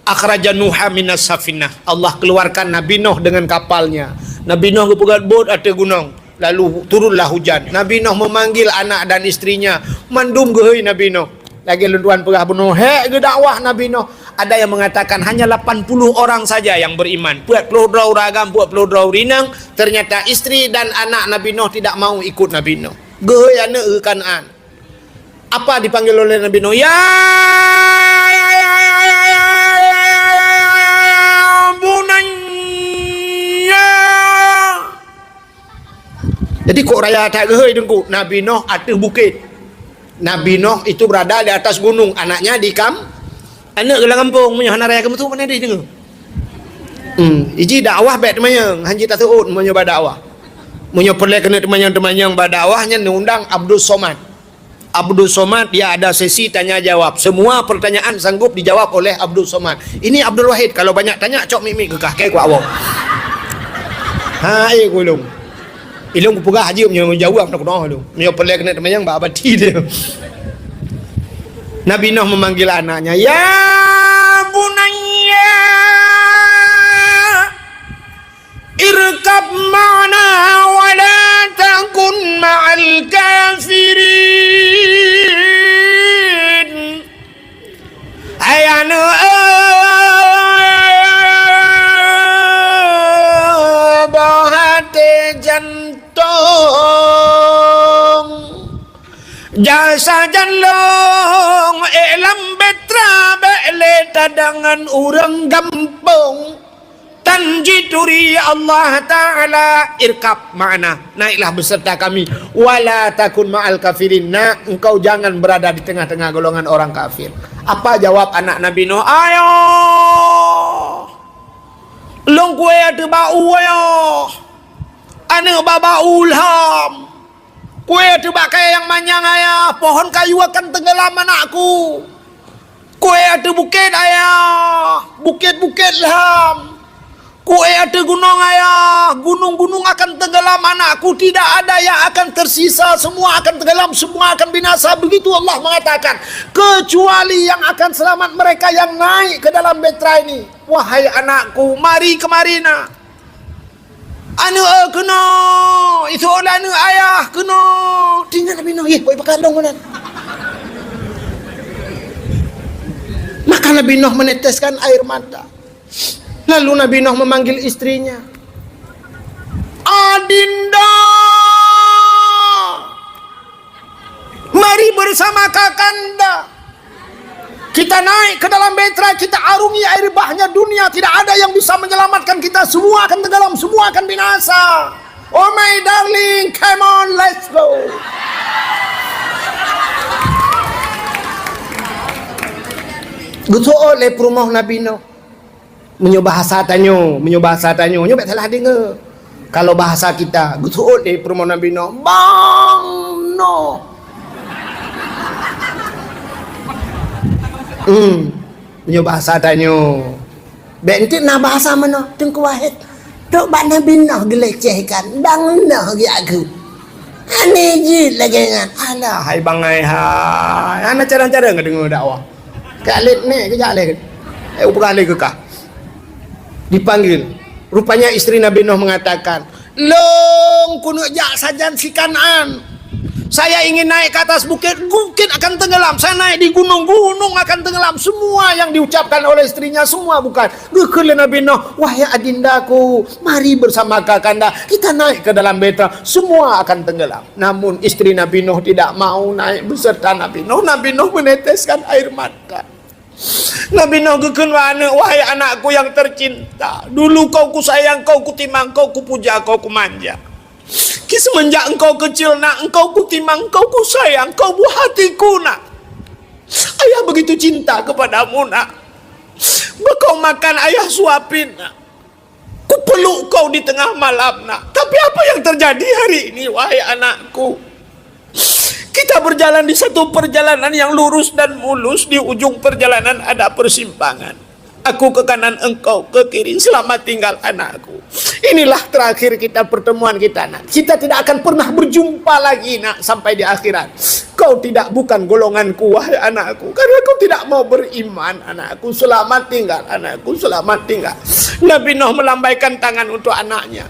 Speaker 1: akhraja Nuha minas safinah. Allah keluarkan Nabi Nuh dengan kapalnya. Nabi Nuh berpegat bot atas gunung. Lalu turunlah hujan. Nabi Nuh memanggil anak dan istrinya. Mandum gehoi Nabi Nuh. Lagi lentuan perah bunuh. Hei ke dakwah Nabi Nuh. Ada yang mengatakan hanya 80 orang saja yang beriman. Buat pelodau ragam, buat pelodau rinang. Ternyata istri dan anak Nabi Nuh tidak mau ikut Nabi Nuh. Gehoi anak Kanaan. Apa dipanggil oleh Nabi Nuh? Ya bunanya. Jadi kok raya tak gehoi dengku. Nabi Nuh atas bukit. Nabi Nuh itu berada di atas gunung. Anaknya di anak gelang kampung punya hana raya kamu tu mana dia dengar. Iji dakwah baik temayang. Hanji tak tahu menyoba dakwah. Menyoperlek kena temayang berdakwahnya undang Abdul Somad. Abdul Somad dia ada sesi tanya jawab. Semua pertanyaan sanggup dijawab oleh Abdul Somad. Ini Abdul Wahid kalau banyak tanya cok mimik ke kakek ku awak. Hai ku ilung. Ilung ku pegah haji punya jawab nak doh ilung. Menyoperlek kena temayang ba abadi dia. Nabi Nuh memanggil anaknya, ya bunayya irkab ma'na wa la takun ma'al kafirin. Hai anak bahate jantung jasa janlong elam betra bele tadangan urang gampung tanjituri Allah Ta'ala irkab ma'ana naiklah beserta kami wala takun ma'al kafirin. Nah, engkau jangan berada di tengah-tengah golongan orang kafir. Apa jawab anak Nabi Nuh? Ayo long kue ada bau ayo anak baba ulham kue tu bakai yang manyang ayah. Pohon kayu akan tenggelam anakku. Kue ada bukit ayah. Bukit-bukit lam. Kue ada gunung ayah. Gunung-gunung akan tenggelam anakku. Tidak ada yang akan tersisa. Semua akan tenggelam. Semua akan binasa. Begitu Allah mengatakan. Kecuali yang akan selamat mereka yang naik ke dalam betra ini. Wahai anakku, mari kemari nak. Anu kena itu orang anu ayah kena tinggal Nabi Nuh boleh pakai dong kan. Maka Nabi Nuh meneteskan air mata. Lalu Nabi Nuh memanggil istrinya, Adinda, mari bersama kakanda kita naik ke dalam betra, kita arungi air bahnya dunia. Tidak ada yang bisa menyelamatkan kita. Semua akan tenggelam, semua akan binasa. Oh my darling, come on, let's go. Gitu oleh perumah Nabi Nuh. Bahasa tanyo, nyo bet salah dengar. Kalau bahasa kita, gitu oleh perumah Nabi Nuh. Bang no. Punya bahasa tanyo. Bentik na bahasa mana? Tengku Wahid. Tok bak Nabi Nuh gelecehkan. Bang Nuh gi aku. Ane je lagi dengan. Alah hai bangai hai. Ana cara-cara ngedengar dakwah. Kalit ni kejak leh. Upah leh kekah. Dipanggil. Rupanya istri Nabi Nuh mengatakan, "Long kuno jak sajan si Kanaan. Saya ingin naik ke atas bukit, bukit akan tenggelam. Saya naik di gunung, gunung akan tenggelam." Semua yang diucapkan oleh istrinya semua bukan. Gekele Nabi Nuh, wahai adindaku, mari bersama kakanda kita naik ke dalam betra. Semua akan tenggelam. Namun istri Nabi Nuh tidak mau naik beserta Nabi Nuh. Nabi Nuh meneteskan air mata. Nabi Nuh gekun wahai anakku yang tercinta. Dulu kau kusayang, kau kutimang, kau kupuja, kau kumanja. Semenjak engkau kecil nak, engkau kutimang, engkau kusayang, engkau buah hatiku nak. Ayah begitu cinta kepadamu nak. Kau makan ayah suapin nak. Ku peluk kau di tengah malam nak. Tapi apa yang terjadi hari ini wahai anakku? Kita berjalan di satu perjalanan yang lurus dan mulus. Di ujung perjalanan ada persimpangan. Aku ke kanan, engkau ke kiri. Selamat tinggal anakku. Inilah terakhir kita pertemuan kita nak. Kita tidak akan pernah berjumpa lagi nak sampai di akhirat. Kau engkau tidak bukan golonganku wahai anakku, karena kau tidak mau beriman anakku, selamat tinggal anakku, selamat tinggal. Nabi Nuh melambaikan tangan untuk anaknya.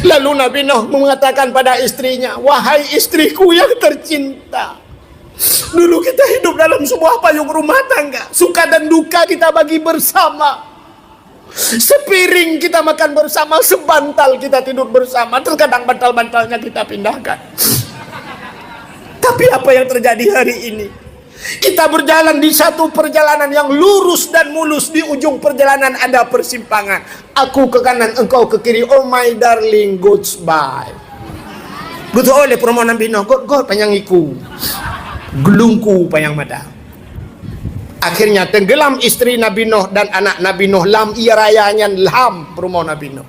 Speaker 1: Lalu Nabi Nuh mengatakan pada istrinya, wahai istriku yang tercinta, dulu kita hidup dalam sebuah payung rumah tangga, suka dan duka kita bagi bersama. Sepiring kita makan bersama, sebantal kita tidur bersama, terkadang bantal-bantalnya kita pindahkan. Tapi apa yang terjadi hari ini? Kita berjalan di satu perjalanan yang lurus dan mulus, di ujung perjalanan ada persimpangan. Aku ke kanan, engkau ke kiri. Oh my darling, goodbye. Betul oleh permohonan Nabi Nuh, God panjang iku, gelungku panjang mata. Akhirnya tenggelam istri Nabi Nuh dan anak Nabi Nuh, lam ia rayanya lam permohonan Nabi Nuh.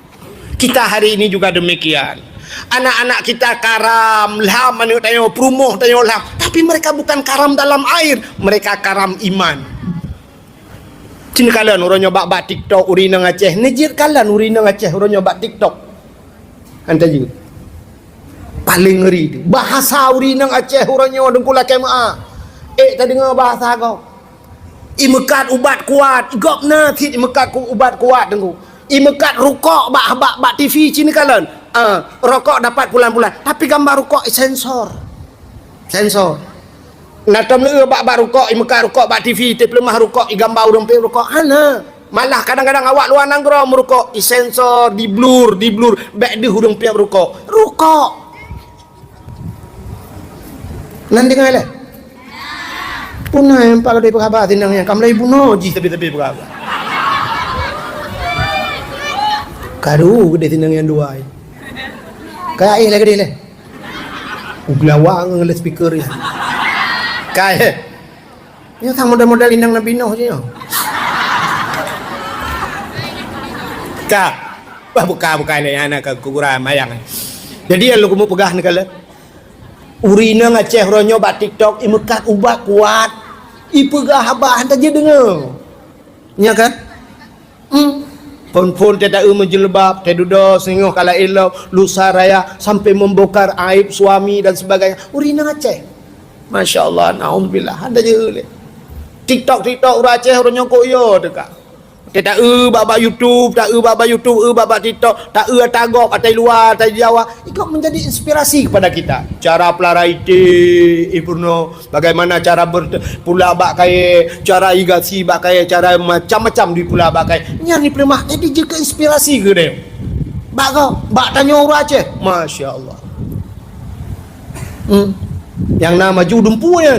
Speaker 1: Kita hari ini juga demikian. Anak-anak kita karam, lam, anu tayo perumuh tayo lam. Tapi mereka bukan karam dalam air, mereka karam iman. Cina kalian orang nyoba bak TikTok uri nang Aceh, nejir kalian uri nang Aceh orang nyoba TikTok. Anda juga. Paling ngeri tu. Bahasa uri nang Aceh orang nyoba dengkula kema. Tadi dengar bahasa kau. Imekat ubat kuat, gopna tit imekat ubat kuat tengku. Imekat rokok bak TV Cina kalian. Rokok dapat bulan-bulan, tapi gambar rokok sensor. Nah temle bak rokok, imekat rokok bak TV, tapi lemah rokok gambar urang pe rokok ana. Malah kadang-kadang awak luar nanggro merokok, sensor di blur, bak di hurung pe rokok. Rokok. Nanti ngale. Punah yang pak dari berapa tinangnya kamlai bunuh ji tapi berapa karu gede tinang yang dua kayak lagi deh uglawang ngeliat speaker ya kayak ini tak modal-modal indang Nabi Nuh je buka ini anak kekurangan mayang. Jadi yang lu mau pegah ni kala urina ngaceh ronyo bat TikTok imekat ubat kuat ipegah habah hantar je dengar nya kan pon tidak menjelbab tidak sengok kala elok lusa raya sampai membongkar aib suami dan sebagainya urina ngaceh masya-Allah naudzubillah hantar je TikTok Aceh ronyo koyo dekat tak baba YouTube, baba TikTok, tak tagok atai luar, atai Jawa. Ikut menjadi inspirasi kepada kita. Cara pelaraiti Ibnu, bagaimana cara pula bak kaya, cara igasi bak kaya, cara macam-macam di pula bak kaya. Nyari pelemah jadi juga inspirasi ke dia. Bak kau, bak tanya orang Aceh. Masya-Allah. Yang nama judumpu ya.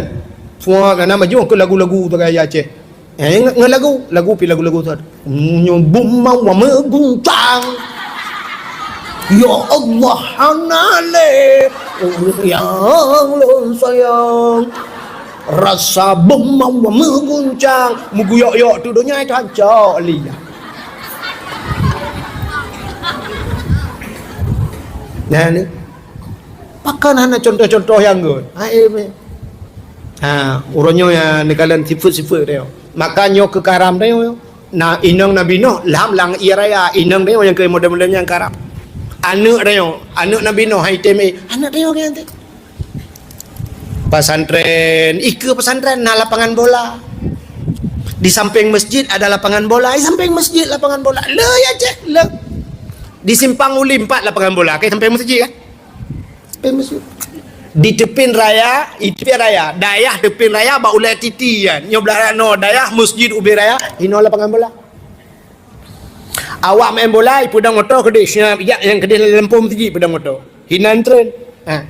Speaker 1: Semua kan nama judum ke lagu-lagu tu kaya Aceh. Lagu tu nyobum mau mengguncang ya Allah hanale yang lo sayang rasa bom mau mengguncang muguyok tu dunia itu hancur liya nah ni pakan hana contoh-contoh yang good uronyo ya ni kalian sifat-sifat dia makanya ke karam dia nah inang Nabi Nuh lam lang iraya inang dia yang ke model-model yang karam anak Nabi Nuh hai teme anak dia kan tu pesantren nah lapangan bola di samping masjid ada lapangan bola di samping masjid lapangan bola le ya cek le di simpang uli 4 lapangan bola ke samping masjid kan samping masjid di tepin raya dayah tepin raya ba ulai titi kan nyobelah no dayah masjid ubi raya hino lapangan bola awak main bola pudang motor gede ya yang gede lampu masjid pudang motor hinan tren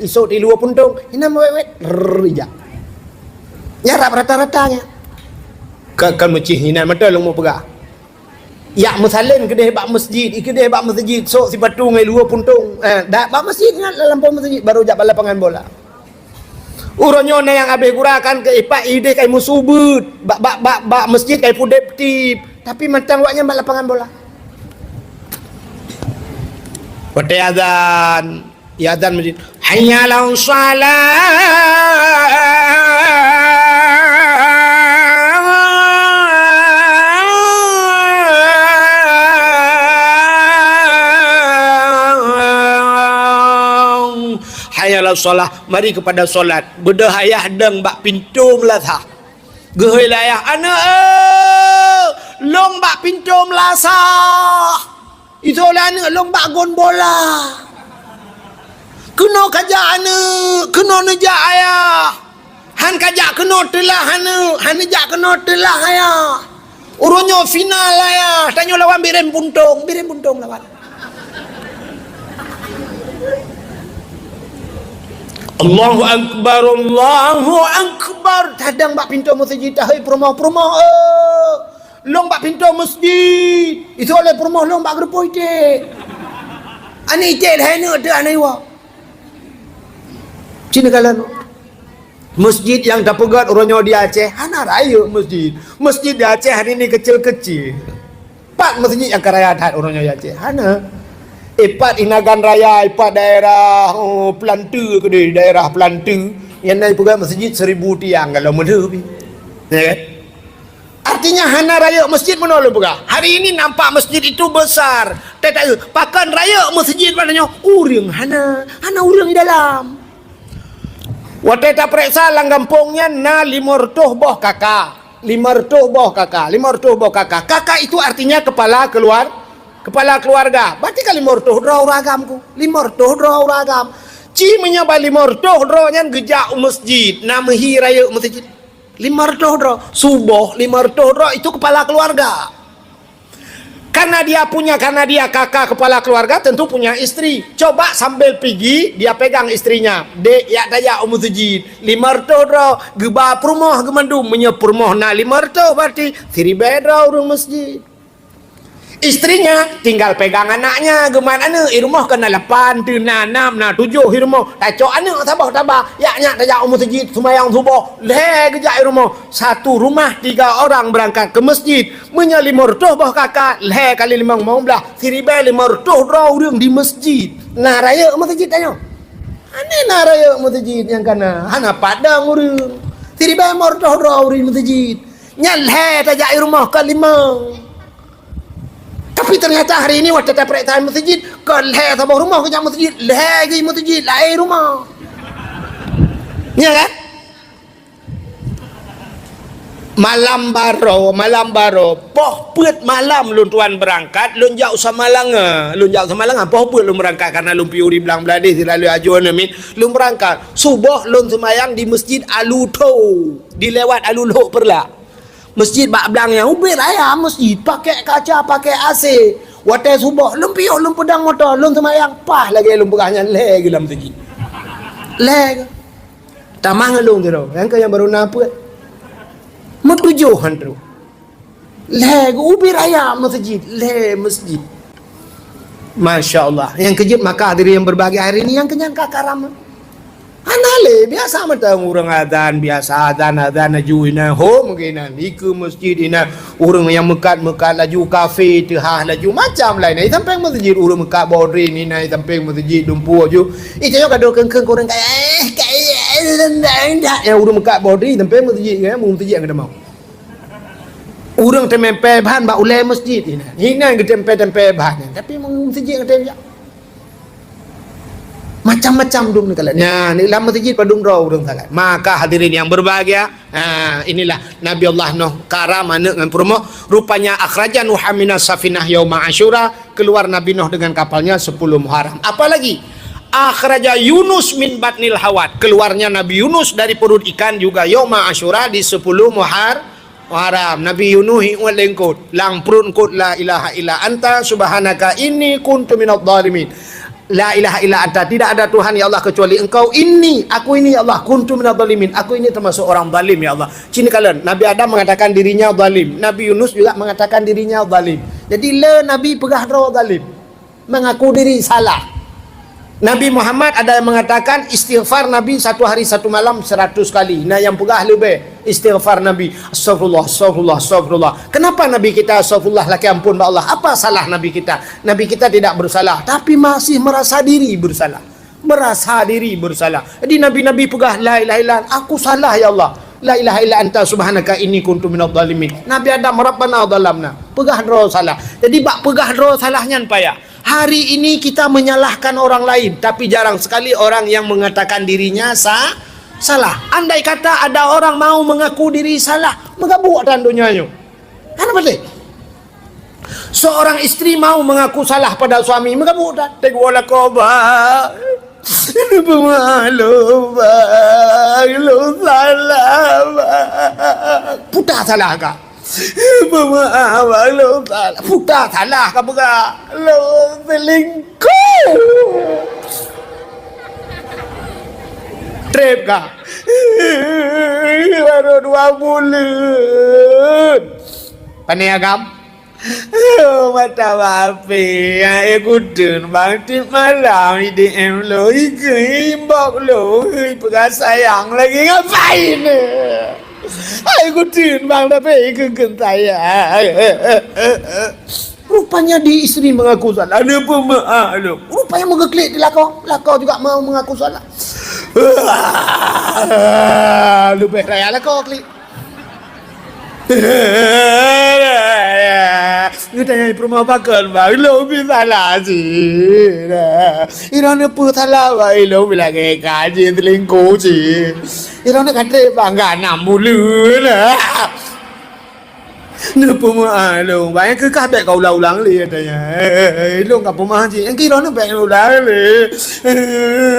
Speaker 1: isok di luar puntung hinan wewet ya nyarap rata-ratanya kan masjid hinan mata lu mau pegah ya musalin gede bak masjid so si batu ngai luar puntung dak bak masjid lampu masjid baru jak lapangan bola uronyo na yang abe gurakan ke ipak ide kai musubut bak masjid kai pudep tip tapi mentang waknya bak lapangan bola Wate azan masjid hayya ala ala solah, mari kepada solat. Bedah ayah deng bak pintu melasah. Gehoi layah anak long bak pintu melasah. Itu lah anak long bak gon bola. Kena kajak anak, kena nejak ayah. Han kajak kena telah anak, han nejak kena telah ayah. Urunyo final ayah, tanyo lawan Biren Buntung lawan. Allahu Akbar, Allahu Akbar. Tadang bak pintu masjid, hai perumah-perumah. Long bak pintu masjid. Itu oleh perumah long bak gerpo ite. Ani ite dah nak ada anai wa. Cina kalan. Masjid yang dapegat orangnya di Aceh, hana raya masjid. Masjid di Aceh hari ini kecil-kecil. 4 masjid yang keraya hat orangnya di Aceh. Hana. 4 Inagan Raya, 4 daerah Pelantu ke dia, daerah Pelantu. Yang naik pegang masjid 1000 tiang kalau mana pi. Ya kan? Artinya hana raya masjid mana lu pegang? Hari ini nampak masjid itu besar. Tak pakan raya masjid maknanya urang hana urang di dalam. Waktu tak periksa lang kampungnya na 500 boh kakak. 500 boh kakak. Kakak itu artinya kepala keluarga. Berarti kan 500 draw ragamku. 500 draw ragam. Ci menyapa 500 draw nyan gejak masjid. Nama raya masjid. 500 draw. Subuh 500 draw itu kepala keluarga. Karena dia kakak kepala keluarga tentu punya istri. Coba sambil pergi dia pegang istrinya. Dek ya daya masjid 500 draw geba perumah gemandum menyepurmoh na 500 berarti 1000 draw urang masjid. Istrinya tinggal pegang anaknya geman anu irumah kena 8 tu na 6 na 7 irumah tacok anu tabah yaknya daya masjid sembahyang subuh le gejak irumah satu rumah 3 orang berangkat ke masjid menya 500 bah kakak le kali 5 mau belah 1500 draw urang di masjid nah raya masjid tanya ane na raya masjid yang kana hana padang urang 1500 draw urang masjid nya le daya irumah ke 5. Tapi ternyata hari ini waktu tak periksa masjid, ke leh sabah rumah ke masjid, leh ke masjid, lain rumah. Ya kan? Malam baro, poh put malam lun tuan berangkat, lun jauh sama langa, poh put lun berangkat karena lun piuri belang beladih selalu ajuan amin, lun berangkat. Subuh lun semayang di masjid Aluto, dilewat Alulo perla. Masjid bak belangnya ubir ayah masjid pakai kaca pakai AC waktu subuh lum piuh lum pedang motor lum semayang pah lagi lum pegahnya le dalam masjid le tamang lum tu yang ke yang baru naput metujuhan tu le ubir ayah masjid le masjid Masya Allah yang kejut maka diri yang berbahagia hari ini yang kenyang kakaram anale biasa mata urang adzan biasa adzan ajuina ho mungkinan iku masjid ina urang yang mekat laju kafe tehah laju macam lain ai sampai masjid urang mekat bodri ni nai sampai masjid dumpu aju itu yo kado keung urang kayak urang mekat bodri sampai masjid kan masjid yang ada mau urang tempe bahan ba ulai masjid ina hina tempe bahan tapi masjid yang ada macam-macam dum kalanya ni lama masjid padung draw urang salat maka hadirin yang berbahagia inilah Nabi Allah Nuh karam anak dengan perumah rupanya akhraja Nuh minas safinah yauma Asyura keluar Nabi Nuh dengan kapalnya 10 Muharram apalagi akhraja Yunus min batnil hawat keluarnya Nabi Yunus dari perut ikan juga yauma Asyura di 10 Muharram Nabi Yunus walengkut lang perut kut la ilaha illa anta subhanaka inni kuntu minadh dhalimin. La ilaha illa anta tidak ada Tuhan ya Allah kecuali engkau aku ini ya Allah kuntu minadh dhalimin aku ini termasuk orang zalim ya Allah. Cini kalian Nabi Adam mengatakan dirinya zalim, Nabi Yunus juga mengatakan dirinya zalim. Jadi Nabi pegah draw zalim mengaku diri salah. Nabi Muhammad ada yang mengatakan istighfar Nabi 1 hari 1 malam 100 kali. Nah yang pegah lebih istighfar Nabi astagfirullah. Kenapa Nabi kita astagfirullah laki ampun Allah? Apa salah Nabi kita? Nabi kita tidak bersalah tapi masih merasa diri bersalah. Jadi Nabi-Nabi pegah la ilaha illa aku salah ya Allah. La ilaha illa anta subhanaka inni kuntu minadh dhalimin. Nabi Adam rabbana dhalamna. Pegah draw salah. Jadi bak pegah draw salahnya payah. Hari ini kita menyalahkan orang lain, tapi jarang sekali orang yang mengatakan dirinya salah. Andai kata ada orang mau mengaku diri salah, maka buat tandunya. Kan betul? Seorang istri mau mengaku salah pada suami, maka buat tegwala ko ba? Pemalu bang, lu salah bang. Putar salah kah? Pemaaf bang, lu salah. Putar salah kah bukan? Lu selingkuh. Trip kah? Baru 2 bulan. Pandai agam? Mata bapi yang ikutun bang tip malam di DM lo imbok lo pegang sayang lagi ngapain ikutin bang tapi ikut sayang. Rupanya di istri mengaku salah. Ada pemaaf lo. Rupanya mengeklik di lakau juga mau mengaku salah. Lu beraya lakau klik. Người ta nhảy pro bakal bang lo bisa lah sih. Irone pu thala bang lo bila ke kaji selingkuh sih. Irone kata bangga 6 bulan. Nè pemaaf lo bang cứ cắt bẹ cầu lâu lắng liền tanya. Lo nggak pemaaf sih. Yang irone bẹ lo lali.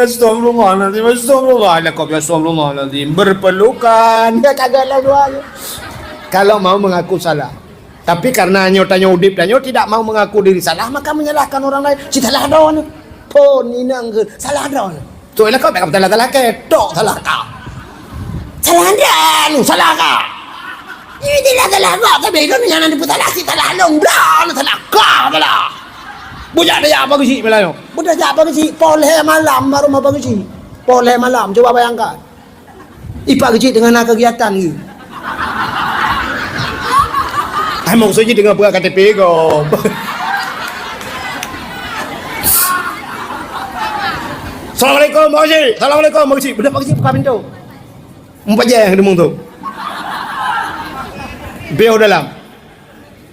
Speaker 1: Astagfirullahaladzim. Kau biasa astagfirullahaladzim. Berpelukan. Ya kagak lah doa. Kalau mau mengaku salah, tapi karena nyotanya udip dan nyot tidak mau mengaku diri salah, maka menyalahkan orang lain. Si salah don, pun ini anggur salah don. Tuh lah kau tak salah ketok salah kau. Salah don, salah kau. Ini tidak salah kau, tapi itu yang nanti putar lagi salah long don, salah kau salah. Budak dia apa sih belanya? Budak dia apa sih? Poleh malam baru mau apa sih? Poleh malam, coba bayangkan. Ipak kecil dengan kegiatan ni. Maksudnya dengan buka KTP kau. Assalamualaikum Pak Haji. Assalamualaikum Pak Haji. Budak Pak Haji buka pintu. Empat je yang demung tu. Biar dalam.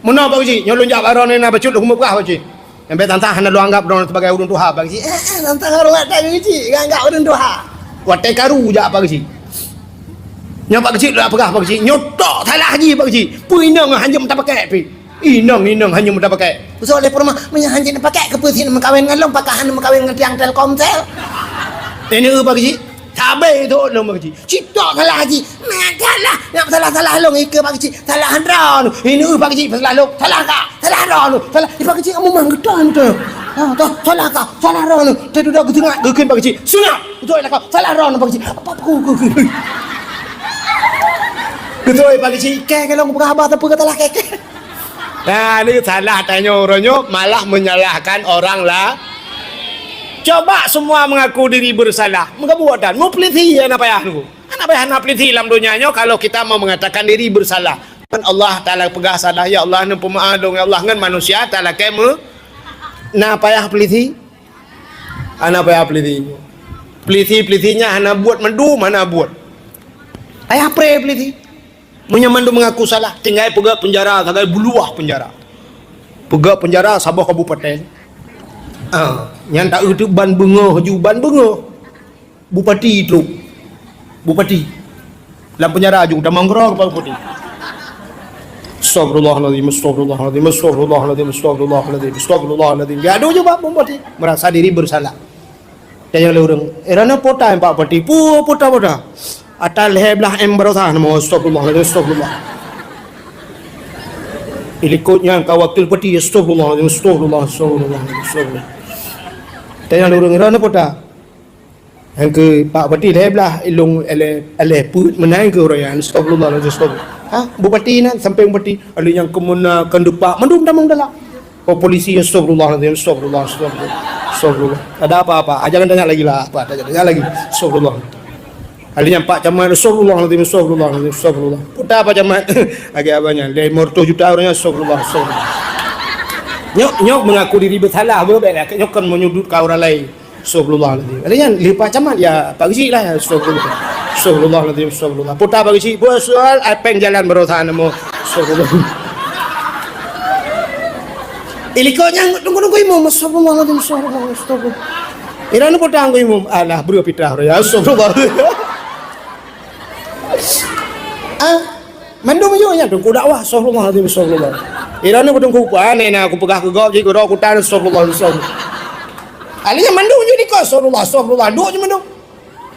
Speaker 1: Mana Pak Haji? Nyolong jap aron ni nak becut hukum buka Pak Haji. Yang betantah hendak lu anggap don sebagai urun Tuhan Pak Haji. Tantang aron tak Haji. Anggap urun Tuhan. Watai karu je Pak Haji. Nyok Pak Kecil dah pegah Pak Kecil. Nyotok salah haji Pak Kecil. Puinang hanya tak pakai pi. Inang hanya tak pakai. Soalnya perma hanya nak pakai kepusin mengkawin dengan long pakahan mengkawin dengan tiang Telkomsel. Ini Pak Kecil. Tabe tu long Pak Kecil. Citok salah haji. Makalah. Nak salah long ike Pak Kecil. Salah handron. Ini Pak Kecil salah long. Salah kak. Salah handron. Salah. Pak Kecil kamu manggetan tu. Toh salah kak. Salah handron. Tadi dah ketengah gekin Pak Kecil. Sunat. Betul lah kau. Salah handron Pak Kecil. Apa aku. Betul Pak Kecil, kalau berkhabar apa kata lah keke. Nah, ini salah tanya orangnya malah menyalahkan orang lah. Coba semua mengaku diri bersalah. Maka buatan, mau peliti ya nak payah tu. Nak payah nak peliti dalam dunianya kalau kita mau mengatakan diri bersalah. Kan Allah Ta'ala pegah salah, ya Allah nak pemaaf dong, ya Allah kan manusia Ta'ala kemu. Nak payah peliti. Anak payah peliti. Pelitinya anak buat mendu, mana buat. Ayah pray peliti. Menyamandu mengaku salah, tinggal pegak penjara, tinggal buluah penjara. Pegak penjara Sabah Kabupaten. Yang tak itu ban bunga, Bupati itu. Bupati. Dalam penjara juga dah manggrang Pak Bupati. Astagfirullahaladzim. Gaduh je Pak Bupati. Merasa diri bersalah. Tanya oleh orang, erana pota Pak Bupati. Pota. Atal heblah emberosan mau astagfirullah. Ilikutnya kau wakil peti astagfirullah. Tanya orang irana pota. Yang ke Pak Bupati heblah ilung ele put menang ke orang astagfirullah. Bupati nan sampai bupati ada yang kemuna kendupak mendum dalam. Oh polisi astagfirullah. Ada apa-apa? Jangan tanya lagi lah. Tanya lagi. Astagfirullah. Alinya Pak Camat Rasulullah. Putar Pak Camat agak abangnya 500 juta orangnya Rasulullah. Nyok mengaku diri bersalah berbeda. Nyok kan menyudut ke orang lain. Rasulullah. Alinya Pak Camat ya Pak Kecil lah Rasulullah. Putar Pak Kecil buat soal apa yang jalan berosan nama Rasulullah. Iliko nyanggut tunggu imam. Astagfirullahaladzim. Astagfirullah. Iranu potang ko imam. Alah bro pitah ya. Astagfirullah. Mandum yo nya tunggu dakwah. Astagfirullahaladzim. Astagfirullah. Iranu potong ku ane na aku pegah ke gok ji ko ku tan astagfirullah. Alinya mandum yo di ko astagfirullah. Duk je mandum.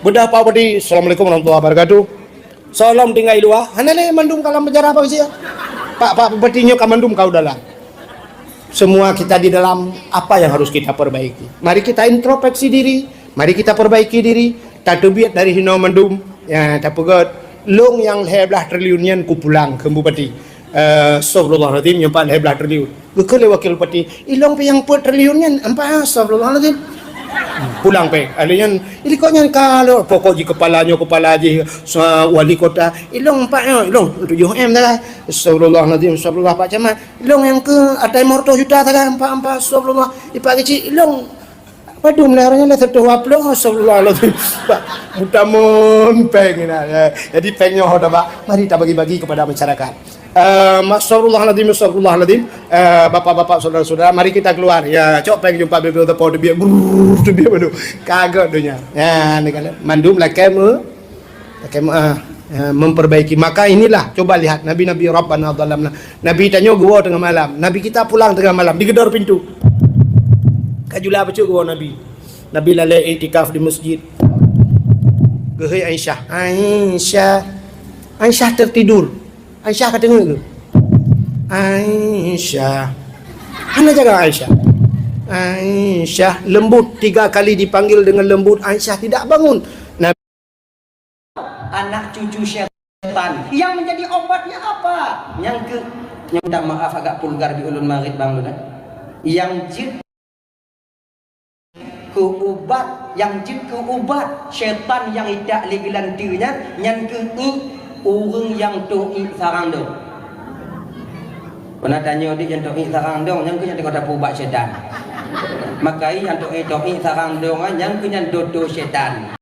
Speaker 1: Bedah pa padi. Assalamualaikum warahmatullahi wabarakatuh. Salam tinggal dua. Hanale mandum kalam penjara apa sih ya? Pak petinya ka mandum kau dalam. Semua kita di dalam apa yang harus kita perbaiki. Mari kita introspeksi diri, mari kita perbaiki diri. Tatubiat dari hino mandum, ya tapugot long yang 11 triliunian ku pulang ke bupati. Astagfirullahaladzim nyempan 11 triliun. Gekele wakil pati, ilong pe yang 4 triliunian, ampa astagfirullahaladzim. Pulang pe, alian ilikonya kalau pokok ji kepala ji wali kota ilong pak ilong 7M dah astagfirullahaladzim astagfirullah pak camat ilong yang ke atai morto juta dah empat astagfirullah ipak kecil ilong padu melarangnya lah satu waplong astagfirullahaladzim pak mutamun pengen jadi pengen hoda pak mari kita bagi-bagi kepada masyarakat. Astagfirullahaladzim, bapak-bapak, saudara-saudara, mari kita keluar. Ya, cok pengen jumpa beliau tepo dia baru kagak dunia. Ya, ini kan mandum lah kamu memperbaiki. Maka inilah coba lihat Nabi Rabbana dhalamna. Nabi tanya gua tengah malam. Nabi kita pulang tengah malam digedor pintu. Kajulah apa gua Nabi. Nabi lalai iktikaf di masjid. Gehei Aisyah tertidur. Aisyah kata tu. Aisyah. Mana jaga Aisyah? Aisyah lembut 3 kali dipanggil dengan lembut. Aisyah tidak bangun. Nabi
Speaker 3: anak cucu syaitan. Yang menjadi obatnya apa? Yang minta maaf agak pulgar di ulun marid bang Luna. Yang jid ke ubat syaitan yang tidak legelantinya yang ke orang yang to'i sarang dong. Pernah tanya dia yang to'i sarang dong, yang kena tengok dapur ubat syaitan. Maka yang to'i sarang dong, yang kena dodo syaitan.